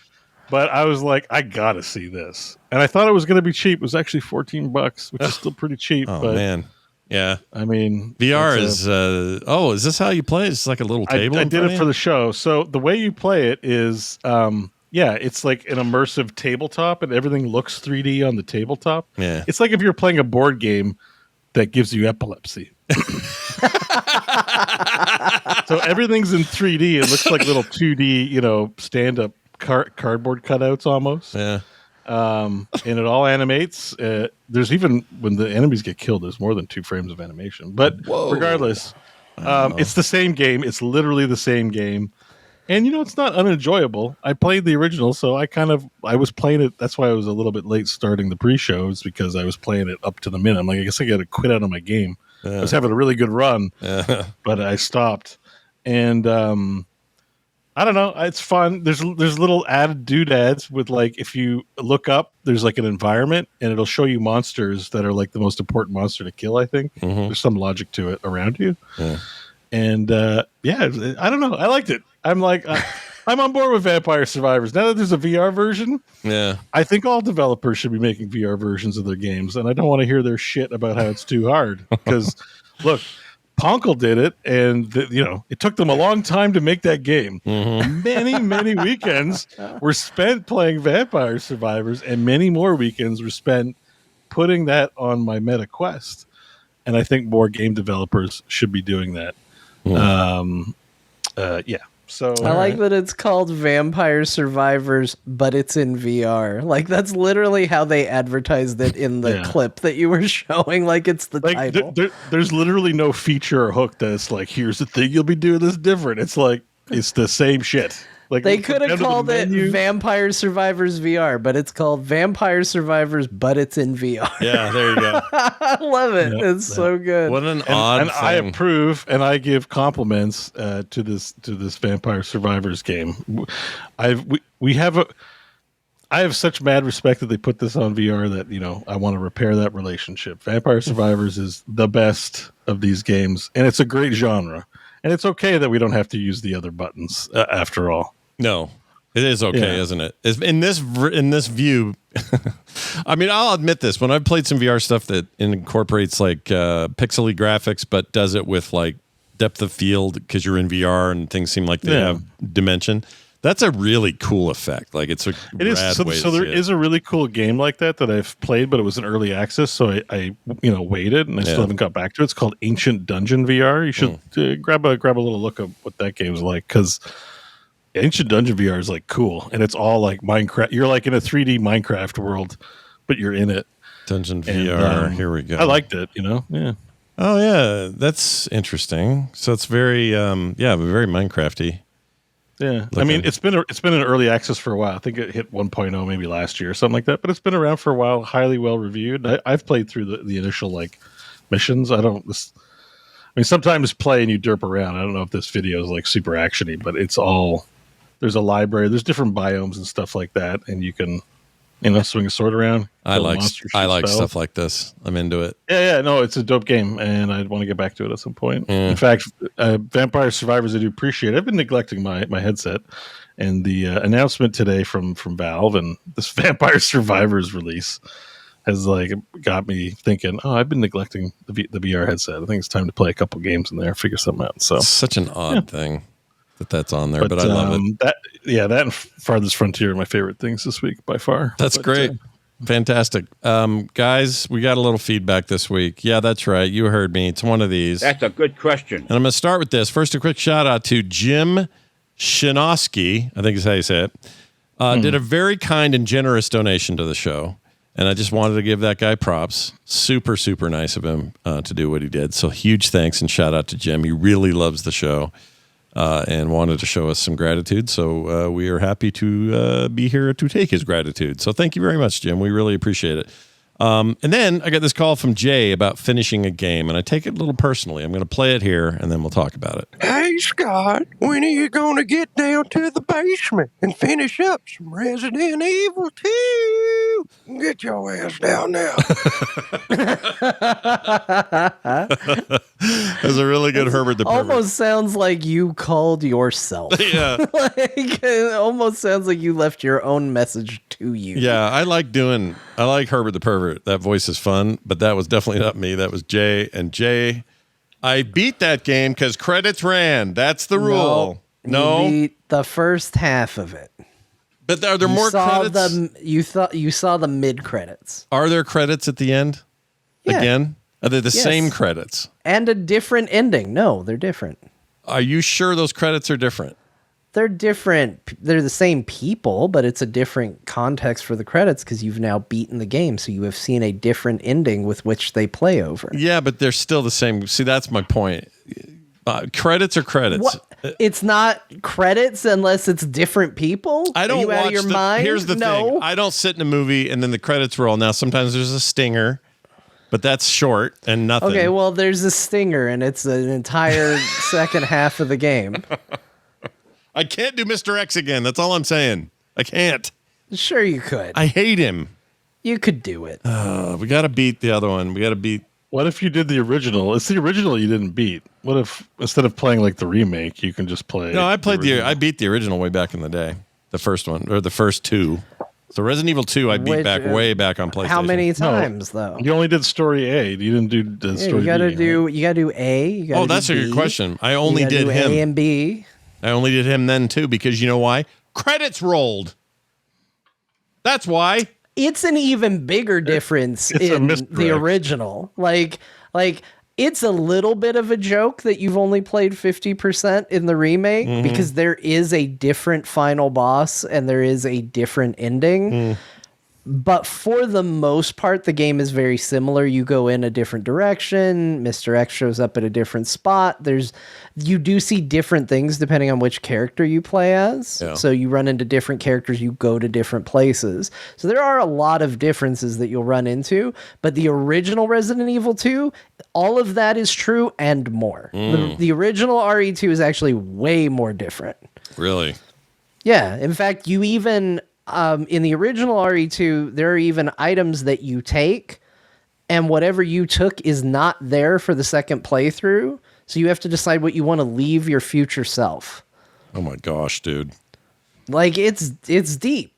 But I was like, I got to see this. And I thought it was going to be cheap. It was actually $14, which is still pretty cheap. Oh, but man. Yeah. I mean, VR is, is this how you play? It's like a little table? I did it for the show. So the way you play it is, it's like an immersive tabletop and everything looks 3D on the tabletop. Yeah. It's like if you're playing a board game that gives you epilepsy. So everything's in 3D. It looks like little 2D, stand-up cardboard cutouts almost. Yeah. And it all animates. There's even when the enemies get killed, there's more than 2 frames of animation. But regardless, it's the same game. It's literally the same game. And it's not unenjoyable. I played the original, so I was playing it. That's why I was a little bit late starting the pre-shows, because I was playing it up to the minute. I'm like, I guess I got to quit out of my game. I was having a really good run, but I stopped. And I don't know. It's fun. There's little added doodads with, like, if you look up, there's like an environment and it'll show you monsters that are like the most important monster to kill. I think there's some logic to it around you. Yeah. And I don't know. I liked it. I'm like, I'm on board with Vampire Survivors. Now that there's a VR version, I think all developers should be making VR versions of their games. And I don't want to hear their shit about how it's too hard. Because, look, Parental did it, and it took them a long time to make that game. Many, many weekends were spent playing Vampire Survivors, and many more weekends were spent putting that on my Meta Quest. And I think more game developers should be doing that. So I like that it's called Vampire Survivors, but it's in VR. Like, that's literally how they advertised it in the clip that you were showing. Like, it's the title. There's literally no feature or hook that's like, here's the thing you'll be doing this different. It's like, it's the same shit. Like, they could have called it Vampire Survivors VR, but it's called Vampire Survivors, but it's in VR. Yeah, there you go. I love it. It's so good. What an odd thing. I approve, and I give compliments to this Vampire Survivors game. I I have such mad respect that they put this on VR that, I want to repair that relationship. Vampire Survivors is the best of these games, and it's a great genre. And it's okay that we don't have to use the other buttons after all. No, it is okay, isn't it? In this view, I mean, I'll admit this. When I've played some VR stuff that incorporates like pixely graphics, but does it with like depth of field because you're in VR and things seem like they have dimension. That's a really cool effect. Like it's a rad way so there is a really cool game like that I've played, but it was in early access, so I waited and I still haven't got back to it. It's called Ancient Dungeon VR. You should grab a little look of what that game's like, because Ancient Dungeon VR is like cool, and it's all like Minecraft. You're like in a 3D Minecraft world, but you're in it. Dungeon VR. Here we go. I liked it. Yeah. Oh yeah, that's interesting. So it's very very Minecrafty. Yeah, I mean it's been in early access for a while. I think it hit 1.0 maybe last year or something like that. But it's been around for a while, highly well reviewed. I've played through the initial like missions. Sometimes play and you derp around. I don't know if this video is like super actiony, but it's all there's a library, there's different biomes and stuff like that, and you can swing a sword around. I like stuff like this. I'm into it. Yeah, no, it's a dope game, and I'd want to get back to it at some point. In fact, Vampire Survivors, I do appreciate. I've been neglecting my headset, and the announcement today from Valve and this Vampire Survivors release has like got me thinking. Oh, I've been neglecting the VR headset. I think it's time to play a couple games in there, figure something out. So it's such an odd thing that's on there, but I love it. That and Farthest Frontier are my favorite things this week by far. That's great. Fantastic. Guys, we got a little feedback this week. Yeah, that's right. You heard me. It's one of these. That's a good question. And I'm going to start with this. First, a quick shout out to Jim Shinosky, I think is how you say it, did a very kind and generous donation to the show. And I just wanted to give that guy props. Super, super nice of him to do what he did. So huge thanks and shout out to Jim. He really loves the show. And wanted to show us some gratitude. So we are happy to be here to take his gratitude. So thank you very much, Jim. We really appreciate it. And then I got this call from Jay about finishing a game, and I take it a little personally. I'm going to play it here, and then we'll talk about it. Hey, Scott, when are you going to get down to the basement and finish up some Resident Evil 2? Get your ass down now. That's a really good Herbert the Pervert. Almost sounds like you called yourself. Yeah. It almost sounds like you left your own message to you. Yeah, I like Herbert the Pervert. That voice is fun, but that was definitely not me. That was Jay. And Jay, I beat that game because credits ran. That's the rule. No, you beat the first half of it. But are there more credits? You saw the mid credits. Are there credits at the end? Yeah. Again? Are they the same credits? And a different ending. No, they're different. Are you sure those credits are different? They're different. They're the same people, but it's a different context for the credits because you've now beaten the game. So you have seen a different ending with which they play over. Yeah, but they're still the same. See, that's my point. Credits are credits. What? It's not credits unless it's different people? I don't watch out of your mind? Here's the thing. I don't sit in a movie and then the credits roll. Now, sometimes there's a stinger, but that's short and nothing. Okay, well, there's a stinger, and it's an entire second half of the game. I can't do Mr. X again. That's all I'm saying. I can't. Sure you could. I hate him. You could do it. We got to beat the other one. We got to beat... What if you did the original? It's the original you didn't beat. What if instead of playing like the remake, you can just play... No, I beat the original way back in the day. The first one, or the first two. So Resident Evil 2, I beat way back on PlayStation. How many times, though? You only did story A. You didn't do the story B. You gotta do A. That's a good question. I only did him. A and B. I only did him then too, because you know why? Credits rolled. That's why. It's an even bigger difference in the original. Like it's a little bit of a joke that you've only played 50% in the remake because there is a different final boss and there is a different ending. But for the most part, the game is very similar. You go in a different direction. Mr. X shows up at a different spot. You do see different things depending on which character you play as. Yeah. So you run into different characters. You go to different places. So there are a lot of differences that you'll run into. But the original Resident Evil 2, all of that is true and more. The original RE2 is actually way more different. Really? Yeah. In fact, you even... in the original RE2, there are even items that you take, and whatever you took is not there for the second playthrough. So you have to decide what you want to leave your future self. Oh my gosh, dude! Like it's deep.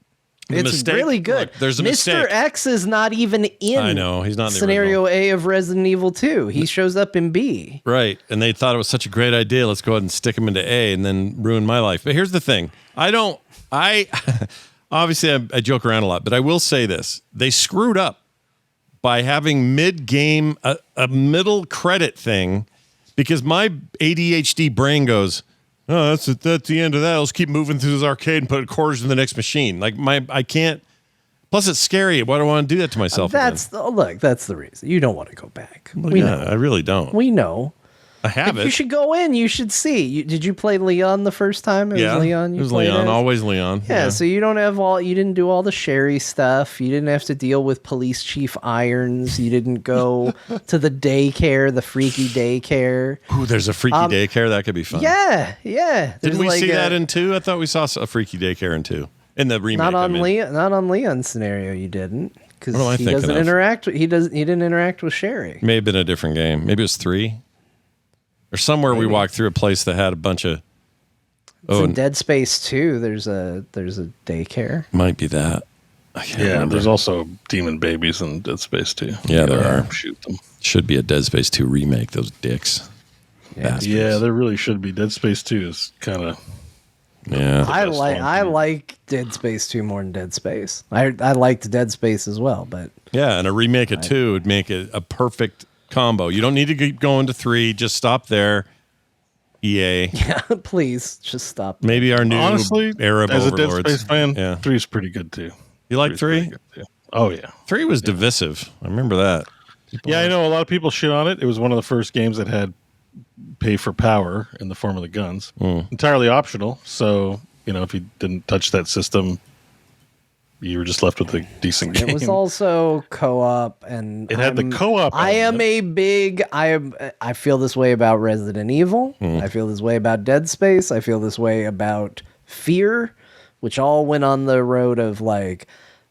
It's mistake, really good. Look, there's a Mr. mistake. X is not even in. I know he's not in the scenario A of Resident Evil 2. He shows up in B. Right, and they thought it was such a great idea. Let's go ahead and stick him into A, and then ruin my life. But here's the thing: obviously I joke around a lot, but I will say this: they screwed up by having mid-game a middle credit thing, because my ADHD brain goes, oh, that's the end of that. Let's keep moving through this arcade and put quarters in the next machine. Like I can't. Plus, it's scary. Why do I want to do that to myself? That's the reason you don't want to go back. Well, yeah, I really don't. We know. I have it. You should go in. You should see. Did you play Leon the first time? It was Leon. It was Leon. Always Leon. Yeah. So you don't have you didn't do all the Sherry stuff. You didn't have to deal with Police Chief Irons. You didn't go to the daycare, the freaky daycare. Ooh, there's a freaky daycare. That could be fun. Yeah. Didn't we see that in 2? I thought we saw a freaky daycare in 2. In the remake. Not on Leon's scenario. You didn't, because he didn't interact with Sherry. May have been a different game. Maybe it was 3. Or somewhere we walked through a place that had a bunch of. In Dead Space 2, there's a daycare. Might be that. I can't remember. There's also demon babies in Dead Space 2. Yeah, there are. Shoot them. Should be a Dead Space 2 remake. Those dicks. Yeah, there really should be. Dead Space 2 is kind of. Yeah, I like Dead Space 2 more than Dead Space. I liked Dead Space as well, but and a remake of 2 would make it a perfect combo. You don't need to keep going to 3. Just stop there. EA. Yeah, please just stop. Maybe our new Arab as overlords. a Dead Space fan, yeah. 3 is pretty good too. You like 3? Oh yeah. 3 was divisive. I remember that. I know a lot of people shit on it. It was one of the first games that had pay for power in the form of the guns. Entirely optional. So, if you didn't touch that system, you were just left with a decent game. It was also co-op, and it had the co-op. I feel this way about Resident Evil. I feel this way about Dead Space. I feel this way about Fear, which all went on the road of like,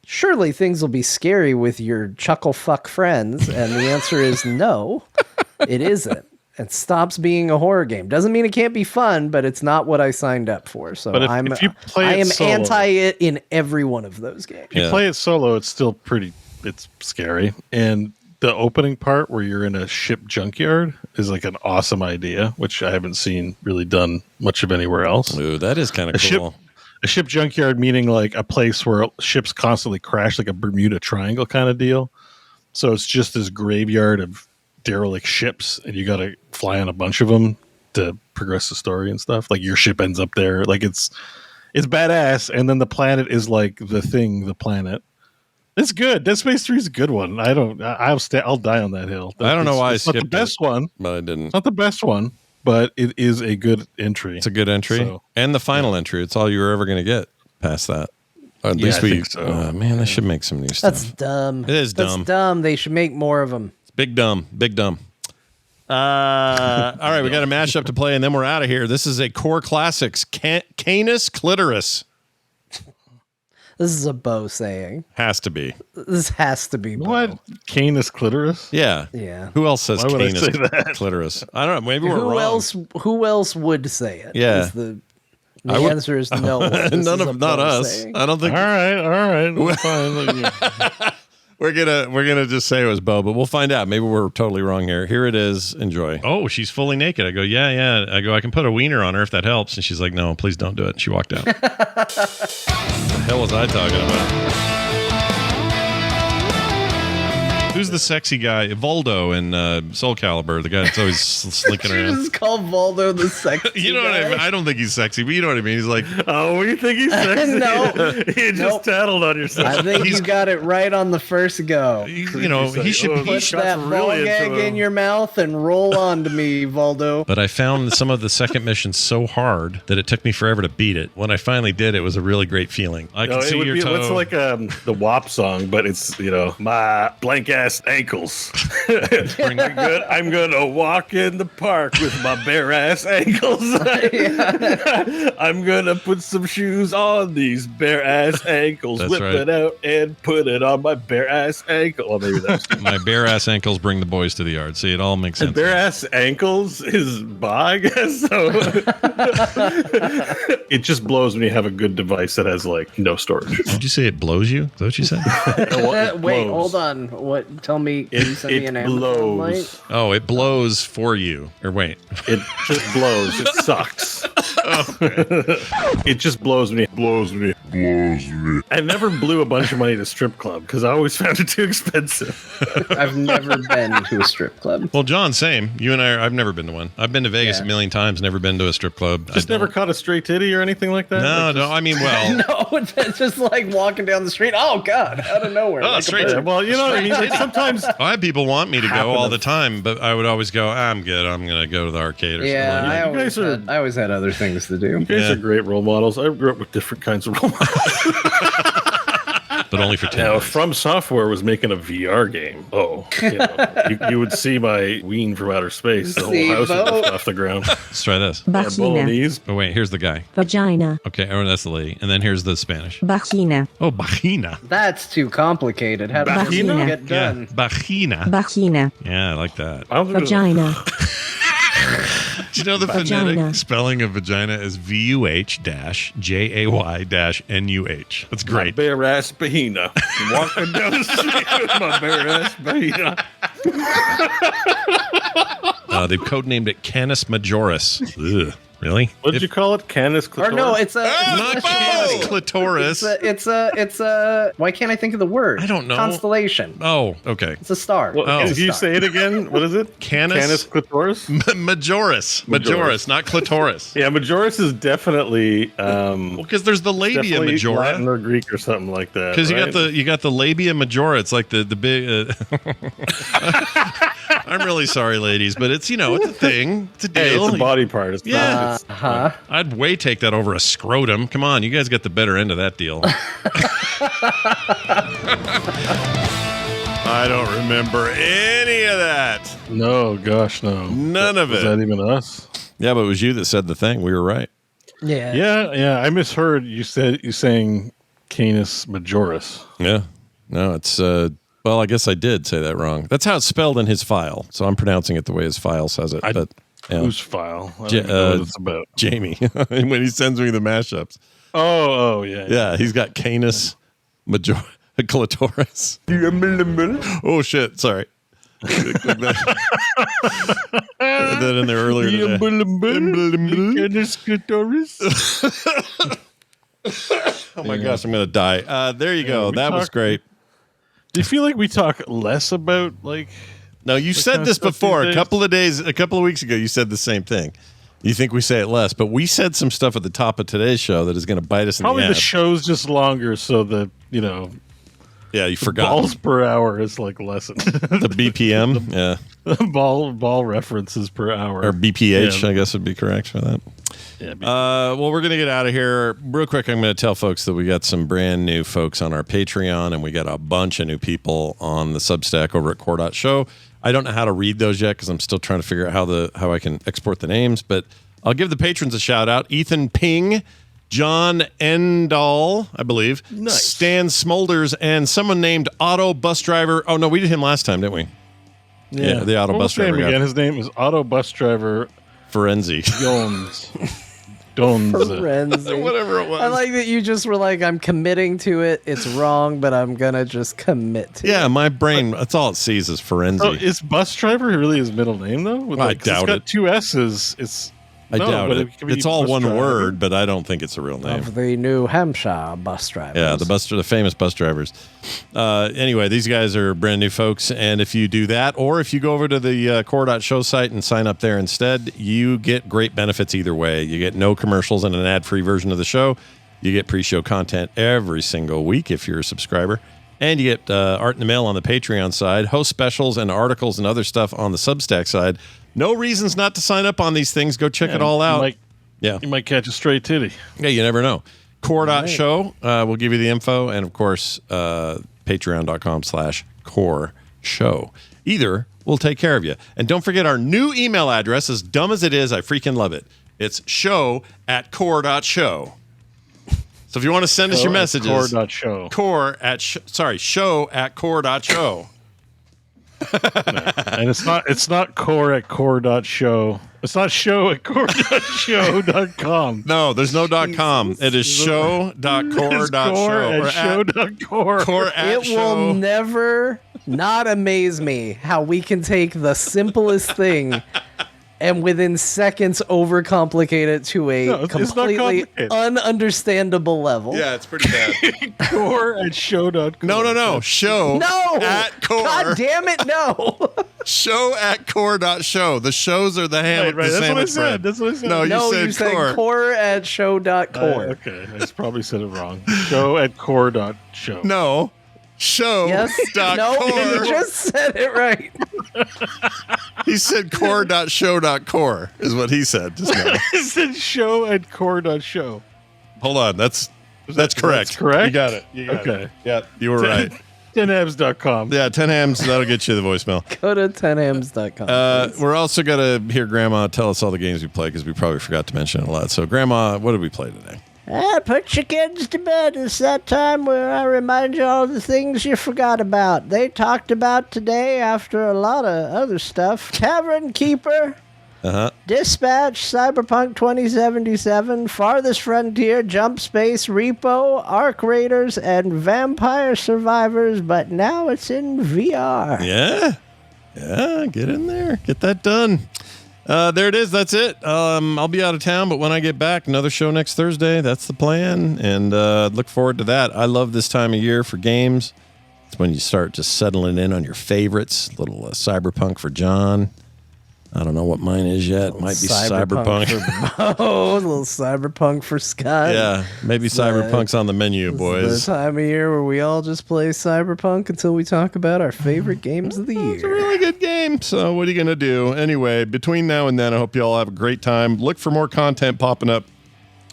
surely things will be scary with your chuckle fuck friends, and the answer is no, it isn't. It stops being a horror game. Doesn't mean it can't be fun, but it's not what I signed up for. So I am anti it in every one of those games. If you play it solo, it's still it's scary. And the opening part where you're in a ship junkyard is like an awesome idea, which I haven't seen really done much of anywhere else. Ooh, that is kind of cool. A ship junkyard meaning like a place where ships constantly crash, like a Bermuda Triangle kind of deal. So it's just this graveyard of derelict ships, and you got to fly on a bunch of them to progress the story and stuff. Like your ship ends up there. Like it's badass. And then the planet is like the planet. It's good. Dead Space 3 is a good one. I'll die on that hill. I don't know why I skipped not the best one, but I didn't. It's not the best one, but it is a good entry. It's a good entry, and the final entry. It's all you're ever going to get past that. At least I think so. Man, they should make some new stuff. That's dumb. It is dumb. That's dumb. They should make more of them. Big dumb. All right, we got a mashup to play, and then we're out of here. This is a core classics, Canis Clitoris. This is a Bo saying. Has to be. This has to be Bo. What? Canis Clitoris? Yeah. Yeah. Who else says Canis that? Clitoris? I don't know. Maybe we're wrong. Who else would say it? Yeah. The answer is no. Not us. Saying. I don't think. All right. Fine. We're gonna just say it was Bo, but we'll find out. Maybe we're totally wrong here. Here it is. Enjoy. Oh, she's fully naked. I go, yeah. I go, I can put a wiener on her if that helps. And she's like, no, please don't do it. And she walked out. What the hell was I talking about? Who's the sexy guy? Voldo in Soul Calibur, the guy that's always slinking around. Just call Voldo the sexy You know guy? what I mean? I don't think he's sexy, but you know what I mean. He's like, oh, you think he's sexy? No. You just tattled on yourself. I think you got it right on the first go. he should Put that ball gag in your mouth and roll on to me, Voldo. But I found some of the second mission so hard that it took me forever to beat it. When I finally did, it was a really great feeling. I can see your toe. It's like the WAP song, but it's, my blank ass ass ankles. I'm gonna walk in the park with my bare ass ankles. I'm gonna put some shoes on these bare ass ankles. That's whip right. it out and put it on my bare ass ankle. Oh, maybe that's My bare ass ankles bring the boys to the yard. See, it all makes sense. bare ass ankles is I guess. So it just blows when you have a good device that has like no storage. Did you say it blows you? Is that what you said? Wait, hold on. What? Tell me. Can you send me an Amazon link? Oh, it blows for you. Or wait. It just blows. It sucks. It just blows me. I never blew a bunch of money at a strip club because I always found it too expensive. I've never been to a strip club. Well, John, same. You and I, I've never been to one. I've been to Vegas a million times, never been to a strip club. Just never caught a stray titty or anything like that? No, I mean, well. No, it's just like walking down the street. Oh, God, out of nowhere. Oh, like straight. Well, you know what I mean? Like sometimes I have people want me to go all the time, but I would always go, I'm good. I'm going to go to the arcade or something. I Like that. always had other things to do. you guys are great role models. I grew up with different kinds of role models. But only for 10 Now, minutes. From Software was making a VR game. You would see my ween from outer space. The whole house would lift off the ground. Let's try this. Bolognese. Oh, wait, here's the guy. Vagina. Okay, oh, that's the lady. And then here's the Spanish. Vagina. Oh, vagina. That's too complicated. How does this Vagina. get done? Yeah, vagina. Vagina. Yeah, I like that. Vagina. Do you know the Vagina. phonetic spelling of vagina is VUH-JAY-NUH? That's My great. bare ass bahina. Walking down the street with my bare ass bahina. They've codenamed it Canis Majoris. Ugh. Really? What did you call it? Canis clitoris? Or no, it's a Not Canis Clitoris. It's a. Why can't I think of the word? I don't know. Constellation. Oh, okay. It's a star. If you say it again, what is it? Canis clitoris? Majoris, not clitoris. Yeah, Majoris is definitely because there's the labia majora, Latin or Greek or something like that. Because right? you got the labia majora. It's like the big. I'm really sorry, ladies, but it's it's a thing. It's a deal. Hey, it's a body part. It's Yeah. I'd way take that over a scrotum. Come on, you guys got the better end of that deal. I don't remember any of that. No, gosh, no. None of it. Was that even us? Yeah, but it was you that said the thing. We were right. Yeah. I misheard you saying Canis Majoris. Yeah. No, it's well, I guess I did say that wrong. That's how it's spelled in his file. So I'm pronouncing it the way his file says it. But yeah. Whose file? I don't know what it's about. Jamie. When he sends me the mashups. Oh, yeah. Yeah, he's got Canis Majoris. Clitoris. Oh shit! Sorry. Put that in there earlier today. Oh my gosh, I'm gonna die. There you go. That was great. Do you feel like we talk less about like? No, you said this before a couple of weeks ago. You said the same thing. You think we say it less, but we said some stuff at the top of today's show that is going to bite us in the ass. Probably the show's just longer, so that Yeah, you forgot. Balls per hour is like lessened. The BPM, yeah. Ball references per hour. Or BPH, I guess would be correct for that. Yeah. Well, we're going to get out of here. Real quick, I'm going to tell folks that we got some brand new folks on our Patreon, and we got a bunch of new people on the Substack over at Core.show. I don't know how to read those yet because I'm still trying to figure out how I can export the names, but I'll give the patrons a shout out. Ethan Ping, John Endall, I believe, nice. Stan Smolders, and someone named Auto Bus Driver. Oh, no, we did him last time, didn't we? Yeah, the Auto Bus Driver. Again, his name is Auto Bus Driver Ferenzi. Ferenzi. Whatever it was. I like that you just were like, I'm committing to it. It's wrong, but I'm going to just commit to it. Yeah, my brain, that's all it sees is Ferenzi. Oh, is Bus Driver really his middle name, though? I doubt it's got 2 S's. I doubt it. It's all one driver. word, but I don't think it's a real name. Of the New Hampshire bus drivers. Yeah, the famous bus drivers. Anyway, these guys are brand new folks, and if you do that, or if you go over to the Core.show site and sign up there instead, you get great benefits either way. You get no commercials and an ad-free version of the show. You get pre-show content every single week if you're a subscriber. And you get art in the mail on the Patreon side, host specials and articles and other stuff on the Substack side. No reasons not to sign up on these things. Go check it all out. You might catch a stray titty. Yeah, you never know. Core.show will give you the info. And, of course, patreon.com/core show. Either will take care of you. And don't forget our new email address, as dumb as it is, I freaking love it. It's show@core.show. So if you want to send us your messages, core.show. Show@core.show. And it's not core@core.show. It's not show@core.show.com. No, there's no .com. It is show.core.show. Core@show.core. It will never not amaze me how we can take the simplest thing and within seconds overcomplicate it to a completely ununderstandable level. Yeah, it's pretty bad. core@show.core. No. Show. No. At core. God damn it, no. Show@core.show. The shows are the ham with the sandwich bread. That's what I said. No, you said core@show.core. Okay, I just probably said it wrong. Show@core.show. No. Show. Yes. No, you just said it right. He said core.show.core is what he said just now. He said show@core.show. Hold on. That's correct. That's correct? You got it. Okay. Yeah, you were right. 10hams.com. Yeah, 10 hams. That'll get you the voicemail. Go to 10hams.com. We're also going to hear Grandma tell us all the games we play because we probably forgot to mention it a lot. So, Grandma, what did we play today? Put your kids to bed. It's that time where I remind you all the things you forgot about. They talked about today, after a lot of other stuff, Tavern Keeper, Dispatch, Cyberpunk 2077, Farthest Frontier, Jump Space, Repo, Arc Raiders, and Vampire Survivors, but now it's in VR. Yeah, get in there. Get that done. There it is. That's it. I'll be out of town, but when I get back, another show next Thursday. That's the plan, and look forward to that. I love this time of year for games. It's when you start just settling in on your favorites. A little CyberPunk for John. I don't know what mine is yet. Might be Cyberpunk. A little Cyberpunk for Scott. Yeah, maybe Cyberpunk's on the menu, boys. The time of year where we all just play Cyberpunk until we talk about our favorite games of the year. It's a really good game. So what are you going to do? Anyway, between now and then, I hope you all have a great time. Look for more content popping up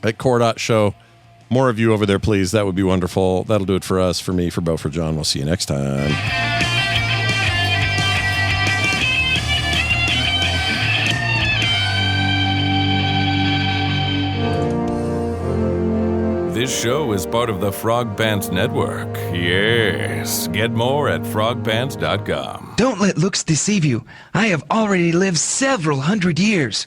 at core.show. More of you over there, please. That would be wonderful. That'll do it for us, for me, for Bo, for John. We'll see you next time. This show is part of the Frog Pants Network. Yes. Get more at frogpants.com. Don't let looks deceive you. I have already lived several hundred years.